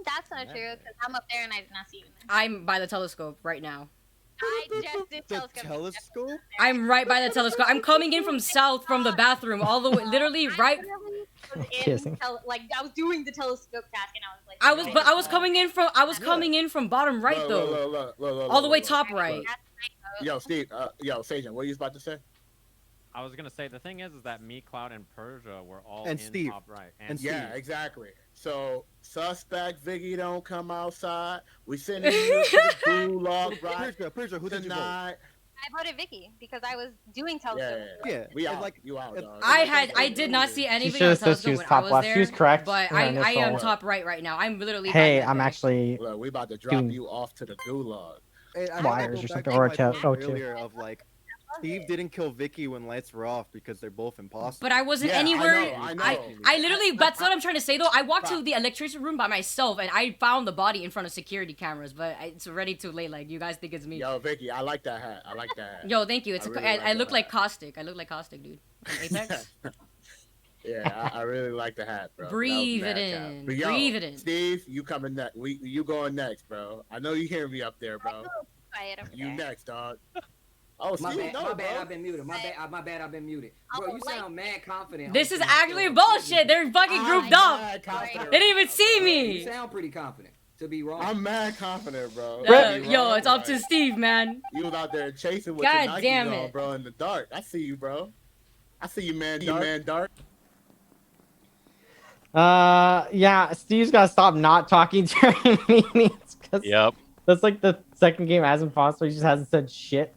That's not true, because I'm up there and I did not see you. I'm by the telescope right now. I just did telescope. I'm right by the telescope. I'm coming in from south from the bathroom, all the way, literally right. Like I was doing the telescope task, and I was like. I was coming in from bottom right though. All the way top right. Yo, Steve. Yo, Sajam, what are you about to say? I was gonna say the thing is that me, Cloud, and Persia were all And in Steve. top right. And Yeah, exactly. So suspect Vikki don't come outside. We sending you to the gulag, right? Persia, who did you vote? I voted Vikki because I was doing telescope. Yeah, we and out. like You out, dog. I did not see anybody on should've said she telescope was when top I was left. there. She was correct But in her I am initial- top right right now. I'm literally. Hey, by med I'm bay. actually. Look, we about to drop you off to the gulag. Hey, I Wires wanna or go something, back or to my to point O2. earlier of like, Steve didn't kill Vikki when lights were off because they're both imposters. But I wasn't Yeah, anywhere. I know. I literally. That's what I'm trying to say though. I walked to the electrician room by myself and I found the body in front of security cameras. But it's already too late. Like you guys think it's me. Yo, Vikki, I like that hat. I like that hat. Yo, thank you. It's I a, really I, like I that look like hat. Caustic. I look like Caustic, dude. From Apex. Yeah, I really like the hat, bro. That was Breathe mad it cap. in. But yo, Breathe it in. Steve, you coming next. You going next, bro. I know you hear me up there, bro. Quiet over You there. next, dog. Oh, My Steve, bad, no, my bad, bro. I've been muted. My bad, I've been muted. Bro, you sound mad confident. This on is some actually stuff. bullshit. They're fucking grouped up. Mad confident They didn't even right see now, bro. You me. sound pretty confident. To be wrong. I'm mad confident, bro. Yo, it's up to Steve, man. You was out there chasing with God your Nikes damn on, it. bro, in the dark. I see you, bro. I see you, man. Dark. Yeah, Steve's gotta stop not talking during meetings. Yep. That's like the second game as imposter. He just hasn't said shit.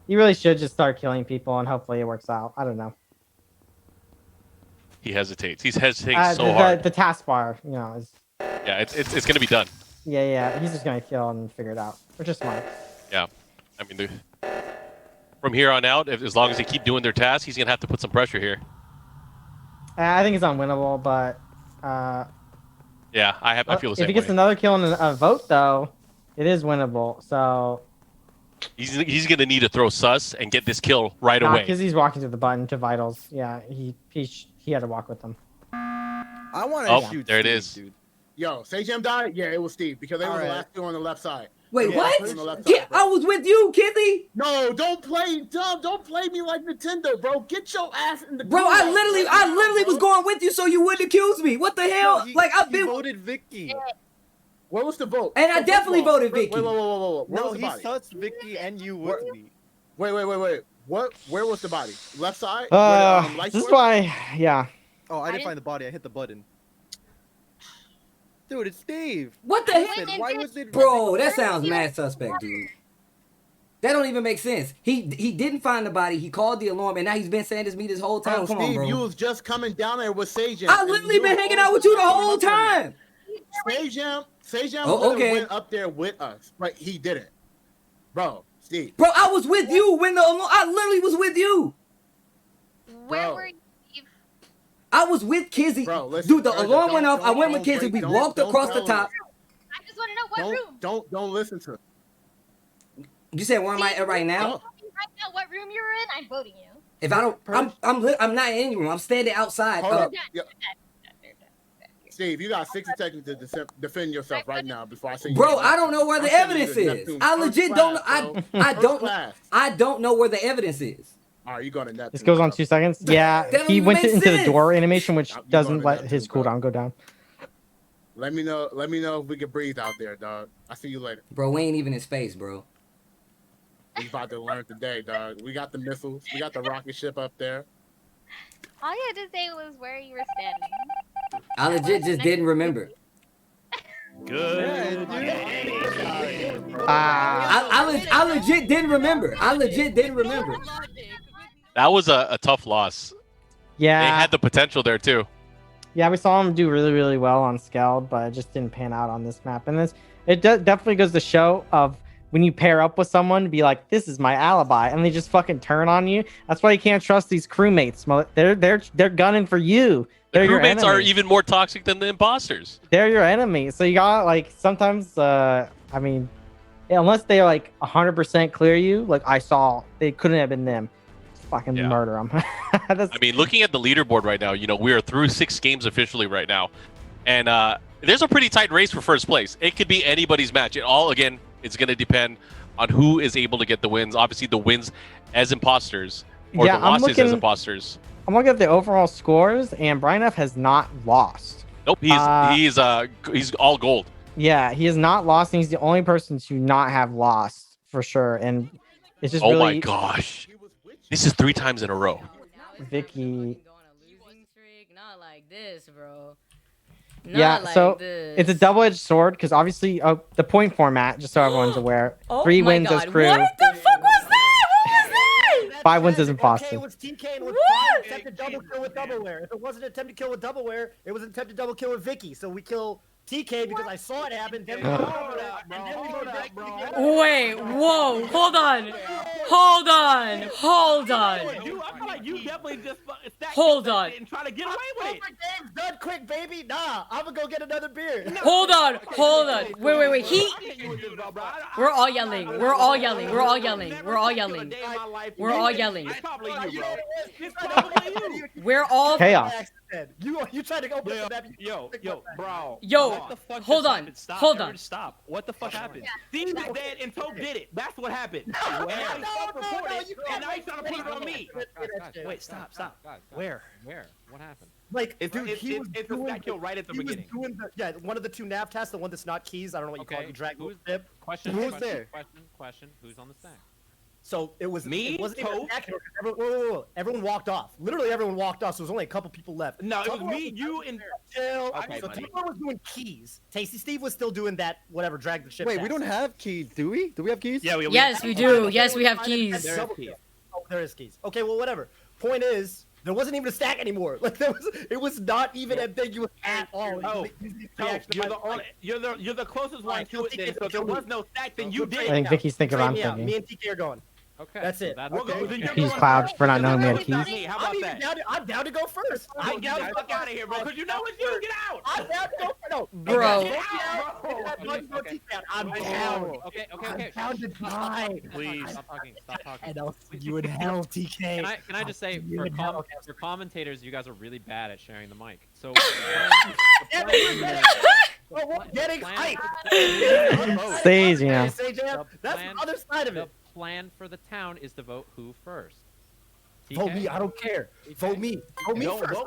You really should just start killing people and hopefully it works out. I don't know. He hesitates. He's hesitating so the, hard. The taskbar, you know, is Yeah, it's gonna be done. yeah. He's just gonna kill and figure it out, which is smart. Yeah, I mean, from here on out, as long as they keep doing their tasks, he's gonna have to put some pressure here. I think it's unwinnable, but Yeah, I feel the same if he gets way. another kill and a vote, though, it is winnable. So He's gonna need to throw sus and get this kill right away. because he's walking to the button to vitals. Yeah, he had to walk with them. I want to Oh, shoot. there it Steve, is. Dude. Yo, Sajam died? Yeah, it was Steve because they were the Alright. last two on the left side. Wait, Yeah, what? on the left Yeah, side, bro. I was with you, Kitty. No, don't play dumb. Don't play me like Nintendo, bro. Get your ass in the Bro, I literally was going with you so you wouldn't accuse me. What the hell? He, like I've he been. voted Vikki. What was the vote? And I First of definitely all, voted wait, Vikki. Wait. Where No, was the he body? sussed Vikki and you with me. Wait. What? Where was the body? Left side? This is why, yeah. Oh, I didn't find the body. I hit the button. Dude, it's Steve. What the heck? Why was it? Bro, that sounds mad suspect, dude. That don't even make sense. He didn't find the body. He called the alarm, and now he's been saying this me this whole time. Oh, Come Steve, on, bro. you was just coming down there with Sajam. I literally been hanging out with you the whole time. Sajam Oh, okay. went up there with us, but he didn't. Bro, Steve. Bro, I was with you when the alarm. I literally was with you. Where were you? I was with Kizzy. Bro, listen, Dude, the Persia, alarm went don't- off. I went with don't Kizzy. We break- walked don't across the tell top. him. I just want to know what room. Don't listen to him. You said where am I at right now? Tell me right now what room you're in. I'm voting you. If I don't, I'm not in any room. I'm standing outside. Hold up. Yeah. Steve, you got 60 seconds to defend yourself right now before I say. Bro, I don't know where the I'm sending you evidence to is. Neptune I first legit don't know. class, bro. I First don't. class. I don't know where the evidence is. All right, you going to Neptune. This goes on 2 seconds. Yeah, That don't he even went make into the sense. door animation, which You're doesn't going to let Neptune, his bro. cooldown go down. Let me know if we can breathe out there, dog. I'll see you later. Bro, we ain't even in space, bro. We about to learn today, dog. We got the missiles. We got the rocket ship up there. All you had to say was where you were standing. I legit just didn't remember. Good. I legit didn't remember. I legit didn't remember. That was a tough loss. Yeah. They had the potential there too. Yeah, we saw him do really, really well on Skeld, but it just didn't pan out on this map. And it definitely goes to show of when you pair up with someone, be like, this is my alibi, and they just fucking turn on you. That's why you can't trust these crewmates. They're gunning for you. They're your Crewmates are enemy. even more toxic than the imposters. They're your enemy. So you got like sometimes. I mean, unless they like 100% clear you, like I saw, they couldn't have been them. Fucking murder them. I mean, looking at the leaderboard right now, we are through 6 games officially right now, and there's a pretty tight race for first place. It could be anybody's match. It all, again, it's going to depend on who is able to get the wins. Obviously, the wins as imposters or the losses as imposters. I'm looking at the overall scores, and BrianF has not lost. Nope, he's all gold. Yeah, he has not lost, and he's the only person to not have lost for sure. And it's just oh really... my gosh, this is 3 times in a row. Vicky. Not like this, bro. It's a double-edged sword because obviously the point format, just so everyone's aware, 3 wins as crew. What the fuck was that? What was that? 5 wins as imposter. TK was TK and was attempted double kill with doubleware. If it wasn't an attempted kill with doubleware, it was an attempted double kill with Vikki. So we kill TK because I saw it happen. Then we Wait, whoa, hold on. Hold on. Hold on. I feel like you definitely just Hold on. and try to get away with it. Game's done quick, baby. Nah, I'm gonna go get another beer. Hold on. Hold on. Wait. We're all yelling. We're all yelling. We're all yelling. We're all yelling. We're all yelling. We're all chaos. You tried to go open the map. Bro. Hold on. Hold on. Stop. What the fuck happened? Steve was dead and Toph did it. That's what happened. And now he's trying to put it on me. Wait, stop. Where? What happened? Like, It's that kill right at the beginning. One of the 2 nav tests, the one that's not keys. I don't know what you call it. You drag the Question. Who's there? Question. Who's on the stack? So it was me. It wasn't even everyone walked off. Literally everyone walked off. So there was only a couple people left. No, it was me, you, and okay, so Toph was doing keys. Tasty Steve was still doing that. Whatever, drag the ship. Wait, we don't have keys, do we? Do we have keys? Yeah, Yes, we do. Yes, we have keys. There is keys. Oh, there is keys. Okay, well, whatever. Point is, there wasn't even a stack anymore. Like it was not even ambiguous at all. Oh, you're the closest one to it. Then, so if there was no stack, then you did. I think Vicky's thinking what I'm thinking. Me and TK are going. Okay. That's it. He's Cloud for not knowing we had keys. How about that? I'm down to go first. I'm down to fuck out of here, bro. Because you know it's you. Get out. I'm down to go first. No, bro. Get out. I'm down. Okay. I'm down to die. Please. Stop talking. And I'll see you in hell, TK. Can I just say, for commentators, you guys are really bad at sharing the mic. So. Getting hype. Sage, yeah. That's the other side of it. The plan for the town is to vote who first. Vote me. I don't care. Vote me. Vote me first.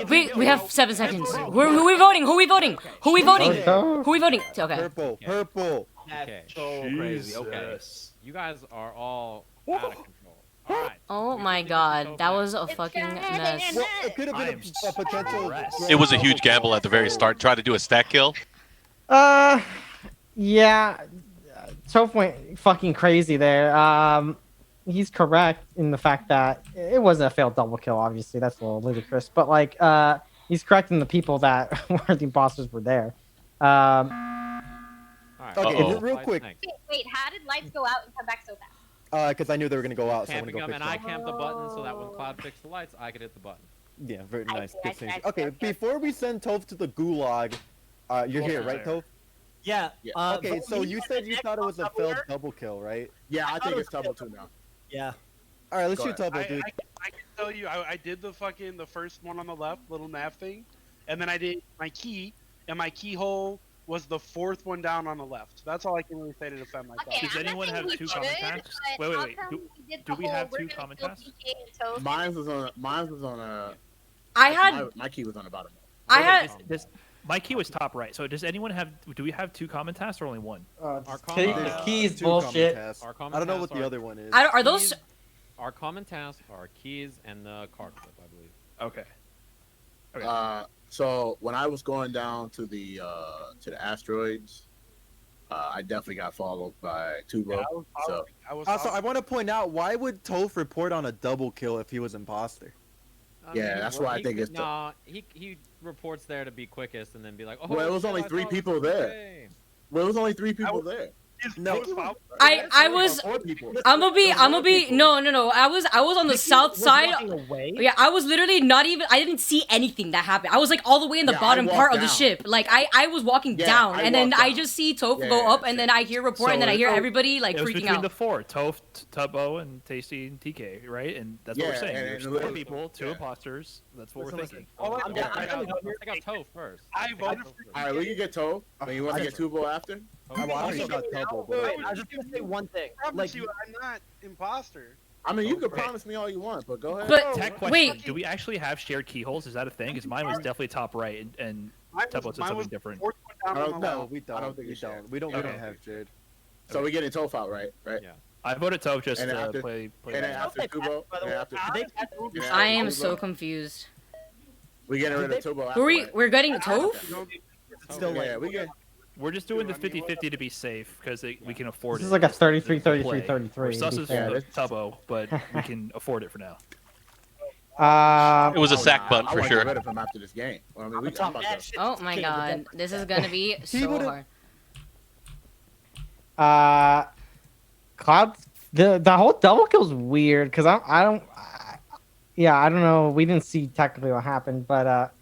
We have 7 seconds. Who are we voting? Who are we voting? Who are we voting? Who are we voting? Okay. Purple. Okay. So crazy. Okay. You guys are all out of control. All right. Oh my god, that was a fucking mess. Well, it could have been a potential. It was a huge gamble at the very start. Try to do a stack kill. Yeah. Toph went fucking crazy there. He's correct in the fact that it wasn't a failed double kill. Obviously, that's a little ludicrous. But like, he's correct in the people that were the imposters were there. Okay, real quick. Wait, how did lights go out and come back so fast? Because I knew they were gonna go out, so I'm gonna go fix and I camped the button so that when Cloud fixed the lights, I could hit the button. Yeah, very nice. Good thing. Okay, before we send Toph to the gulag, you're here, right, Toph? Yeah. Okay, so you said you thought it was a failed double kill, right? Yeah, I think it's double too now. Yeah. All right, let's shoot double, dude. I can tell you, I did the first one on the left, little nav thing, and then I did my key, and my keyhole was the 4th one down on the left. That's all I can really say to defend myself. Okay, does anyone have 2 common tasks? Wait. Do we have 2 common tasks? Mine was on a. I had. My key was on the bottom. I had. My key was top right. So does anyone have? Do we have 2 common tasks or only 1? Keys bullshit. I don't know what the other one is. Are those? Our common tasks are keys and the card flip, I believe. Okay. So when I was going down to the asteroids, I definitely got followed by 2 rogue. Also, I want to point out, why would Toph report on a double kill if he was imposter? Yeah, that's why I think it's. Nah, he reports there to be quickest and then be like, oh. Well, it was only 3 people there. Well, it was only 3 people there. No. I was. I'm gonna be. No. I was on the south side. Yeah, I was literally not even. I didn't see anything that happened. I was like all the way in the bottom part of the ship. Like I was walking down, and then I just see Toph go up, and then I hear report, and then I hear everybody like it was freaking between out. the four: Toph, Tubbo, and Tasty and TK, right? And that's what we're saying. There's 4 people, 2 imposters. That's what we're thinking. I got Toph first. I voted for. All right, we can get Toph. But you want to get Tubo after? I already shot Toph, but I was just gonna say one thing. I promise you, I'm not imposter. I mean, you can promise me all you want, but go ahead. But Tech question: wait. do we actually have shared keyholes? Is that a thing? Because mine was definitely top right, and Tubbo said something different. I don't no, know. we don't. I don't think we it's shared. don't. We don't have Jared. So we're getting Toph out, right? Right. Yeah. I voted Toph just And then to after- play. And then after Tubo, and then after, I am so confused. we getting rid of Tubo. Who are we? We're getting Toph? Still, yeah, we get. We're just doing the 50-50 to be safe because we can afford This it. is like a 33, to 33, play. 33. We're to sus be as fair. Tubbo, but we can afford it for now. It was a sack bunt I for want to sure. get rid of him after this game. Well, I mean, we talk about that. Oh my god, this is gonna be so hard. Cloud, the whole double kill's weird because I don't know. We didn't see technically what happened, but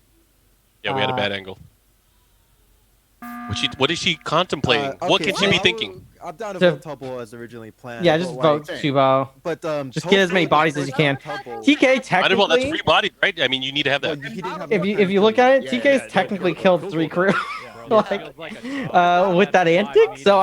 Yeah, we had a bad angle. What is she contemplating? What okay, can she be thinking? I'm down to To- vote Tubbo as originally planned. yeah, just but, vote like, Tubo. But Just get as many bodies as you can. TK Might as well. That's technically, 3 bodies, right? I mean, you need to have that. if you look at it, TK's technically killed 3 crew. Like, with that antic, so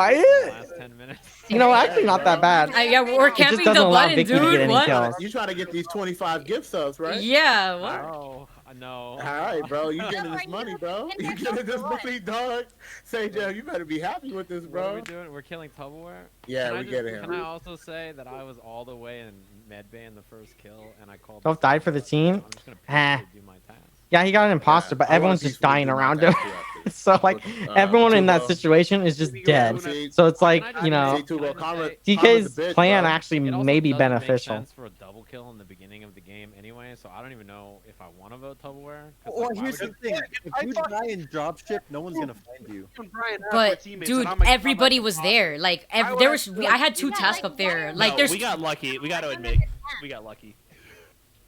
you know, actually not that bad. Yeah, we're It just camping doesn't the allow button, Vikki to get dude. any What? kills. You trying to get these 25 gift subs, right? Yeah. What? Oh, no. All right, bro. You getting this money, bro. You getting this money, dog. Sajam, you better be happy with this, What bro. are we doing? We're killing Tupperware? Yeah, Can I we just- getting him. Can I also say that I was all the way in medbay in the first kill, and I called... Toph died for the team. I'm just gonna Eh. do my task. Yeah, he got an imposter, but I wanna everyone's just peacefully dying do my around him. task too, actually. So like But, everyone in that Tubo- situation is just dead. See- So it's like, you know, See, Tubo, Karma- TK's Karma's a bitch, plan bro. actually It also may be doesn't make beneficial. sense for a double kill in the beginning of the game anyway, so I don't even know if I want to vote Tupperware. Well, here's the thing: if you die in dropship, no one's gonna find you. But Dude, everybody was there. Like, there was. I had 2 tasks up there. Like, No, there's. we got lucky. We got to admit, we got lucky.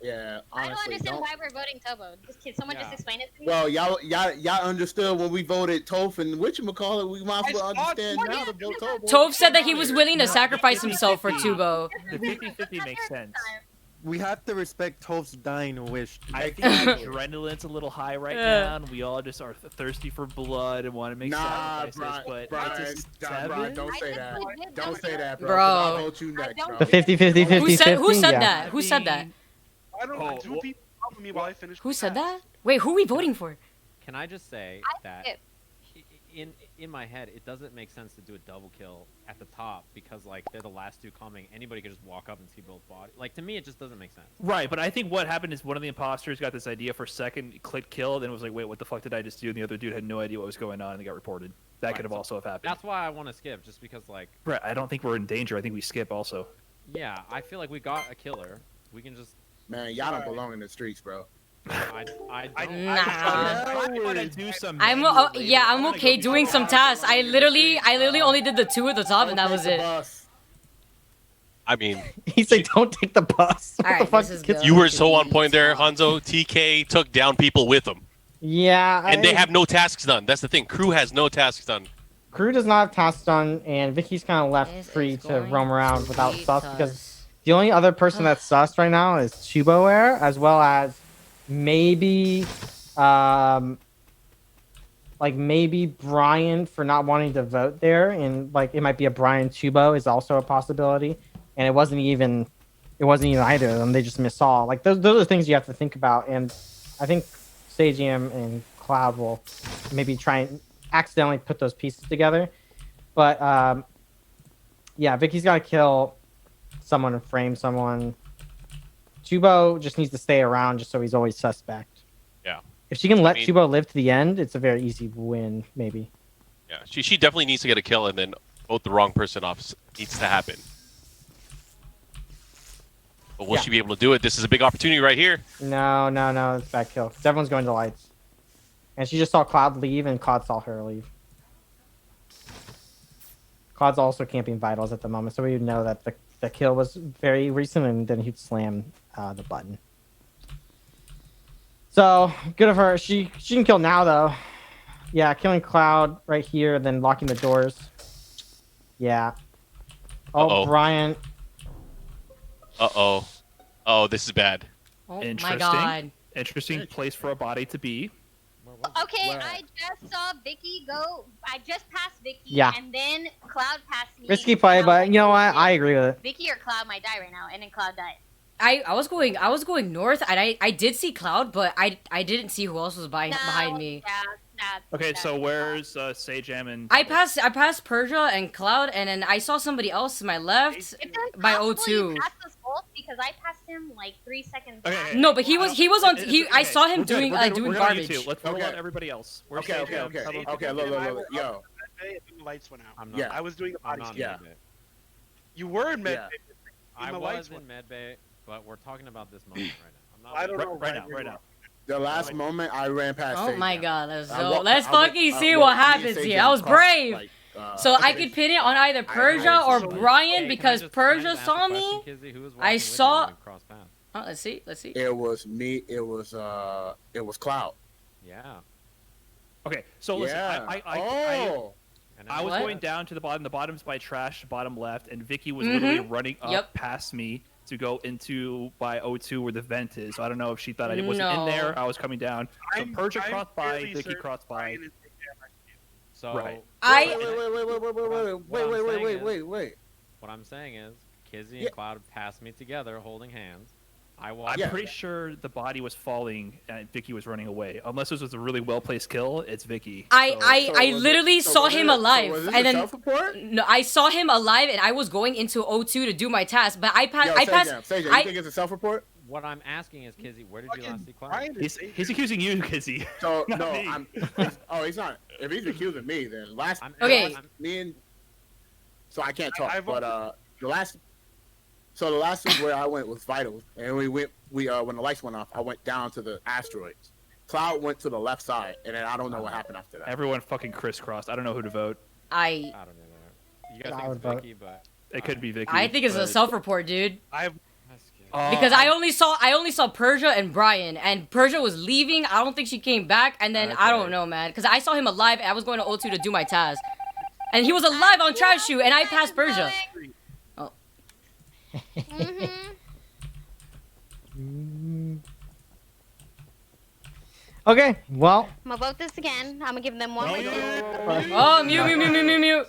Yeah, I don't honestly, understand why we're voting Tobo. Can someone just explain it to me? Well, y'all understood when we voted Toph and whatchamacallit, we might as well understand now to vote Toph. Toph said that he was willing to sacrifice himself for Tubo. The 50-50 makes sense. We have to respect Toph's dying wish. I think adrenaline's a little high right now, and we all just are thirsty for blood and want to make sacrifices. But it's a Brian, don't say that. Don't say that, bro. Bro. I'll vote you next, bro. The 50-50-50-50. Who said yeah. that? Who said that? I don't know. 2 people helping me while I finish. Who said that? Wait, who are we voting for? Can I just say that in my head, it doesn't make sense to do a double kill at the top because like they're the last 2 coming. Anybody could just walk up and see both bodies. Like to me, it just doesn't make sense. Right, but I think what happened is one of the imposters got this idea for a second, clicked kill, then was like, wait, what the fuck did I just do? And the other dude had no idea what was going on and they got reported. That could have also have happened. That's why I want to skip, just because like. Right, I don't think we're in danger. I think we skip also. Yeah, I feel like we got a killer. We can just. Man, y'all don't belong in the streets, bro. I don't. Nah. want to do some. Yeah, I'm okay doing some tasks. I literally only did the 2 at the top, and that was it. I mean, He said, "Don't take the bus." What Alright, the fuck? this is kids- good. you were so on point there, Hanzo. TK took down people with him, Yeah, and they have no tasks done. That's the thing. Crew has no tasks done. Crew does not have tasks done, and Vicky's kind of left free to roam around without sus because the only other person that's sus right now is Chuboair, as well as maybe, like maybe Brian for not wanting to vote there, and like it might be a Brian Chubo is also a possibility, and it wasn't even either of them. They just missaw. Like those are things you have to think about, and I think Sajam and Cloud will maybe try and accidentally put those pieces together. But yeah, Vicky's got to kill someone and frame someone. Chubo just needs to stay around just so he's always suspect. Yeah. If she can let I mean- Chubo live to the end, it's a very easy win, maybe. Yeah, she definitely needs to get a kill, and then vote the wrong person off needs to happen. But will she be able to do it? This is a big opportunity right here. No, it's a bad kill. 'Cause everyone's going to lights. And she just saw Cloud leave, and Cloud saw her leave. Cloud's also camping vitals at the moment, so we would know that the kill was very recent, and then he'd slam the button. So good of her. She can kill now though. Yeah, killing Cloud right here, and then locking the doors. Yeah. Oh, Uh-oh. Brian. Uh-oh. Oh, this is bad. Oh Interesting. my god. Interesting place for a body to be. Okay, I just saw Vikki go. I just passed Vikki, Yeah. and then Cloud passed me. Risky play, but you know what? I agree with it. Vikki or Cloud might die right now, and then Cloud died. I was going north, and I did see Cloud, but I didn't see who else was behind me. Okay, so where's Sajam and? I passed Persia and Cloud, and then I saw somebody else to my left by Possible you O2. passed us both because I passed him like 3 seconds. Okay, No, but he was on. I saw him We're good, doing we're good, doing we're gonna garbage. YouTube. Let's roll Okay. out everybody else. Where's Okay, okay, Sajam? okay. How about- Okay, look, yo. The lights went out. I'm not, Yeah. I was doing the I'm body not scan. Yeah. in med bay. You were in med Yeah. bay. I the was lights in went. med bay, but we're talking about this moment right now. I'm not I don't know. Right now, right now. The last moment I ran past. Oh my Sajam. god, let's I go. walked- Let's I walked- fucking I see walked- what me and happens Sajam here. I was crossed, brave. like, So I could pin it on either Persia or Brian Hey, because can I Persia just saw ask a me. question, Kizzy? Who was walking I with you saw. when we crossed paths? Oh, let's see. Let's see. It was me. It was Cloud. Yeah. Okay, so listen, Yeah. I was What? going down to the bottom. The bottom's by trash, bottom left, and Vikki was Mhm. literally running up Yep. past me to go into by O2 where the vent is. So I don't know if she thought I wasn't in No. there. I was coming down. So Persia I'm crossed by, fairly Vikki certain crossed by. Brian and Sajam are here. So Right. Wait. what I'm saying is, Kizzy Yeah. and Cloud passed me together, holding hands. I walked. I'm pretty sure the body was falling and Vikki was running away. Unless this was a really well placed kill, it's Vikki. I literally saw him alive, was this and a then self-report? no, I saw him alive, and I was going into O2 to do my task, but I passed. Sajam, you think it's a self-report? What I'm asking is, Kizzy, where did you last see Cloud? Brian and He's accusing you, Kizzy. So Not no, me. he's not. If he's accusing me, then Okay. me and so I can't talk. I've But the last week where I went was vitals, and we when the lights went off, I went down to the asteroids. Cloud went to the left side, and then I don't know what happened after that. Everyone fucking crisscrossed. I don't know who to vote. I don't know. You guys I think would it's vote. Vikki, but It could be Vikki. I think it's a but- self-report, dude. I've Because I only saw Persia and Brian, and Persia was leaving. I don't think she came back, and then I don't know, man. Because I saw him alive, and I was going to O2 to do my task, and he was alive on trash shoe, and I passed Persia. Oh. Okay, well, I'm gonna vote this again. I'm gonna give them one more. Oh, mute.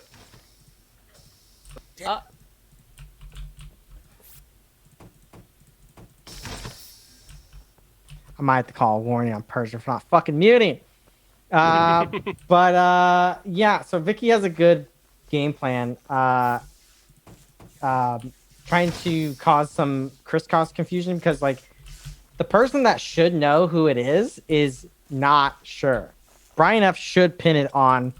I might have to call a warning on Persia for not fucking muting. Yeah, so Vikki has a good game plan. Trying to cause some crisscross confusion because, like, the person that should know who it is not sure. BrianF should pin it on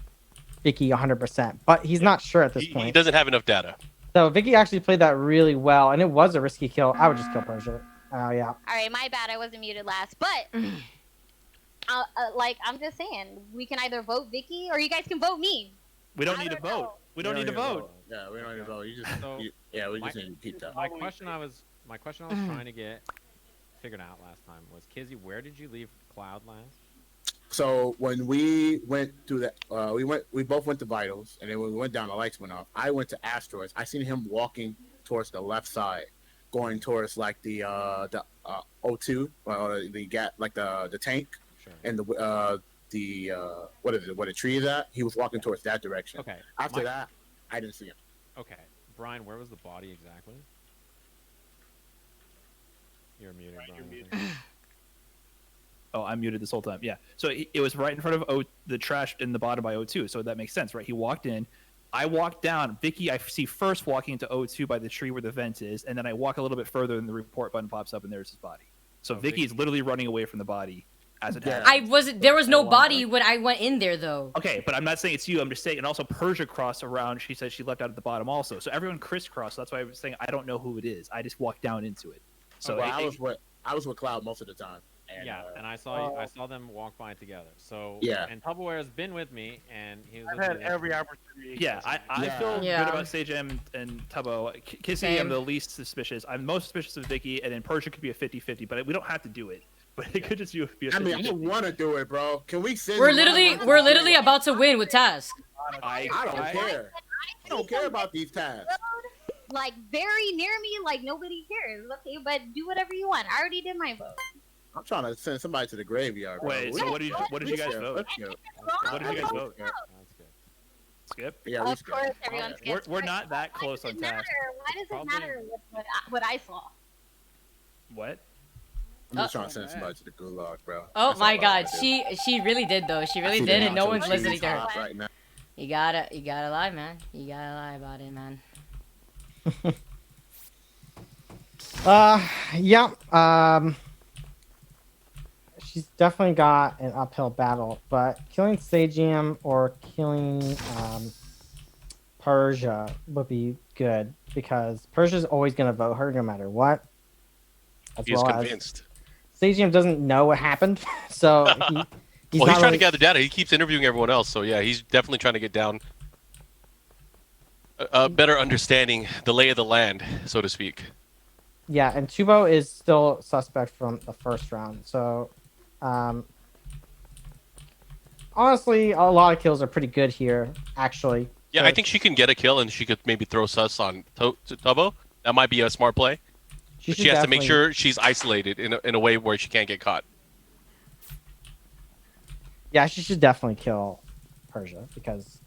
Vikki 100%, but he's not sure at this point. He doesn't have enough data. So Vikki actually played that really well, and it was a risky kill. I would just kill Persia. Oh, yeah. All right, my bad. I wasn't muted last, but like I'm just saying, we can either vote Vikki or you guys can vote me. We don't need to vote. We don't need to vote. Yeah, we don't need to vote. You just So, we just need to keep that. My question I was trying to get figured out last time was, Kizzy, where did you leave Cloud last? So when we went through that, we both went to vitals, and then when we went down, the lights went off. I went to asteroids. I seen him walking towards the left side, going towards like the O2, the gap, like the tank, Sure. and the what is it? What a tree is at? He was walking towards that direction. Okay. After that, I didn't see him. Okay, Brian, where was the body exactly? You're muted, Brian. Oh, I'm muted this whole time. Yeah. So it was right in front of the trash in the bottom by O2. So that makes sense, right? He walked in. I walked down. Vikki, I see first walking into O2 by the tree where the vent is, and then I walk a little bit further, and the report button pops up, and there's his body. So Vicky's Vikki. literally running away from the body as it happens. I wasn't. There was no body when I went in there, though. Okay, but I'm not saying it's you. I'm just saying, and also Persia crossed around. She said she left out at the bottom also. So everyone crisscrossed. That's why I was saying I don't know who it is. I just walked down into it. So I was with Cloud most of the time, Yeah, and I saw them walk by together. So Yeah. and Tupperware has been with me, and he was I've with had me every opportunity. Yeah, I feel Yeah. good about Sajam and Tubbo. Kissy, Same. I'm the least suspicious. I'm most suspicious of Vikki, and then Persia could be a 50-50, but we don't have to do it. But it could just be a 50-50. I mean, I want to do it, bro. Can we send? We're literally about to win with Task. I don't care. I don't care about these tasks. Like very near me, like nobody cares. Okay, but do whatever you want. I already did my vote. I'm trying to send somebody to the graveyard. Bro. Wait, so what did you guys vote? Let's go. What did you guys vote? That's good. Skip? Yeah, we Of skip. course, everyone skips. We're not that close on task. Why does it Probably- matter what I saw? What? I'm just trying to send somebody to the gulag, bro. Oh That's my all I God, wanna do. she really did though. She I really see did, the and no nacho one's cheese listening to her. hot right now. You gotta lie, man. You gotta lie about it, man. Yeah. She's definitely got an uphill battle, but killing Sajam or killing Persia would be good because Persia's always gonna vote her no matter what. As He's well convinced. as Sajam doesn't know what happened, so he's Well, not he's trying really- to gather data. He keeps interviewing everyone else, so yeah, he's definitely trying to get down a better understanding the lay of the land, so to speak. Yeah, and Tubo is still suspect from the first round. So, honestly, a lot of kills are pretty good here, actually. Yeah, I think she can get a kill, and she could maybe throw sus on Tubbo. That might be a smart play. But she has to make definitely- sure she's isolated in a way where she can't get caught. Yeah, she should definitely kill Persia because.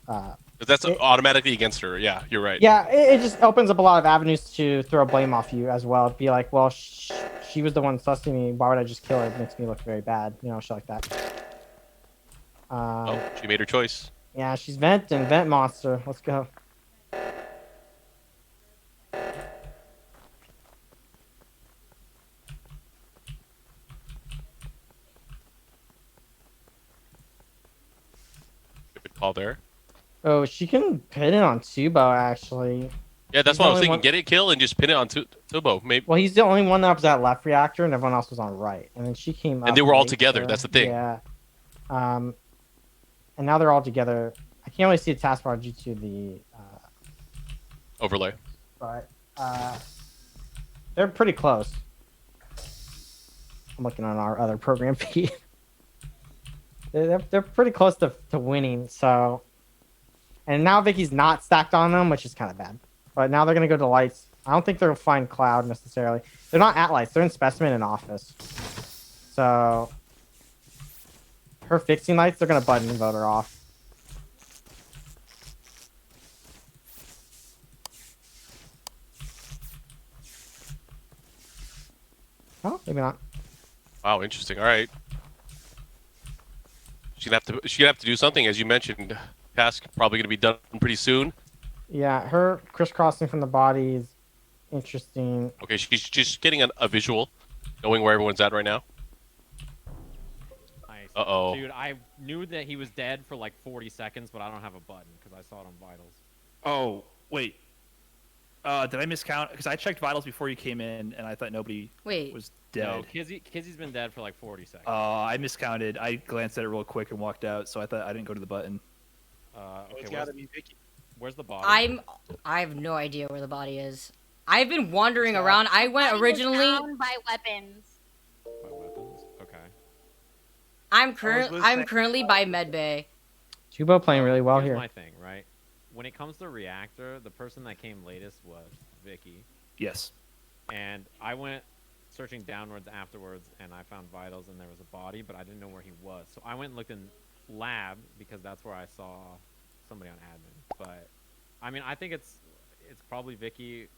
'Cause that's automatically against her. Yeah, you're right. Yeah, it just opens up a lot of avenues to throw blame off you as well. Be like, well, she was the one sussing me. Why would I just kill her? It makes me look very bad. You know, shit like that. Oh, she made her choice. Yeah, she's vent and vent monster. Let's go. Good call there. Oh, she can pin it on Tubo, actually. Yeah, that's He's what I the was only thinking. one- Get a kill and just pin it on Tubbo. Maybe. Well, he's the only one that was at left reactor, and everyone else was on right. And then she came up. And they were all later. together, that's the thing. Yeah. And now they're all together. I can't really see the taskbar due to the. Overlay. But they're pretty close. I'm looking on our other program feed. they're pretty close to winning. So. And now Vicky's not stacked on them, which is kind of bad. But now they're going to go to lights. I don't think they'll find Cloud necessarily. They're not at lights. They're in specimen and office. So her fixing lights, they're going to button vote her off. Oh, maybe not. Wow, interesting. All right. She's gonna have to do something, as you mentioned. Task probably gonna be done pretty soon. Yeah, her crisscrossing from the body is interesting. Okay, she's just getting a visual, knowing where everyone's at right now. Nice. Uh-oh. Dude, I knew that he was dead for like 40 seconds, but I don't have a button because I saw it on vitals. Oh, wait. Did I miscount? Because I checked vitals before you came in, and I thought nobody was dead. No, Kizzy's been dead for like 40 seconds. I miscounted. I glanced at it real quick and walked out, so I thought I didn't go to the button. Okay, where's the body? I have no idea where the body is. I've been wandering around. I went originally. Down by weapons. By weapons? Okay. I'm currently by medbay. Tubo playing really well Here's here. my thing, right? When it comes to reactor, the person that came latest was Vikki. Yes. And I went searching downwards afterwards, and I found vitals, and there was a body, but I didn't know where he was. So I went and looked in lab because that's where I saw somebody on admin. But I mean, I think it's probably Vikki.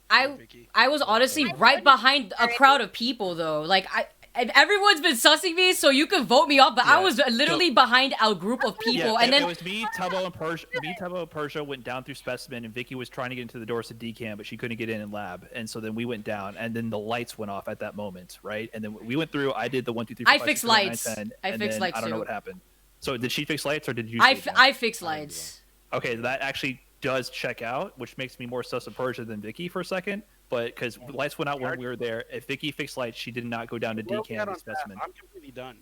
I was honestly right behind a crowd of people though. Like everyone's been sussing me, so you can vote me off. But I was literally behind a group of people, and then it was me, Tubbo, and Persia. Me, Tubbo, and Persia went down through specimen, and Vikki was trying to get into the doors to decam, but she couldn't get in lab, and so then we went down, and then the lights went off at that moment, right? And then we went through. I did the 1, 2, 3. 4, I 5, fixed 6, 7, 8, 9, lights. 10, I and fixed then lights I don't know too. what happened. So did she fix lights, or did you? I fixed lights. Okay, that actually does check out, which makes me more sus of Persia than Vikki for a second. but because lights went out when we were there. If Vikki fixed lights, she did not go down to We're decam on the specimen. I'm completely done.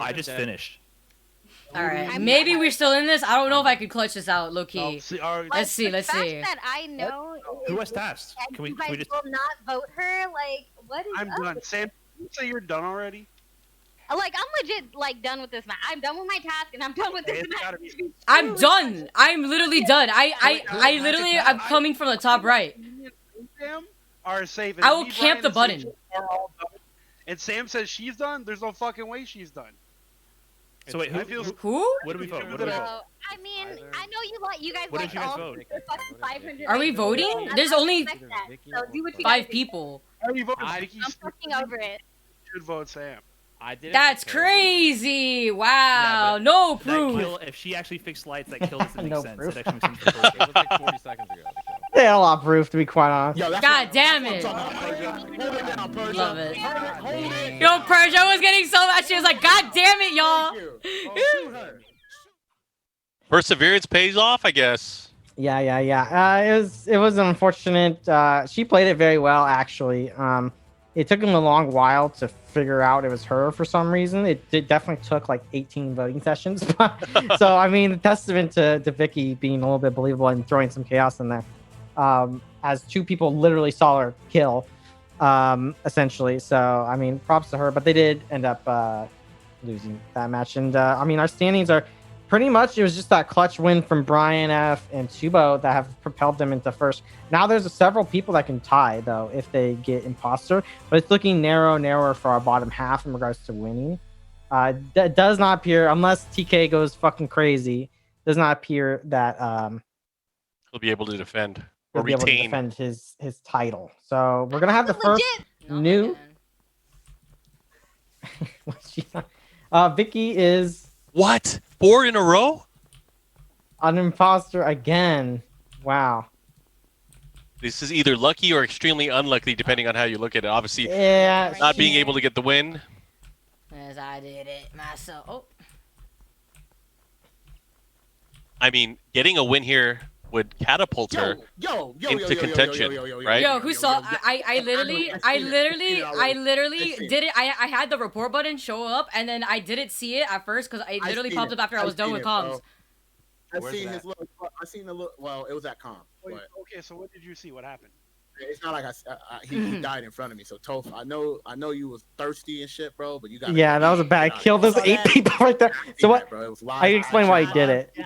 I just finished. All right, maybe we're still in this. I don't know if I could clutch this out, low key. Let's see. The fact that I know Who has tasked? Can we you guys just? will not vote her. Like, what is I'm up done. with Sam, you say you're done already? Like, I'm legit, like, done with this match. I'm done with my task, and I'm done with this match. I'm done. I'm literally done. I literally am coming from the top right. Sam are safe. I will camp the button. And Sam says she's done. There's no fucking way she's done. So wait, who? What do we vote? What do we vote? I mean, I know you guys What like did you guys all vote? the fucking 500. Are we voting? There's only So do what you 5 guys do. people. I'm fucking over it. Should vote Sam. I did. That's crazy! Wow, no That proof. kill, if she actually fixed lights, that kill doesn't make No sense. proof. It actually makes sense. It was like 40 seconds ago. They had a lot of proof, to be quite honest. God damn it! Love it. Yo, Persia was getting so mad. She was like, "God damn it, y'all!" Perseverance pays off, I guess. Yeah. It was unfortunate. She played it very well, actually. It took him a long while to figure out it was her for some reason. It definitely took like 18 voting sessions. So I mean, testament to Vikki being a little bit believable and throwing some chaos in there. As 2 people literally saw her kill, essentially. So I mean, props to her. But they did end up losing that match. And I mean, our standings are pretty much, it was just that clutch win from BrianF and Tubo that have propelled them into first. Now there's several people that can tie, though, if they get imposter. But it's looking narrower for our bottom half in regards to winning. That does not appear, unless TK goes fucking crazy, does not appear that He'll be able to defend he'll or be able to retain. defend his title. So we're going to have the first new... What's she Vikki is... What? 4 in a row? An imposter again. Wow. This is either lucky or extremely unlucky, depending on how you look at it. Obviously, Yeah, not being able to get the win. As I did it myself. Oh. I mean, getting a win here would catapult her into contention, right? Yo, who saw? I literally did it. I had the report button show up, and then I didn't see it at first because I literally popped up after I was done with comms. I seen his look. I seen the look. Well, it was at comms. Wait, But okay, so what did you see? What happened? it's not like he died in front of me. So Toph, I know you was thirsty and shit, bro. But you got Yeah, that was a bad kill. There's 8 people right there. So what? I can explain why he did it.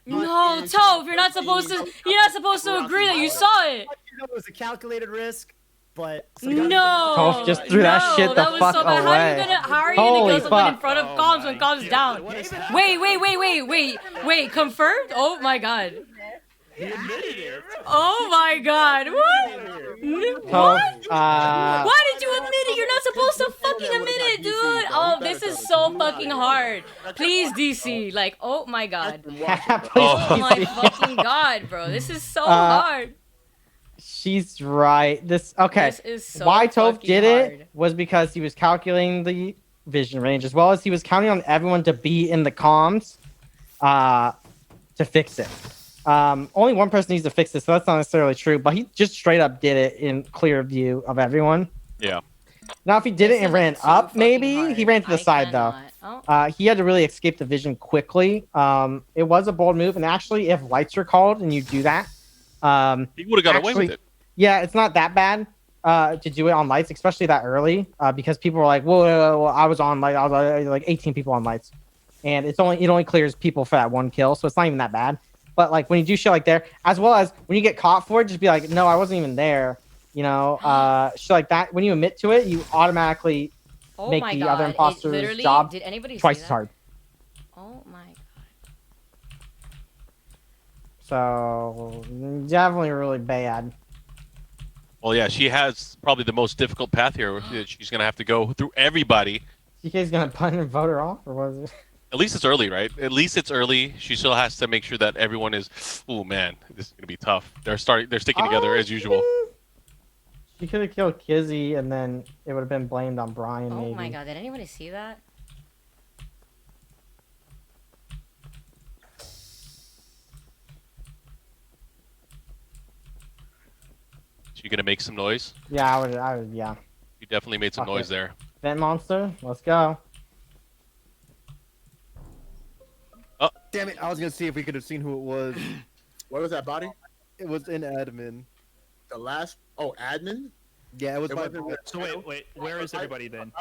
No, Toph, you're not supposed to agree that you saw it. It was a calculated risk, but No. Toph just threw that shit the that was fuck so bad. away. How are you Holy gonna kill someone in fuck. front of comms when comms down? Wait, confirmed? Oh my god. Oh my god. What? Toph, Why did you admit it? You're not supposed to fucking admit it, dude. Oh, this is so fucking hard. Please, DC. Like, oh my god. Oh my fucking god, bro. This is so hard. She's right. Okay. This is so why Toph fucking did hard. it was because he was calculating the vision range, as well as he was counting on everyone to be in the comms to fix it. Only one person needs to fix this, so that's not necessarily true, but he just straight up did it in clear view of everyone. Yeah. Now, if he did it and ran up, maybe he ran to the side though. He had to really escape the vision quickly. It was a bold move, and actually, if lights are called and you do that, he would have got away with it. Yeah, it's not that bad to do it on lights, especially that early, because people were like, "Whoa, I was on light. I was like 18 people on lights," and it only clears people for that one kill, so it's not even that bad. But like when you do shit like there, as well as when you get caught for it, just be like, "No, I wasn't even there." You know, shit like that. When you admit to it, you automatically make my the God. other It imposter's literally- job did anybody twice see as that? hard. Oh my god. So definitely really bad. Well, yeah, she has probably the most difficult path here. She's going to have to go through everybody. TK's gonna pun and vote her off, or was it? At least it's early, right? At least it's early. She still has to make sure that everyone is. Oh man, this is gonna be tough. They're sticking together as usual. She could have killed Kizzy, and then it would have been blamed on Brian. Oh maybe. my god, did anybody see that? You gonna make some noise? Yeah, I would, yeah. You definitely made some Fuck noise it. there. Vent monster, let's go. Oh, Damn it! I was gonna see if we could have seen who it was. What was that body? It was in admin. The last. Oh, admin. Yeah, it was. So wait, where is everybody then?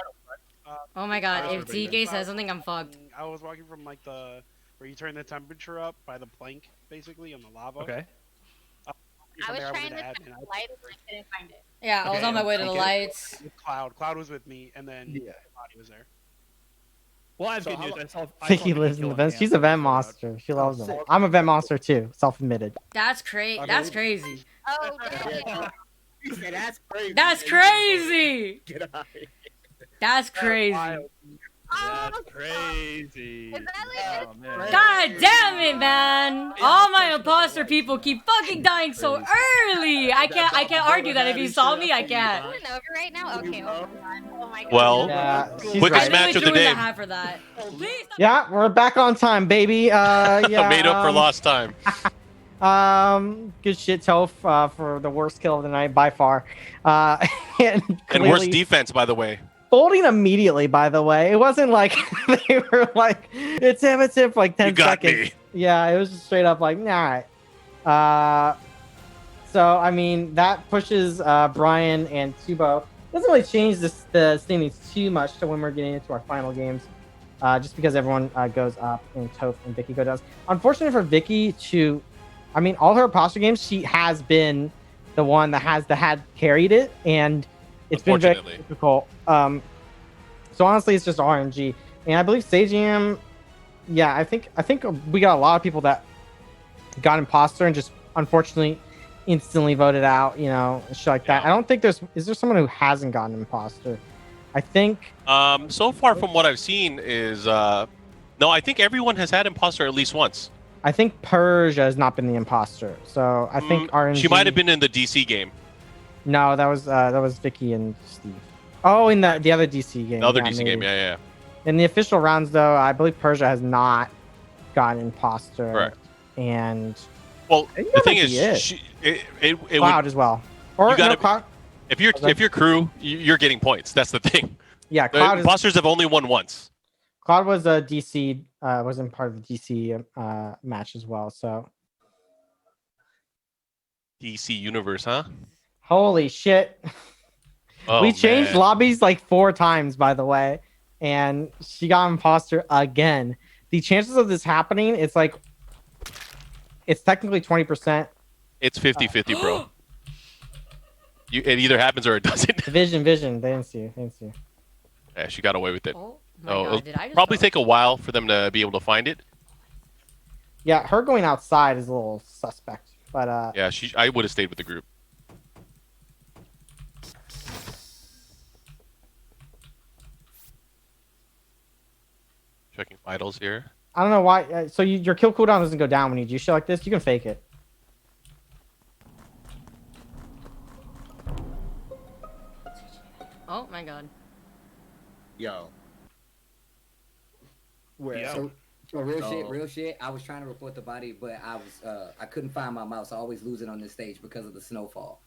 Oh my god, if TK says something, I'm fucked. I was walking from like the where you turn the temperature up by the plank, basically on the lava. Okay. I was trying to to find the lights and I couldn't find it. Yeah, I was on my way to the lights. Cloud was with me, and then the body was there. Well, I have good news. Vicky lives in the vents. She's a vent monster. She loves them. I'm a vent monster too, self-admitted. That's crazy. That's crazy. Oh, That's crazy. That's crazy. Get out of here. That's crazy. That's crazy. Oh, man. God damn it, man! All my imposter people keep fucking dying so early. I can't argue that. If you saw me, I can't. Is it over right now? Okay. Oh my god. well, quickest right. match of the day. For that. Yeah, we're back on time, baby. Yeah. Made up for lost time. Good shit, Toph, for the worst kill of the night by far. And worst defense, by the way. Folding immediately, by the way. It wasn't like they were like, it's him for like 10 You got seconds. me. Yeah, it was just straight up like, nah. So, I mean, that pushes Brian and Tubo. Doesn't really change the standings too much to when we're getting into our final games. Just because everyone goes up and Toph and Vikki go down. Unfortunately for Vikki to, I mean, all her imposter games, she has been the one that had carried it, and it's been very difficult. So honestly, it's just RNG, and I believe Sajam. Yeah, I think we got a lot of people that got imposter and just unfortunately instantly voted out. You know, shit like that. I don't think is there someone who hasn't gotten imposter. I think. So far from what I've seen is no, I think everyone has had imposter at least once. I think Persia has not been the imposter, so I think RNG. She might have been in the DC game. No, that was Vikki and Steve. Oh, in the other DC game. The other yeah, DC maybe. game, yeah. In the official rounds, though, I believe Persia has not gotten imposter. Correct. And well, the thing is, it Cloud would, as well. Or you gotta, Cloud. if you're crew, you're getting points. That's the thing. Yeah, Cloud imposters have only won once. Cloud was a DC, wasn't part of the DC match as well. So DC universe, huh? Holy shit. Oh, we changed man. lobbies like 4 times, by the way, and she got imposter again. The chances of this happening, it's technically 20%. It's 50-50, bro. It either happens or it doesn't. Vision. They didn't see you. Yeah, she got away with it. Oh my So God, it'll probably take a while for them to be able to find it. Yeah, her going outside is a little suspect, but yeah, I would have stayed with the group. Checking vitals here. I don't know why. So your kill cooldown doesn't go down when you do shit like this. You can fake it. Oh my god. Yo. Where? So real shit. I was trying to report the body, but I couldn't find my mouse. I always lose it on this stage because of the snowfall.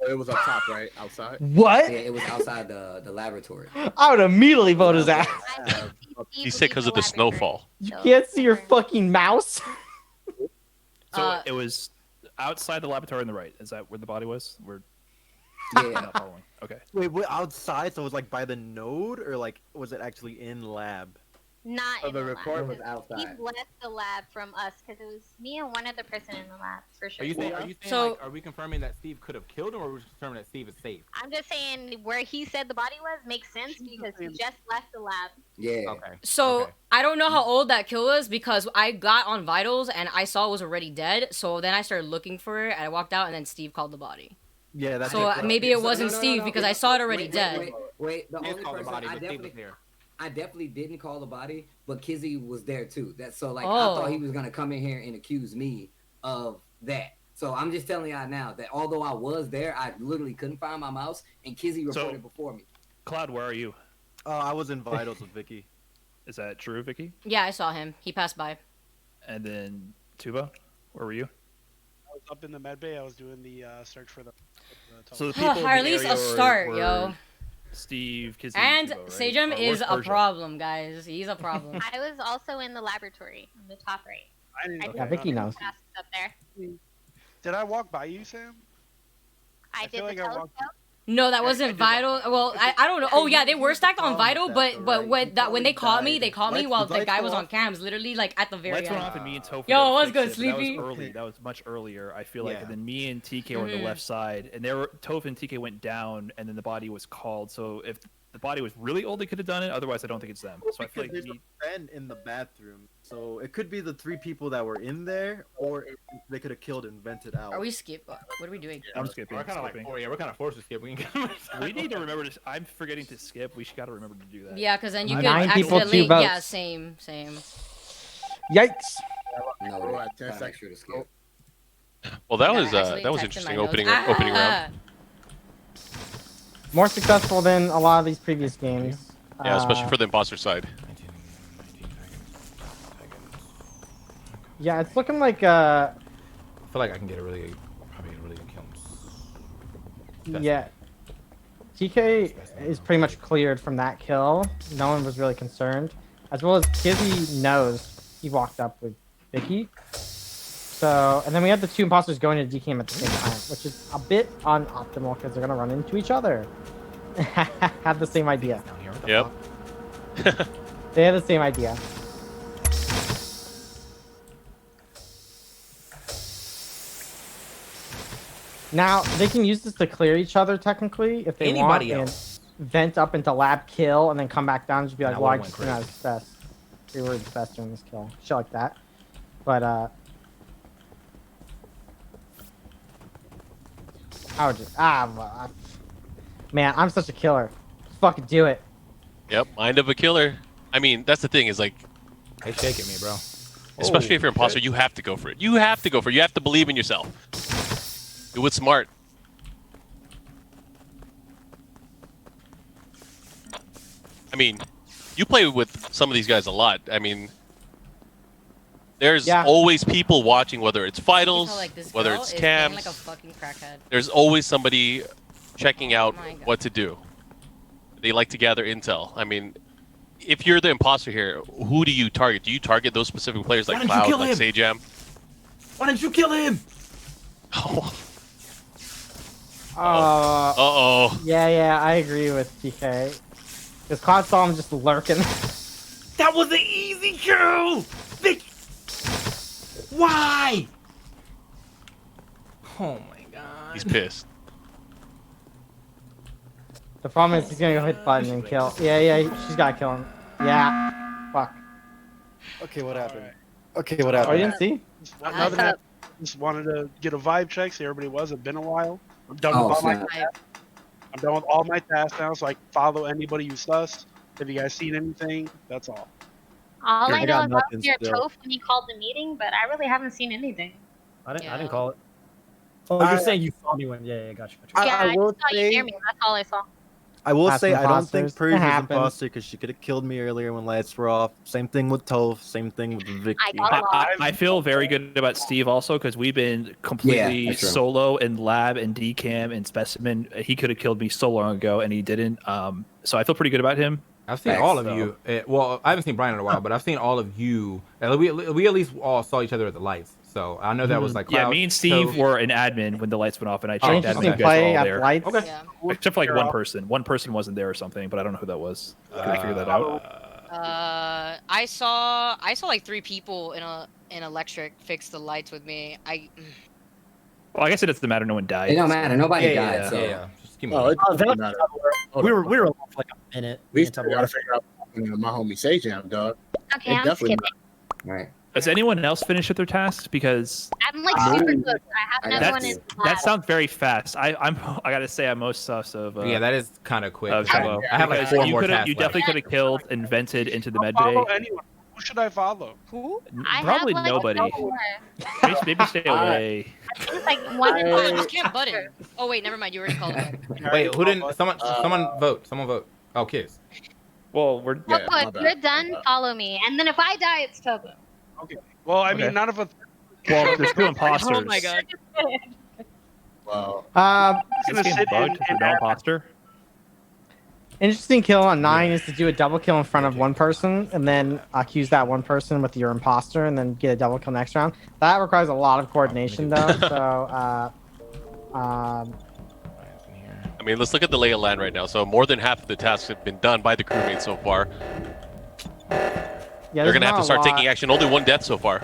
It was up top, right? Outside? What? Yeah, it was outside the laboratory. I would immediately vote his ass. He said because of the snowfall. You can't see your fucking mouse. So it was outside the laboratory on the right. Is that where the body was? Yeah. Not following. Okay. Wait, outside? So it was like by the node, or like was it actually in lab? Not in the the report lab. was outside. He left the lab from us because it was me and one other person in the lab for sure. Are you saying So- are we confirming that Steve could have killed him, or are we confirming that Steve is safe? I'm just saying where he said the body was makes sense because he just left the lab. Yeah. Okay. So Okay. I don't know how old that kill was because I got on vitals and I saw it was already dead. So then I started looking for it and I walked out and then Steve called the body. Yeah, that's So maybe it So- wasn't no, Steve because I saw it already Wait, dead. Wait. The Steve only called the person body, I but Steve was definitely. here. I definitely didn't call the body, but Kizzy was there too. That so like I Oh. thought he was gonna come in here and accuse me of that. So I'm just telling y'all now that although I was there, I literally couldn't find my mouse, and Kizzy reported before me. Cloud, where are you? I was in vitals with Vikki. Is that true, Vicky? Yeah, I saw him. He passed by. And then Tuba, where were you? I was up in the med bay. I was doing the search for the So the people in or at the least area a start, were yo. Steve, Kizzy, And Kubo, right? Sajam Or is where's a Persia? problem, guys. He's a problem. I was also in the laboratory on the top right. I didn't. I Yeah, Vikki knows. tasks up there. Did I walk by you, Sam? I did feel the like I walked. telescope. No, that wasn't vital. Well, I don't know. Oh yeah, they were stacked on vital, but when they caught me, while the guy was on cams, literally like at the very Lights end. went off and me and Toph. Yo, did what's fix good, it, but Sleepy? That was early. That was much earlier. I feel like. Yeah. And then me and TK were on the Mhm. left side, and Toph and TK went down, and then the body was called. So if the body was really old, they could have done it. Otherwise, I don't think it's them. So I feel like there's me. a friend in the bathroom, so it could be the 3 people that were in there, or they could have killed and vented out. Are we skip? What are we doing? I'm skipping. We're kind of skipping. we're kind of forced to skip. We We need to remember to. I'm forgetting to skip. We got to remember to do that. Yeah, because then you could 9 people, 2 accidentally. votes. Yeah, same. Yikes. No, All right, gotta 10 make sure to skip. Well, that Yeah, was I actually that was typed in interesting my opening notes. opening round. More successful than a lot of these previous games. Yeah, especially for the imposter side. Yeah, it's looking like I feel like I can probably get a really good kill. yeah. TK is pretty much cleared from that kill. No one was really concerned. As well as Kizzy knows he walked up with Vikki. So, and then we had the 2 imposters going into DKM at the same time, which is a bit unoptimal because they're gonna run into each other. Have the same idea. Yep. They have the same idea. Now they can use this to clear each other technically if they Anybody want, else. and vent up into lab kill and then come back down and just be like, That "Well, I would've just went went out as best. We were the best during this kill." Shit like that. But I would just man, I'm such a killer. Just fucking do it. Yep, mind of a killer. I mean, that's the thing is like, They shaking me, bro. especially if you're an imposter, you have to go for it. You have to go for it. You have to believe in yourself. Do it smart. I mean, you play with some of these guys a lot. I mean, there's always people watching, whether it's vitals, whether it's cams. Like a fucking crackhead. There's always somebody checking out my God. what to do. They like to gather intel. I mean, if you're the imposter here, who do you target? Do you target those specific players like Cloud, like Sajam? Why didn't you kill him? Uh-oh. Yeah, I agree with TK. Because Cloud saw him just lurking. That was an easy kill! Vic! Why? Oh my god. He's pissed. The problem is he's gonna go hit the button and kill. Yeah, she's gotta kill him. Yeah. Fuck. Okay, what happened? Okay, what happened? Oh, you didn't see? Nothing happened. Just wanted to get a vibe check, see everybody was. It's been a while. I'm done with all my tasks. I'm done with all my tasks now, so I can follow anybody who sussed. Have you guys seen anything? That's all. All I I got know is I nothing was near still. Toph when he called the meeting, but I really haven't seen anything. I didn't call it. Oh, you're saying you saw me when? Yeah, gotcha. Yeah, I will just saw you near me. That's all I saw. I will That's say I don't think imposters. It Purge is happens. imposter because she could have killed me earlier when lights were off. Same thing with Toph. Same thing with Vikki. I feel very good about Steve also because we've been completely that's true. solo in lab and decam and specimen. He could have killed me so long ago and he didn't. So I feel pretty good about him. I've seen all of you. Well, I haven't seen Brian in a while, but I've seen all of you. We at least all saw each other at the lights. So I know that was like yeah. Cloud, Me and Steve Toph. were an admin when the lights went off, and I checked Interesting admin. You guys play were all at there. lights. Okay. Yeah. Except for like one person. One person wasn't there or something, but I don't know who that was. Can I figure that out? I saw like 3 people in electric fix the lights with me. Well, I guess it doesn't matter. No one died. It don't matter. Nobody died. So. Just keep Oh, it doesn't matter. We were alone for like a minute. We still gotta figure out my homie Sajam, dog. Okay, It I'm definitely skipping. Right. Has anyone else finished with their tasks? Because I'm like super close. I have another one in that lab. sounds very fast. I gotta say I'm most sus of. Yeah, that is kind of quick. Of I Tebow. have like Because 4 you more coulda- tasks You definitely left. could have killed and vented into the med Follow bay. anyone. Who should I follow? Who? Probably nobody. Maybe stay away. It's like one in Oh, just can't button. Oh wait, never mind. You already called it. Wait, who didn't? Someone vote. Someone vote. Oh, Kiss. Well, we're. Look, if you're done, follow me. And then if I die, it's Tobu. Okay. Well, I mean, Okay. none of us. Well, there's 2 imposters. Oh my god. Wow. Is this game bugged for no imposter? Interesting kill on 9 is to do a double kill in front of one person and then accuse that one person with your imposter and then get a double kill next round. That requires a lot of coordination though. So, I mean, let's look at the lay of land right now. So more than half of the tasks have been done by the crewmates so far. yeah, They're gonna have to start taking action. Only one death so far.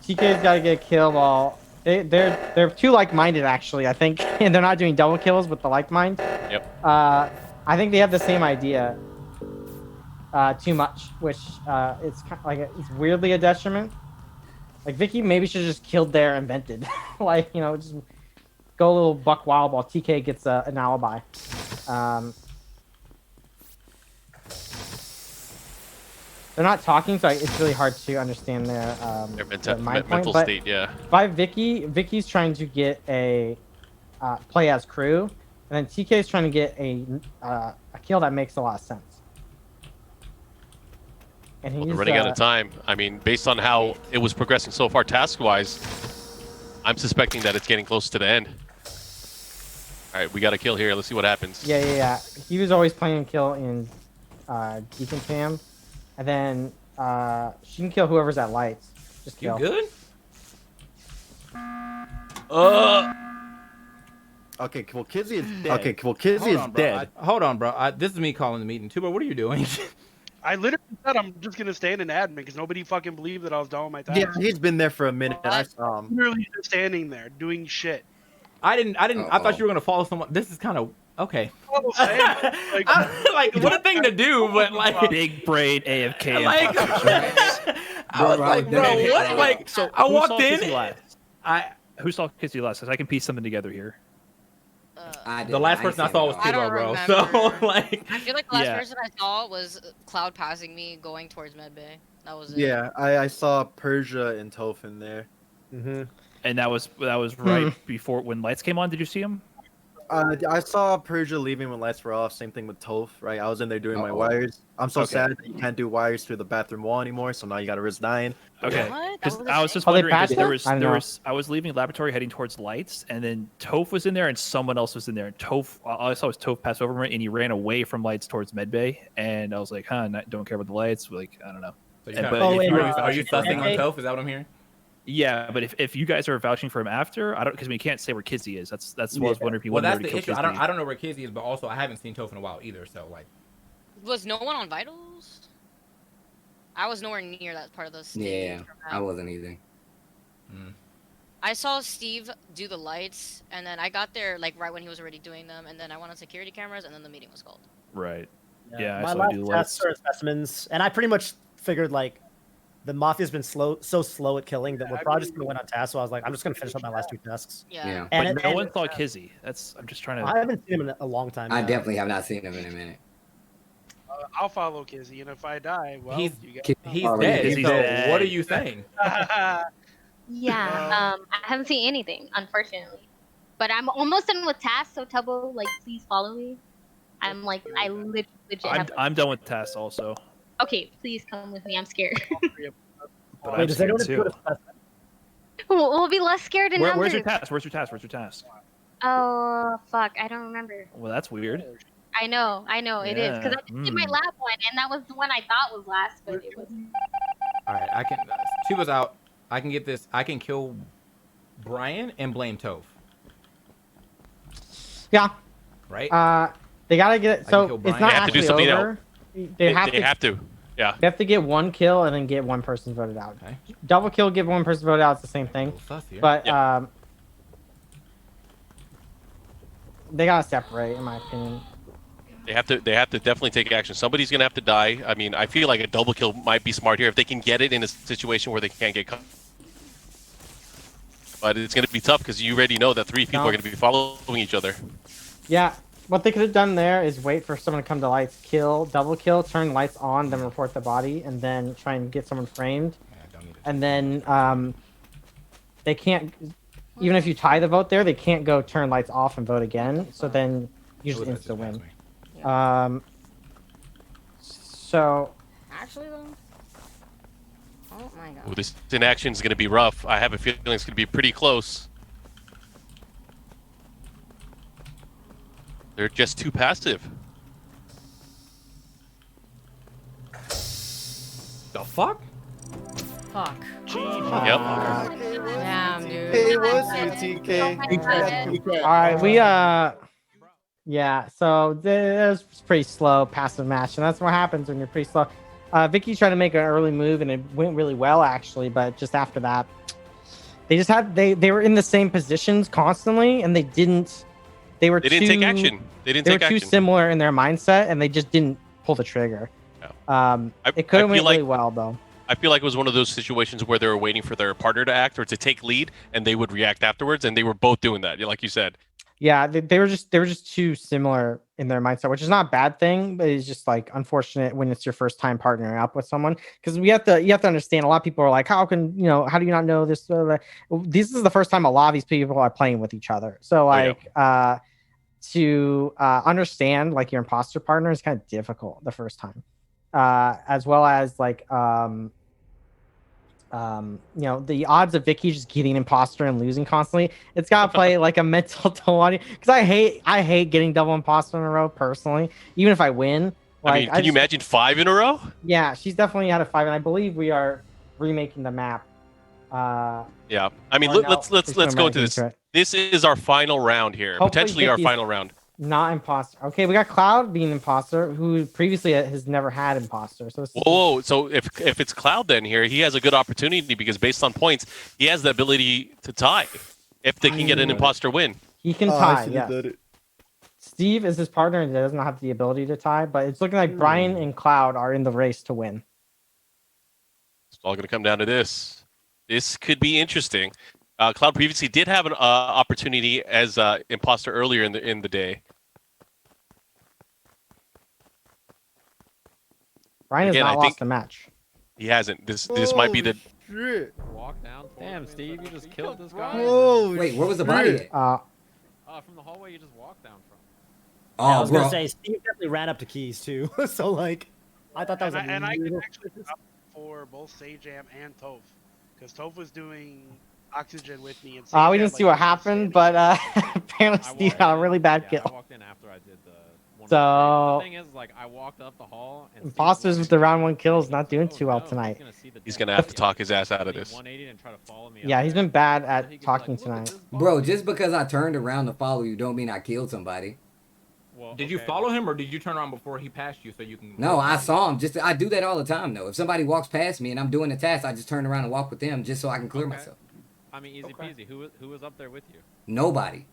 TK's got to get a kill while they're too like-minded actually, I think, and they're not doing double kills with the like-mind. Yep. I think they have the same idea too much, which it's kind of like it's weirdly a detriment. Like Vikki maybe should have just killed there and vented, like just go a little buck wild while TK gets an alibi. They're not talking, so it's really hard to understand their mental state. Yeah. By Vicky's trying to get a play as crew, and then TK is trying to get a kill that makes a lot of sense. And he's We're running out of time. I mean, based on how it was progressing so far task-wise, I'm suspecting that it's getting close to the end. All right, we got a kill here. Let's see what happens. Yeah. He was always playing kill in Deacon Cam, and then she can kill whoever's at lights. Just kill. You good? Okay, well, Kizzy is dead. Okay, well, Kizzy is dead. Hold on, bro. This is me calling the meeting too, but what are you doing? I literally said I'm just gonna stand in admin because nobody fucking believed that I was done with my task. Yeah, he's been there for a minute. I saw him. Literally just standing there doing shit. I didn't. I thought you were gonna follow someone. This is kind of okay. Like what a thing to do, but like big brain AFK. Like, I was like, bro, what? Like, so I walked in. Who saw Kizzy last? Because I can piece something together here. The last person I saw was Kiddo, bro. So like, I feel like the last person I saw was Cloud passing me going towards medbay. That was it. Yeah, I saw Persia and Toph in there. And that was right before when lights came on. Did you see him? I saw Persia leaving when lights were off. Same thing with Toph, right? I was in there doing my wires. I'm so sad that you can't do wires through the bathroom wall anymore, so now you gotta risk dying. Okay. Because I was just wondering, I was leaving laboratory heading towards lights, and then Toph was in there, and someone else was in there. And Toph, all I saw was Toph pass over me, and he ran away from lights towards medbay, and I was like, don't care about the lights. Like, I don't know. So are you sussing on Toph? Is that what I'm hearing? Yeah, but if you guys are vouching for him after, I don't, because we can't say where Kizzy is. That's what I was wondering if you wanted to kill issue. Kizzy. I don't know where Kizzy is, but also I haven't seen Toph in a while either. So like, was no one on vitals? I was nowhere near that part of the stage. Yeah, I wasn't either. I saw Steve do the lights, and then I got there like right when he was already doing them, and then I went on security cameras, and then the meeting was called. Right. Yeah. My last tests are specimens, and I pretty much figured like the mafia's been so slow at killing that we're probably just gonna win on tasks. So I was like, I'm just gonna finish up my last 2 tasks. Yeah. And no one saw Kizzy. I'm just trying to. I haven't seen him in a long time. I definitely have not seen him in a minute. I'll follow Kizzy, and if I die, well, he's you dead. So what are you saying? Yeah, I haven't seen anything, unfortunately. But I'm almost done with tasks, so Tubbo, like, please follow me. I'm like, I legit have... I'm done with tasks also. Okay, please come with me. I'm scared. But wait, does anyone too. We'll be less scared in numbers. Where's your task? Where's your task? Oh, fuck. I don't remember. Well, that's weird. I know, it is. Because I did my lab one, and that was the one I thought was last, but it wasn't. Alright, I can... She was out. I can get this. I can kill Brian and blame Toph. Yeah. Right? They gotta get it. So it's not actually over. They have to. Yeah. They have to get 1 kill and then get 1 person voted out. Okay. Double kill, get 1 person voted out. It's the same thing. But they gotta separate, in my opinion. They have to definitely take action. Somebody's gonna have to die. I mean, I feel like a double kill might be smart here if they can get it in a situation where they can't get caught. But it's gonna be tough because you already know that 3 people are gonna be following each other. Yeah. What they could have done there is wait for someone to come to lights, kill, double kill, turn lights on, then report the body, and then try and get someone framed. And then they can't, even if you tie the vote there, they can't go turn lights off and vote again. So then you just insta win. So actually though, oh my god. Ooh, this inaction is going to be rough. I have a feeling it's going to be pretty close. They're just too passive. The fuck? Fuck. Yep. Damn, dude. Hey, what's you, TK? All right, yeah. So it was pretty slow passive match, and that's what happens when you're pretty slow. Vikki tried to make an early move, and it went really well actually, but just after that, they were in the same positions constantly, and they didn't take action. They were too similar in their mindset, and they just didn't pull the trigger. No. It could have went really well though. I feel like it was one of those situations where they were waiting for their partner to act or to take lead, and they would react afterwards, and they were both doing that, like you said. Yeah, they were just too similar in their mindset, which is not a bad thing, but it's just like unfortunate when it's your first time partnering up with someone. Because you have to understand, a lot of people are like, how do you not know this? This is the first time a lot of these people are playing with each other. So like to understand like your imposter partner is kind of difficult the first time, as well as like the odds of Vikki just getting imposter and losing constantly, it's gotta play like a mental toll on you, because I hate getting double imposter in a row personally, even if I win. Like, can you imagine 5 in a row? Yeah, she's definitely had a 5, and I believe we are remaking the map. Yeah, I mean, let's go into this. This is our final round here. Hopefully Potentially our Vicky's final round. Not imposter. Okay, we got Cloud being imposter, who previously has never had imposter. So Whoa! So if it's Cloud then here, he has a good opportunity, because based on points, he has the ability to tie if they can get an imposter win. He can tie. Yeah. Steve is his partner and does not have the ability to tie, but it's looking like Brian and Cloud are in the race to win. It's all going to come down to this. This could be interesting. Cloud previously did have an opportunity as imposter earlier in the day. Brian has not lost a match. He hasn't. This might be the. Shit. Walk down. Damn, Steve, you just killed this guy. Wait, where was the body at? From the hallway you just walked down from. Oh, I was gonna say Steve definitely ran up to keys too. So like, I thought that was and I could actually stop for both Sajam and Toph, because Toph was doing oxygen with me. And we didn't see what happened, but apparently Steve had a really bad kill. I walked in after I did the one. So the thing is, like, I walked up the hall. And imposters with the round 1 kills not doing too well tonight. He's gonna have to talk his ass out of this. Yeah, he's been bad at talking tonight. Bro, just because I turned around to follow you don't mean I killed somebody. Well, did you follow him, or did you turn around before he passed you so you can? No, I saw him. I do that all the time though. If somebody walks past me and I'm doing a task, I just turn around and walk with them just so I can clear myself. I mean, easy peasy. Who was up there with you? Nobody.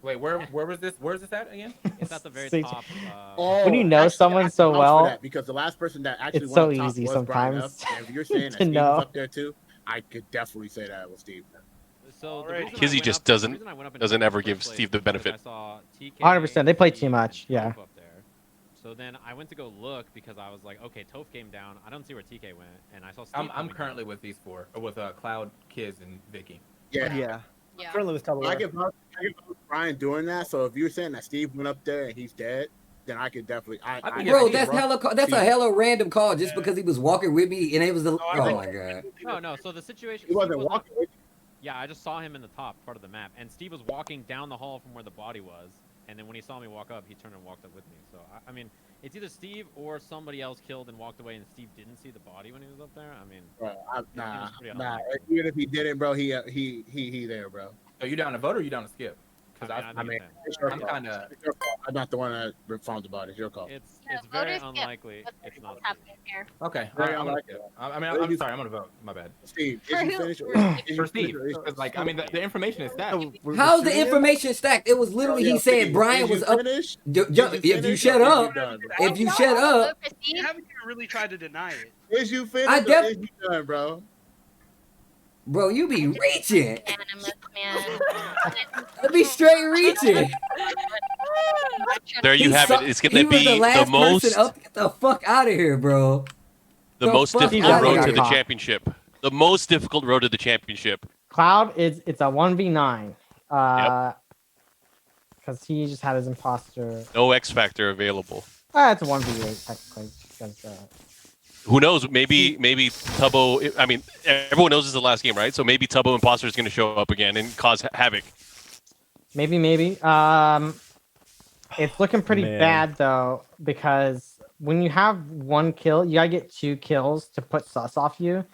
Wait, where was this? Where's this at again? It's at the very top. When you know someone so well, because the last person that actually it's so went top easy was sometimes. BrianF, and if you're saying that to Steve know. was up there too, I could definitely say that was Steve. So Kizzy just doesn't ever give Steve the benefit. 100%. They play too much. Yeah. Up there. So then I went to go look because I was like, okay, Toph came down. I don't see where TK went, and I saw Steve. I'm currently with these four, with Cloud, Kiz, and Vikki. Yeah. Currently with Toph. I give Brian doing that. So if you're saying that Steve went up there and he's dead, then I could definitely. Bro, that's a hella random call just because he was walking with me and it was the. Oh my god. No. So the situation. He wasn't walking with you. Yeah, I just saw him in the top part of the map, and Steve was walking down the hall from where the body was, and then when he saw me walk up, he turned and walked up with me. So I mean, it's either Steve or somebody else killed and walked away, and Steve didn't see the body when he was up there. I mean, nah. Even if he didn't, bro, he there, bro. Are you down to vote or are you down to skip? Because I mean, I'm kind of. I'm not the one that found the body. It's your call. It's very unlikely. It's not. Okay. I'm sorry. I'm gonna vote. My bad. Steve, is you finished? For Steve, because like I mean, the information is stacked. How's the information stacked? It was literally he said Brian was up. If you shut up, You haven't really tried to deny it. Is you finished? Is you done, bro? Bro, you be reaching. I be straight reaching. There you have it. It's gonna be the most. Get the fuck out of here, bro. The most difficult road to the championship. The most difficult road to the championship. Cloud it's a 1v9. Because he just had his imposter. No X Factor available. It's a 1v8 technically. Because, who knows? Maybe Tubbo. I mean, everyone knows this is the last game, right? So maybe Tubbo Imposter is going to show up again and cause havoc. Maybe. It's looking pretty Man. bad though, because when you have 1 kill, you gotta get 2 kills to put sus off you.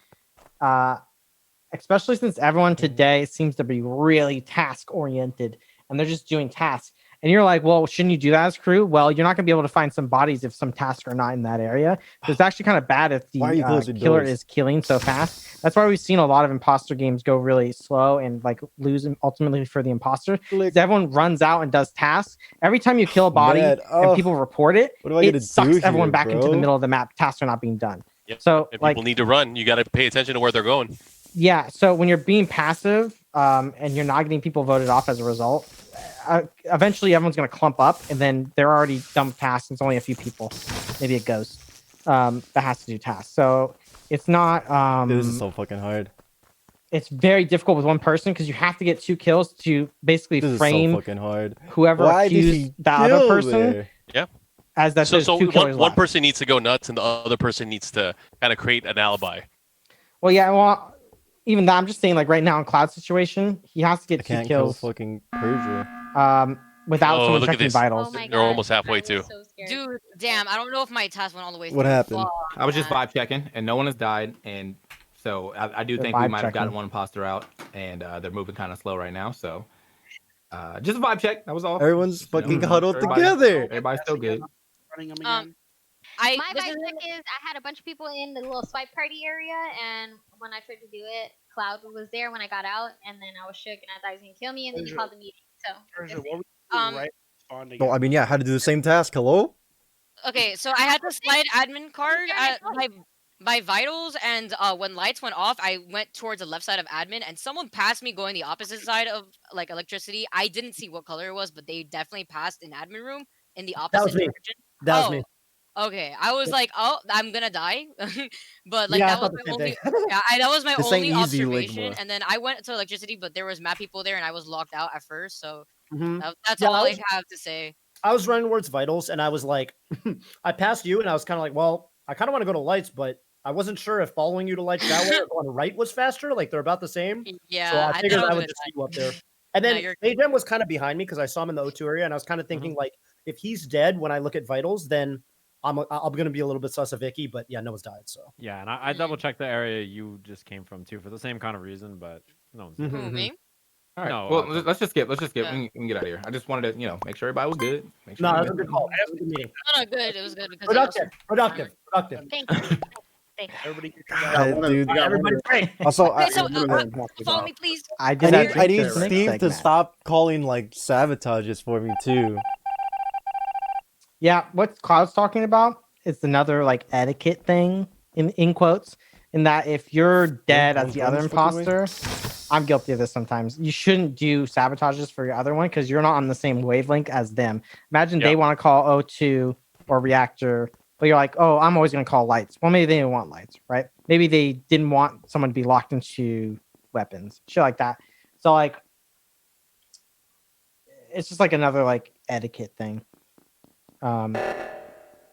Especially since everyone today seems to be really task oriented and they're just doing tasks. And you're like, well, shouldn't you do that as crew? Well, you're not gonna be able to find some bodies if some tasks are not in that area. So it's actually kind of bad if Why are you the closing killer doors? is killing so fast. That's why we've seen a lot of imposter games go really slow and like lose ultimately for the imposter. Because everyone runs out and does tasks. Every time you kill a body Man, and people report it, what am I gonna it sucks do everyone here, back into the bro? middle of the map. Tasks are not being done. Yep. So If like people need to run, you got to pay attention to where they're going. yeah, so when you're being passive and you're not getting people voted off as a result, eventually everyone's going to clump up and then they're already done with tasks. It's only a few people, maybe a ghost, that has to do tasks. So it's not... This is so fucking hard. It's very difficult with one person because you have to get 2 kills to basically This is frame so fucking hard. whoever Why did accused he the other kill person there? Yeah. as that So, there's 2 killers one left. person needs to go nuts and the other person needs to kind of create an alibi. Well, yeah, well, even that, I'm just saying, like right now in Cloud's situation, he has to get I 2 can't kill kills fucking Persia. without Oh, someone look at checking this. vitals. They're almost halfway too. Dude, damn, I don't know if my task went all the way What through. happened? I was just vibe checking, and no one has died, and so I do They're think we vibe might have gotten checking. one imposter out, and they're moving kind of slow right now. So just a vibe check. That was all. Everyone's Just, you know, fucking huddled everybody- together. Everybody's still good. Running them Um, again. My vibe check is I had a bunch of people in the little swipe party area, and when I tried to do it, Cloud was there when I got out, and then I was shook and I thought he was gonna kill me, and then he called the meeting. So Persia, that's what it. were you doing right responding? Oh, Well, I mean, yeah, how to do the same task. Hello? Okay, so I had the slide admin card at my vitals, and when lights went off, I went towards the left side of admin, and someone passed me going the opposite side of like electricity. I didn't see what color it was, but they definitely passed in admin room in the opposite That was me. direction. That was me. Okay, I was like, oh, I'm gonna die, but like Yeah, I that was thought the my same only, thing. yeah, that was my This ain't only easy, observation. Ligma. And then I went to electricity, but there was mad people there, and I was locked out at first. So that's Yeah, all I I was- have to say. I was running towards vitals, and I was like, I passed you, and I was kind of like, well, I kind of want to go to lights, but I wasn't sure if following you to lights that way or going right was faster. Like they're about the same. Yeah, So I I figured thought I I was would gonna just die. see you up there. And No, then you're Sajam was kind of behind me because I saw him in the O2 area, and I was kind of thinking like, if he's dead when I look at vitals, then I'm gonna be a little bit sus of Vikki. But yeah, no one's died. So Yeah, and I double checked the area you just came from too for the same kind of reason, but no one's. Mm-hmm. Who, me? All right. No, well, let's just skip. Let's just skip. Yeah. We can get out of here. I just wanted to, make sure everybody was good. Make sure no, we that was a good call. That was a good meeting. No, good. It was good because Productive. Thank you. Thank you. Everybody, Dude. Everybody's great. Also, Okay, so follow me, please. I I did that need drink Steve segment. to stop calling like sabotages for me too. Yeah, what Cloud's talking about is another like etiquette thing in quotes. In that if you're dead as the other imposter, I'm guilty of this sometimes. You shouldn't do sabotages for your other one because you're not on the same wavelength as them. Imagine they want to call O2 or reactor, but you're like, oh, I'm always gonna call lights. Well, maybe they didn't want lights, right? Maybe they didn't want someone to be locked into weapons, shit like that. So like, it's just like another like etiquette thing.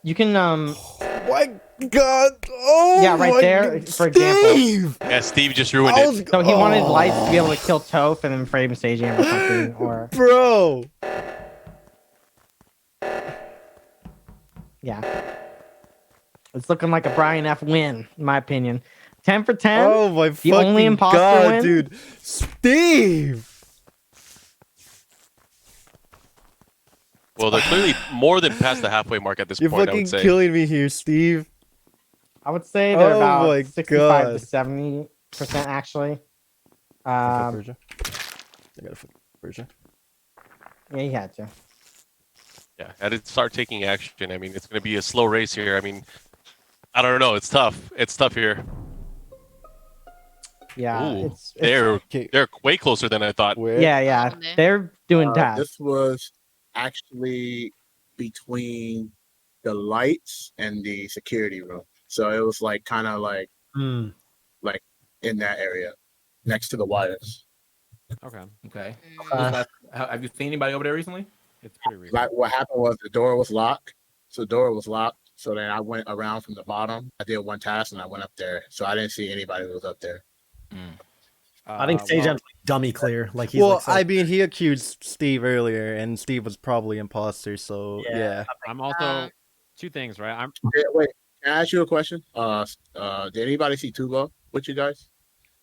You can My God! Oh yeah, right my there, God. for example. Steve! Yeah, Steve just ruined it. So he wanted lights to be able to kill Toph and then frame Sajam or something, or Bro. yeah. It's looking like a BrianF win, in my opinion. 10 for 10. Oh my the only fucking imposter God, win. dude. Steve! Well, they're clearly more than past the halfway mark at this You're point, I fucking would say. killing me here, Steve. I would say they're Oh about my 65 to God. 70% actually. Persia. I got a Persia. Yeah, he had to. Yeah, and it start taking action. I mean, it's going to be a slow race here. I mean, I don't know. It's tough. It's tough here. Yeah, Ooh, it's they're way closer than I thought. yeah. They're doing tasks. This was actually between the lights and the security room, so it was like kind of like like in that area next to the wires. Okay. Have you seen anybody over there recently? It's pretty recent. Like what happened was the door was locked. So the door was locked. So then I went around from the bottom. I did one task and I went up there. So I didn't see anybody who was up there. I think Sajam's like dummy clear. Like he's well, like, so... I mean, he accused Steve earlier, and Steve was probably imposter. So yeah. I'm also two things, right? Yeah, wait, can I ask you a question? Did anybody see Tubo with you guys?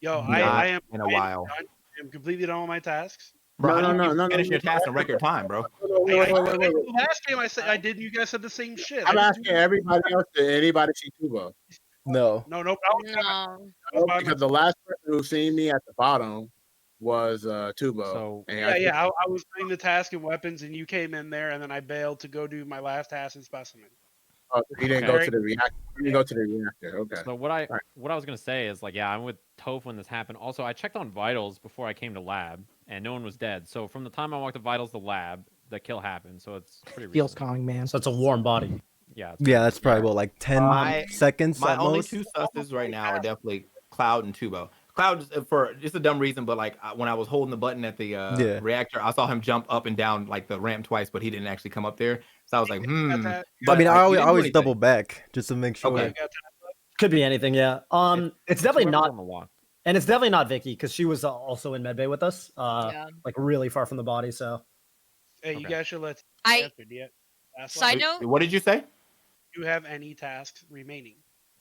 Yo, Not I am in a while. I am completely done with my tasks. Bro, No. Finish your task in record time, bro. Wait. Last game I said I did, you guys said the same shit. I'm asking everybody else. Did anybody see Tubo? No. No. No. Because the last person who seen me at the bottom was Tubo. So I was doing the task in weapons, and you came in there, and then I bailed to go do my last task in specimen. Oh, he didn't go to the reactor. He didn't go to the reactor. Okay. So what I was gonna say is like, yeah, I'm with Toph when this happened. Also, I checked on vitals before I came to lab, and no one was dead. So from the time I walked to vitals to lab, the kill happened. So it's pretty. Feels calming, man. So it's a warm body. Yeah. Yeah, that's probably what, like 10 seconds My at only most. two susses right now are definitely Cloud and Tubo. Cloud for just a dumb reason, but like when I was holding the button at the reactor, I saw him jump up and down like the ramp twice, but he didn't actually come up there. So I was like, I But, mean, like, I he didn't do always anything. double back just to make sure. Okay. Could be anything, yeah. It's definitely not, on the walk. and it's definitely not Vikki because she was also in medbay with us, like really far from the body. So, Hey, you guys should let Side note. What did you say? Do you have any tasks remaining?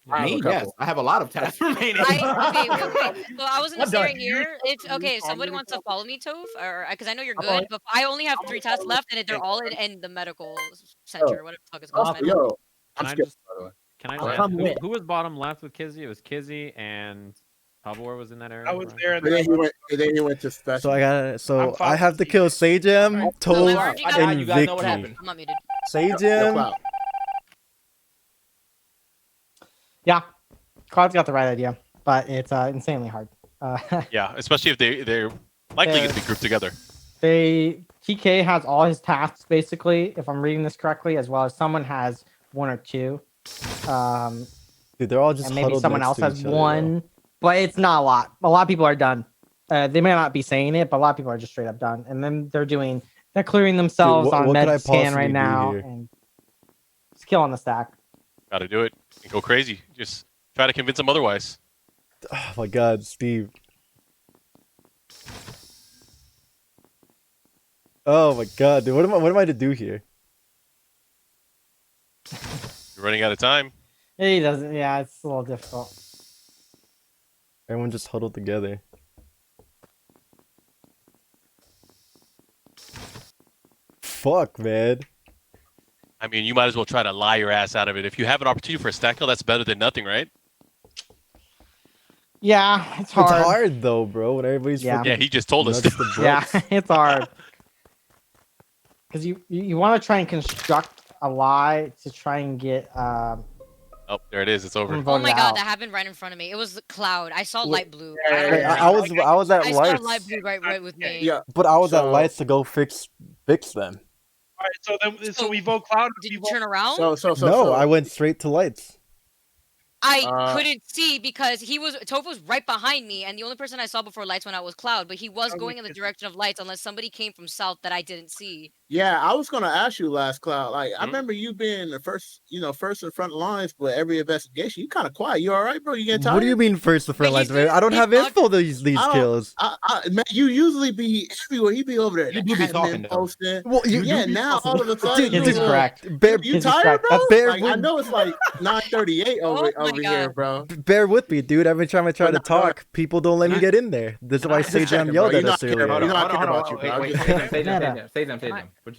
Me? Yes, I have a lot of tasks remaining. Okay. So I was gonna I'm say done. right here, if somebody wants to follow me, Toph, or because I know you're I'm good, on. but I only have 3 tasks left, and they're all in the medical center, whatever the fuck it's called. Yo, Can I'm I scared. just can I I'll ask come with. who was bottom left with Kizzy? It was Kizzy and Pabor was in that area. I was right? there. And then he went to special. So I have to kill Sajam, Toph, and You guys know what Vikki. happened. I'm not muted. Sajam. Yeah, Cloud's got the right idea, but it's insanely hard. Yeah, especially if they're likely going to be grouped together. TK has all his tasks basically, if I'm reading this correctly, as well as someone has 1 or 2. Dude, they're all just and maybe huddled someone next else to has each other, 1, but it's not a lot. A lot of people are done. They may not be saying it, but a lot of people are just straight up done, and then they're clearing themselves on what could I med scan possibly right do now here? and just kill on the stack. Got to do it and go crazy. Just try to convince them otherwise. Oh my God, Steve. Oh my God, dude, what am I to do here? You're running out of time. He doesn't. Yeah, it's a little difficult. Everyone just huddled together. Fuck, man. I mean, you might as well try to lie your ass out of it. If you have an opportunity for a stack kill, that's better than nothing, right? Yeah, it's hard. It's hard though, bro. When everybody's fucking Yeah, he just told us. nuts to Yeah, bolts. it's hard. Because you want to try and construct a lie to try and get Oh, there it is. It's over. Oh my god, that happened right in front of me. It was Cloud. I saw light blue. I was at I saw lights. light blue right with me. Yeah. But I was at lights to go fix them. All right, so we vote Cloud. Did you turn around? No, I went straight to lights. I couldn't see because Toph was right behind me, and the only person I saw before lights went out was Cloud, but he was going in the direction of lights unless somebody came from south that I didn't see. Yeah, I was gonna ask you last Cloud. Like, I remember you being the first in front lines for every investigation. You kind of quiet. You all right, bro? You getting tired? What do you mean first the front lines, man? I don't have info these kills. Man, you usually be everywhere. You be over there. You do be talking, though. posting. Well, now all of a sudden, Dude, he's correct. You tired, bro? Bear Like, I know it's like 9:38 over here, bro. Bear with me, dude. Every time I try to talk, people don't let me get in there. That's why Sajam yelled at us earlier.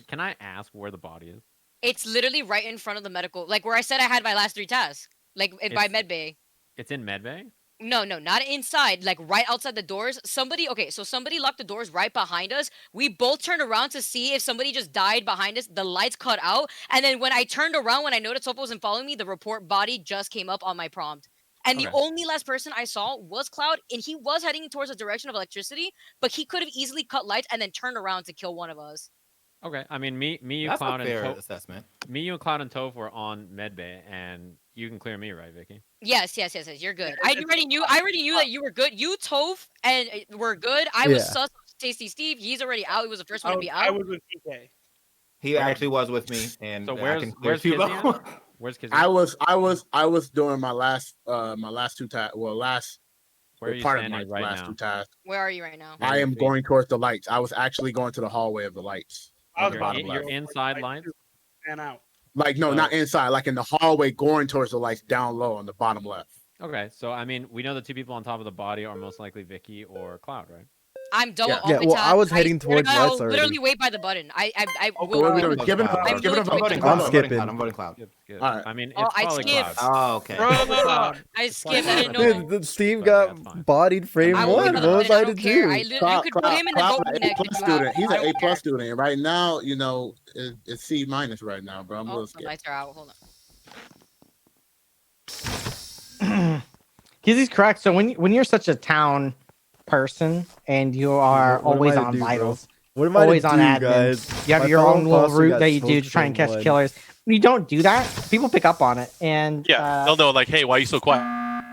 Can I ask where the body is? It's literally right in front of the medical, like where I said I had my last 3 tasks, like by medbay. It's in medbay? No, not inside, like right outside the doors. Somebody locked the doors right behind us. We both turned around to see if somebody just died behind us. The lights cut out. And then when I turned around, when I noticed Toph wasn't following me, the report body just came up on my prompt. And the only last person I saw was Cloud, and he was heading towards the direction of electricity, but he could have easily cut lights and then turned around to kill one of us. Okay, I mean, me, you, That's Cloud, a fair and Toph. assessment. Me, you, and Cloud, and Toph were on medbay, and you can clear me, right, Vikki? Yes, you're good. I already knew that you were good. You, Toph, and were good. I was sus of Tasty Steve. He's already out. He was the first one to be out. I was with TK. He actually was with me, and So I can clear where's Kizzy Tubo. at? Where's Kizzy? I was doing my last 2 tasks. Well, last Where are you part of standing my right last now? 2 tasks. Where are you right now? I am going towards the lights. I was actually going to the hallway of the lights. On the bottom You're left. inside lines. And out. Like no, not inside. Like in the hallway, going towards the lights down low on the bottom left. Okay, so I mean, we know the 2 people on top of the body are most likely Vikki or Cloud, right? I'm done with all Yeah, my well, tasks. I was heading swear to towards God, I'll lights already. literally wait by the button. I what will. are we doing? Give it a I'm give it a willing to vote. wait. I'm skipping. I'm voting Cloud. Skip. All right. I mean, Oh, it's I probably skipped. Cloud. Oh, okay. I skipped. I didn't know. Dude, Steve got bodied frame I will wait 1. by the What was button. I I to don't care. do? You could put him in the Cloud, voting an next A+ if you student. have. He's I an don't care. A+ student. And right now, you know, it's C- right now, bro. I'm a Oh, little the scared. lights are out. Hold on. Kizzy's correct. So when you're such a town person and you are What am always I to on do, bro? vitals, What am I to always on do, admin, guys? you have My your fellow own little imposter route got that you do smoked to try and frame catch 1. killers. When you don't do that, people pick up on it. And They'll know like, hey, why are you so quiet?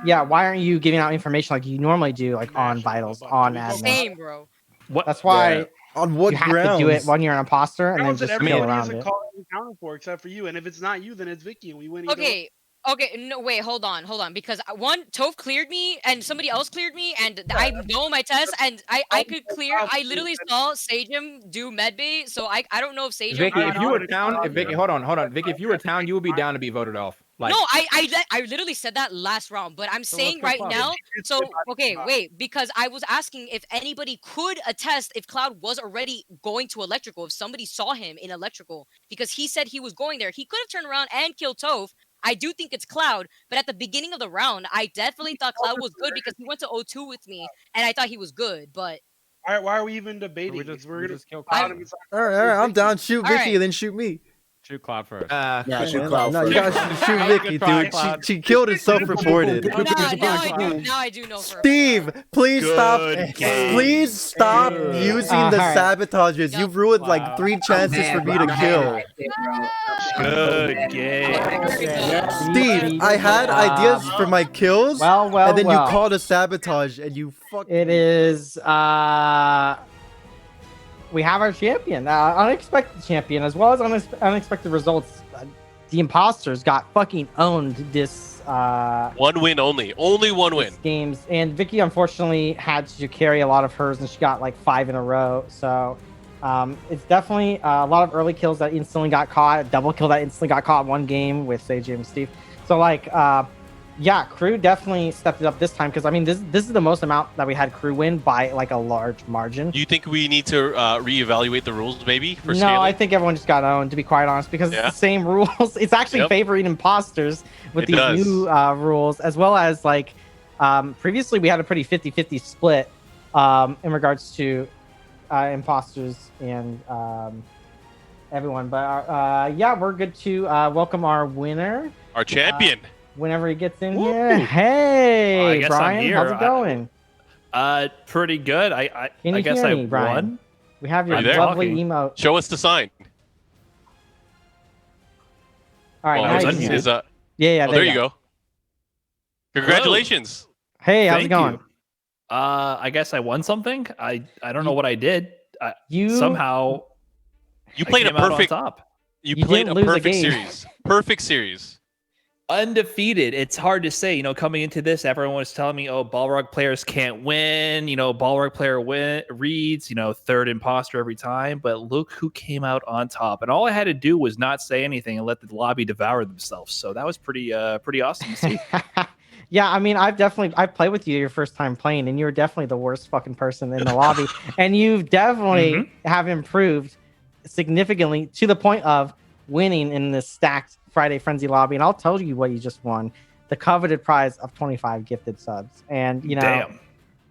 yeah, why aren't you giving out information like you normally do, like on vitals, on admin? Same, bro. That's why on what you have to do it grounds? when you're an imposter and then Grounds that just kill everybody around isn't it. accounted for except for you. And if it's not you, then it's Vikki, and we win either way. Okay, no, wait, hold on, because one, Toph cleared me, and somebody else cleared me, and I know my test, and I could clear, I literally saw Sajam do medbay, so I don't know if Sajam... Vikki, if you were town, if Vikki, hold on, Vikki, if you were town, you would be down to be voted off. Like, No, I literally said that last round, but I'm saying right now, so, okay, wait, because I was asking if anybody could attest if Cloud was already going to electrical, if somebody saw him in electrical, because he said he was going there. He could have turned around and killed Toph. I do think it's Cloud, but at the beginning of the round, I definitely thought Cloud was good because he went to O2 with me, and I thought he was good, but... Why are we even debating? We We're just gonna kill Cloud Cloud. him. All right, I'm down. Shoot All Vikki right. and then shoot me. Shoot Cloud first. Yeah, shoot Cloud No, first. you gotta shoot Vikki, try, dude. Cloud. She killed and self-reported. Now I do know for... Steve, please stop. game. Please stop using the Alright. sabotages. You've ruined like 3 chances for me to kill. Good game. Steve, I had ideas for my kills, Well, and then well. you called a sabotage, and you fucked It me. is we have our champion, unexpected champion, as well as unexpected results. The imposters got fucking owned this 1 win only. Only 1 win. games, and Vikki unfortunately had to carry a lot of hers, and she got like 5 in a row. So it's definitely a lot of early kills that instantly got caught, a double kill that instantly got caught in one game with Sajam and Steve. So like yeah, Crew definitely stepped it up this time, because I mean this is the most amount that we had Crew win by like a large margin. Do you think we need to reevaluate the rules maybe for No, scaling? I think everyone just got owned, to be quite honest, because it's the same rules. It's actually favoring imposters with these new rules, as well as like previously we had a pretty 50-50 split in regards to imposters and everyone. But yeah, we're good to welcome our winner. Our champion. Whenever he gets in here. Hey, I guess I'm Brian, here. how's it going? Pretty good. I Can you guess hear I me, Brian? won. We have your Are you there? lovely Talking. emote. Show us the sign. All right, Oh, now is you that- can hear is, me. Yeah, oh, there you go. Congratulations. Hey, how's Thank it going? you. I guess I won something. I don't know what I did. You somehow You I played a came out on perfect. top. You You played didn't a lose a perfect game. series. Perfect series. Undefeated. It's hard to say. Coming into this, everyone was telling me, "Oh, Balrog players can't win." Balrog player reads, third imposter every time. But look who came out on top. And all I had to do was not say anything and let the lobby devour themselves. So that was pretty awesome to see. Yeah, I mean, I played with you your first time playing, and you were definitely the worst fucking person in the lobby. And you definitely have improved significantly to the point of winning in this stacked Friday Frenzy lobby. And I'll tell you what you just won: the coveted prize of 25 gifted subs. And Damn.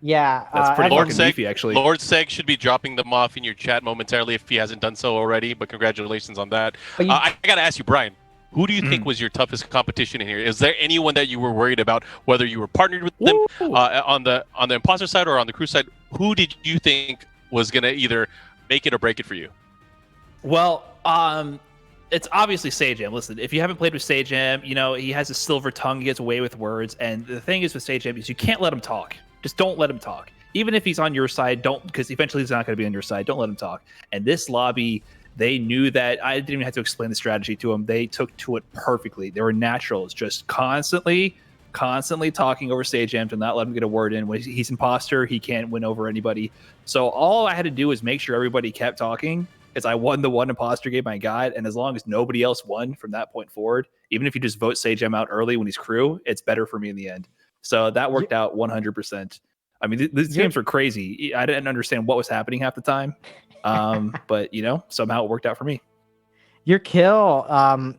Yeah, That's pretty Lord fucking Seg, beefy, actually. Lord Seg should be dropping them off in your chat momentarily if he hasn't done so already. But congratulations on that. But you- I gotta ask you, Brian. Who do you think was your toughest competition in here? Is there anyone that you were worried about, whether you were partnered with them on the imposter side or on the crew side? Who did you think was gonna either make it or break it for you? Well, it's obviously Sajam. Listen, if you haven't played with Sajam, he has a silver tongue. He gets away with words. And the thing is with Sajam is you can't let him talk. Just don't let him talk. Even if he's on your side, don't, because eventually he's not going to be on your side. Don't let him talk. And this lobby, they knew that. I didn't even have to explain the strategy to them. They took to it perfectly. They were natural. It's just constantly constantly talking over Sajam to not let him get a word in. When he's imposter, he can't win over anybody. So all I had to do was make sure everybody kept talking, because I won the one imposter game I got, and as long as nobody else won from that point forward, even if you just vote Sajam out early when he's crew, it's better for me in the end. So that worked out 100%. I mean, these games were crazy. I didn't understand what was happening half the time, but somehow it worked out for me. Your kill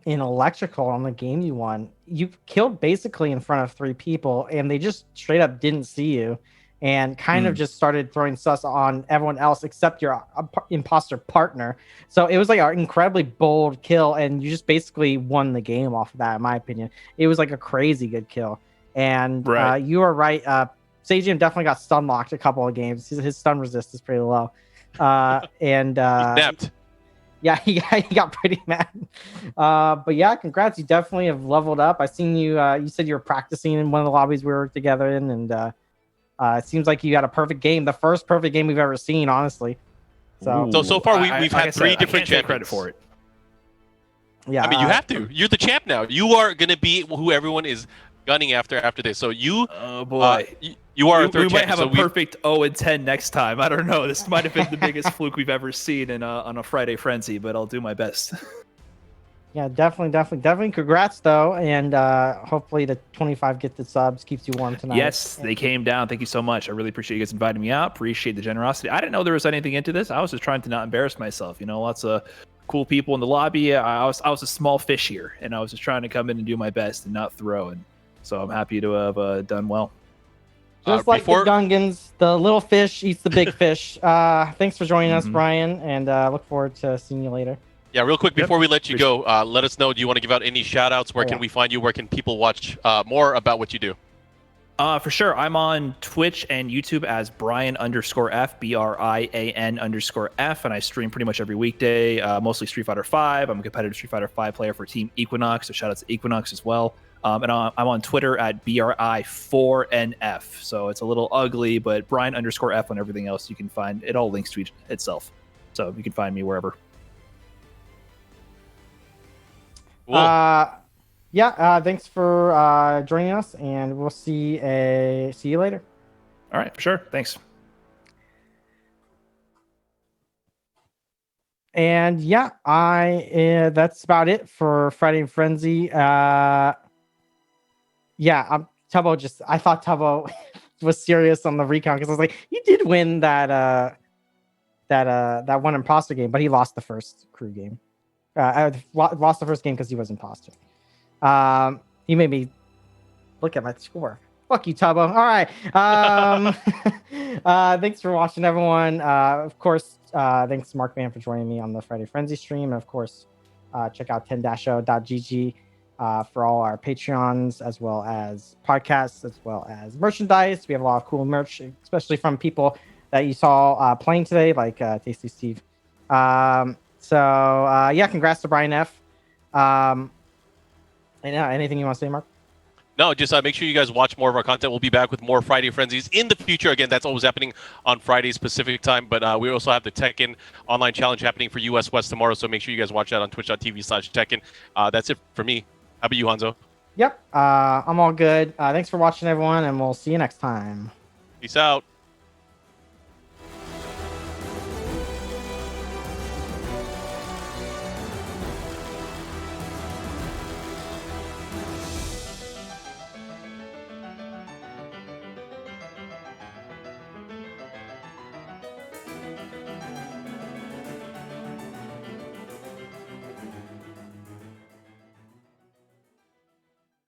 in electrical on the game you won, you killed basically in front of 3 people, and they just straight up didn't see you, and kind of just started throwing sus on everyone else except your imposter partner. So it was like an incredibly bold kill, and you just basically won the game off of that, in my opinion. It was like a crazy good kill, and you are right. Sajam definitely got stun locked a couple of games. His stun resist is pretty low, and snapped. Yeah, he got pretty mad. But yeah, congrats. You definitely have leveled up. I seen you. You said you were practicing in one of the lobbies we were together in, and it seems like you got a perfect game. The first perfect game we've ever seen, honestly. So far we've had 3 different champions. Credit for it. Yeah, I mean, you have to. You're the champ now. You are going to be who everyone is gunning after this. So you, oh boy, you are a third we might champion. have a perfect 0-10 next time. I don't know. This might have been the biggest fluke we've ever seen on a Friday Frenzy, but I'll do my best. Yeah, definitely. Congrats though, and hopefully the 25 gifted subs keeps you warm tonight. Yes, they came down. Thank you so much. I really appreciate you guys inviting me out. Appreciate the generosity. I didn't know there was anything into this. I was just trying to not embarrass myself. Lots of cool people in the lobby. I was a small fish here, and I was just trying to come in and do my best and not throw. And so I'm happy to have done well. Just like the Gungans, the little fish eats the big fish. Thanks for joining us, Brian, and look forward to seeing you later. Yeah, real quick before we let you go, let us know. Do you want to give out any shout outs? Where can we find you? Where can people watch more about what you do? For sure. I'm on Twitch and YouTube as Brian_F, BRIAN_F, and I stream pretty much every weekday, mostly Street Fighter 5. I'm a competitive Street Fighter 5 player for Team Equinox, so shout out to Equinox as well. And I'm on Twitter at BRI4NF. So it's a little ugly, but Brian_F on everything else you can find. It all links to itself. So you can find me wherever. Cool. Thanks for joining us, and we'll see you later. All right, for sure. Thanks. And yeah, that's about it for Friday Frenzy. Tubbo I thought Tubbo was serious on the recount, because I was like, he did win that one imposter game, but he lost the first crew game. Lost the first game because he was imposter. He made me look at my score. Fuck you, Tubbo. All right. Thanks for watching, everyone. Of course, thanks to Mark Van for joining me on the Friday Frenzy stream. And of course, check out 10-0.gg for all our Patreons, as well as podcasts, as well as merchandise. We have a lot of cool merch, especially from people that you saw playing today, like Tasty Steve. Congrats to BrianF. Anything you want to say, Mark? No, just make sure you guys watch more of our content. We'll be back with more Friday Frenzies in the future. Again, that's always happening on Fridays Pacific time. But we also have the Tekken online challenge happening for US West tomorrow. So make sure you guys watch that on twitch.tv/Tekken. That's it for me. How about you, Hanzo? Yep. I'm all good. Thanks for watching, everyone, and we'll see you next time. Peace out.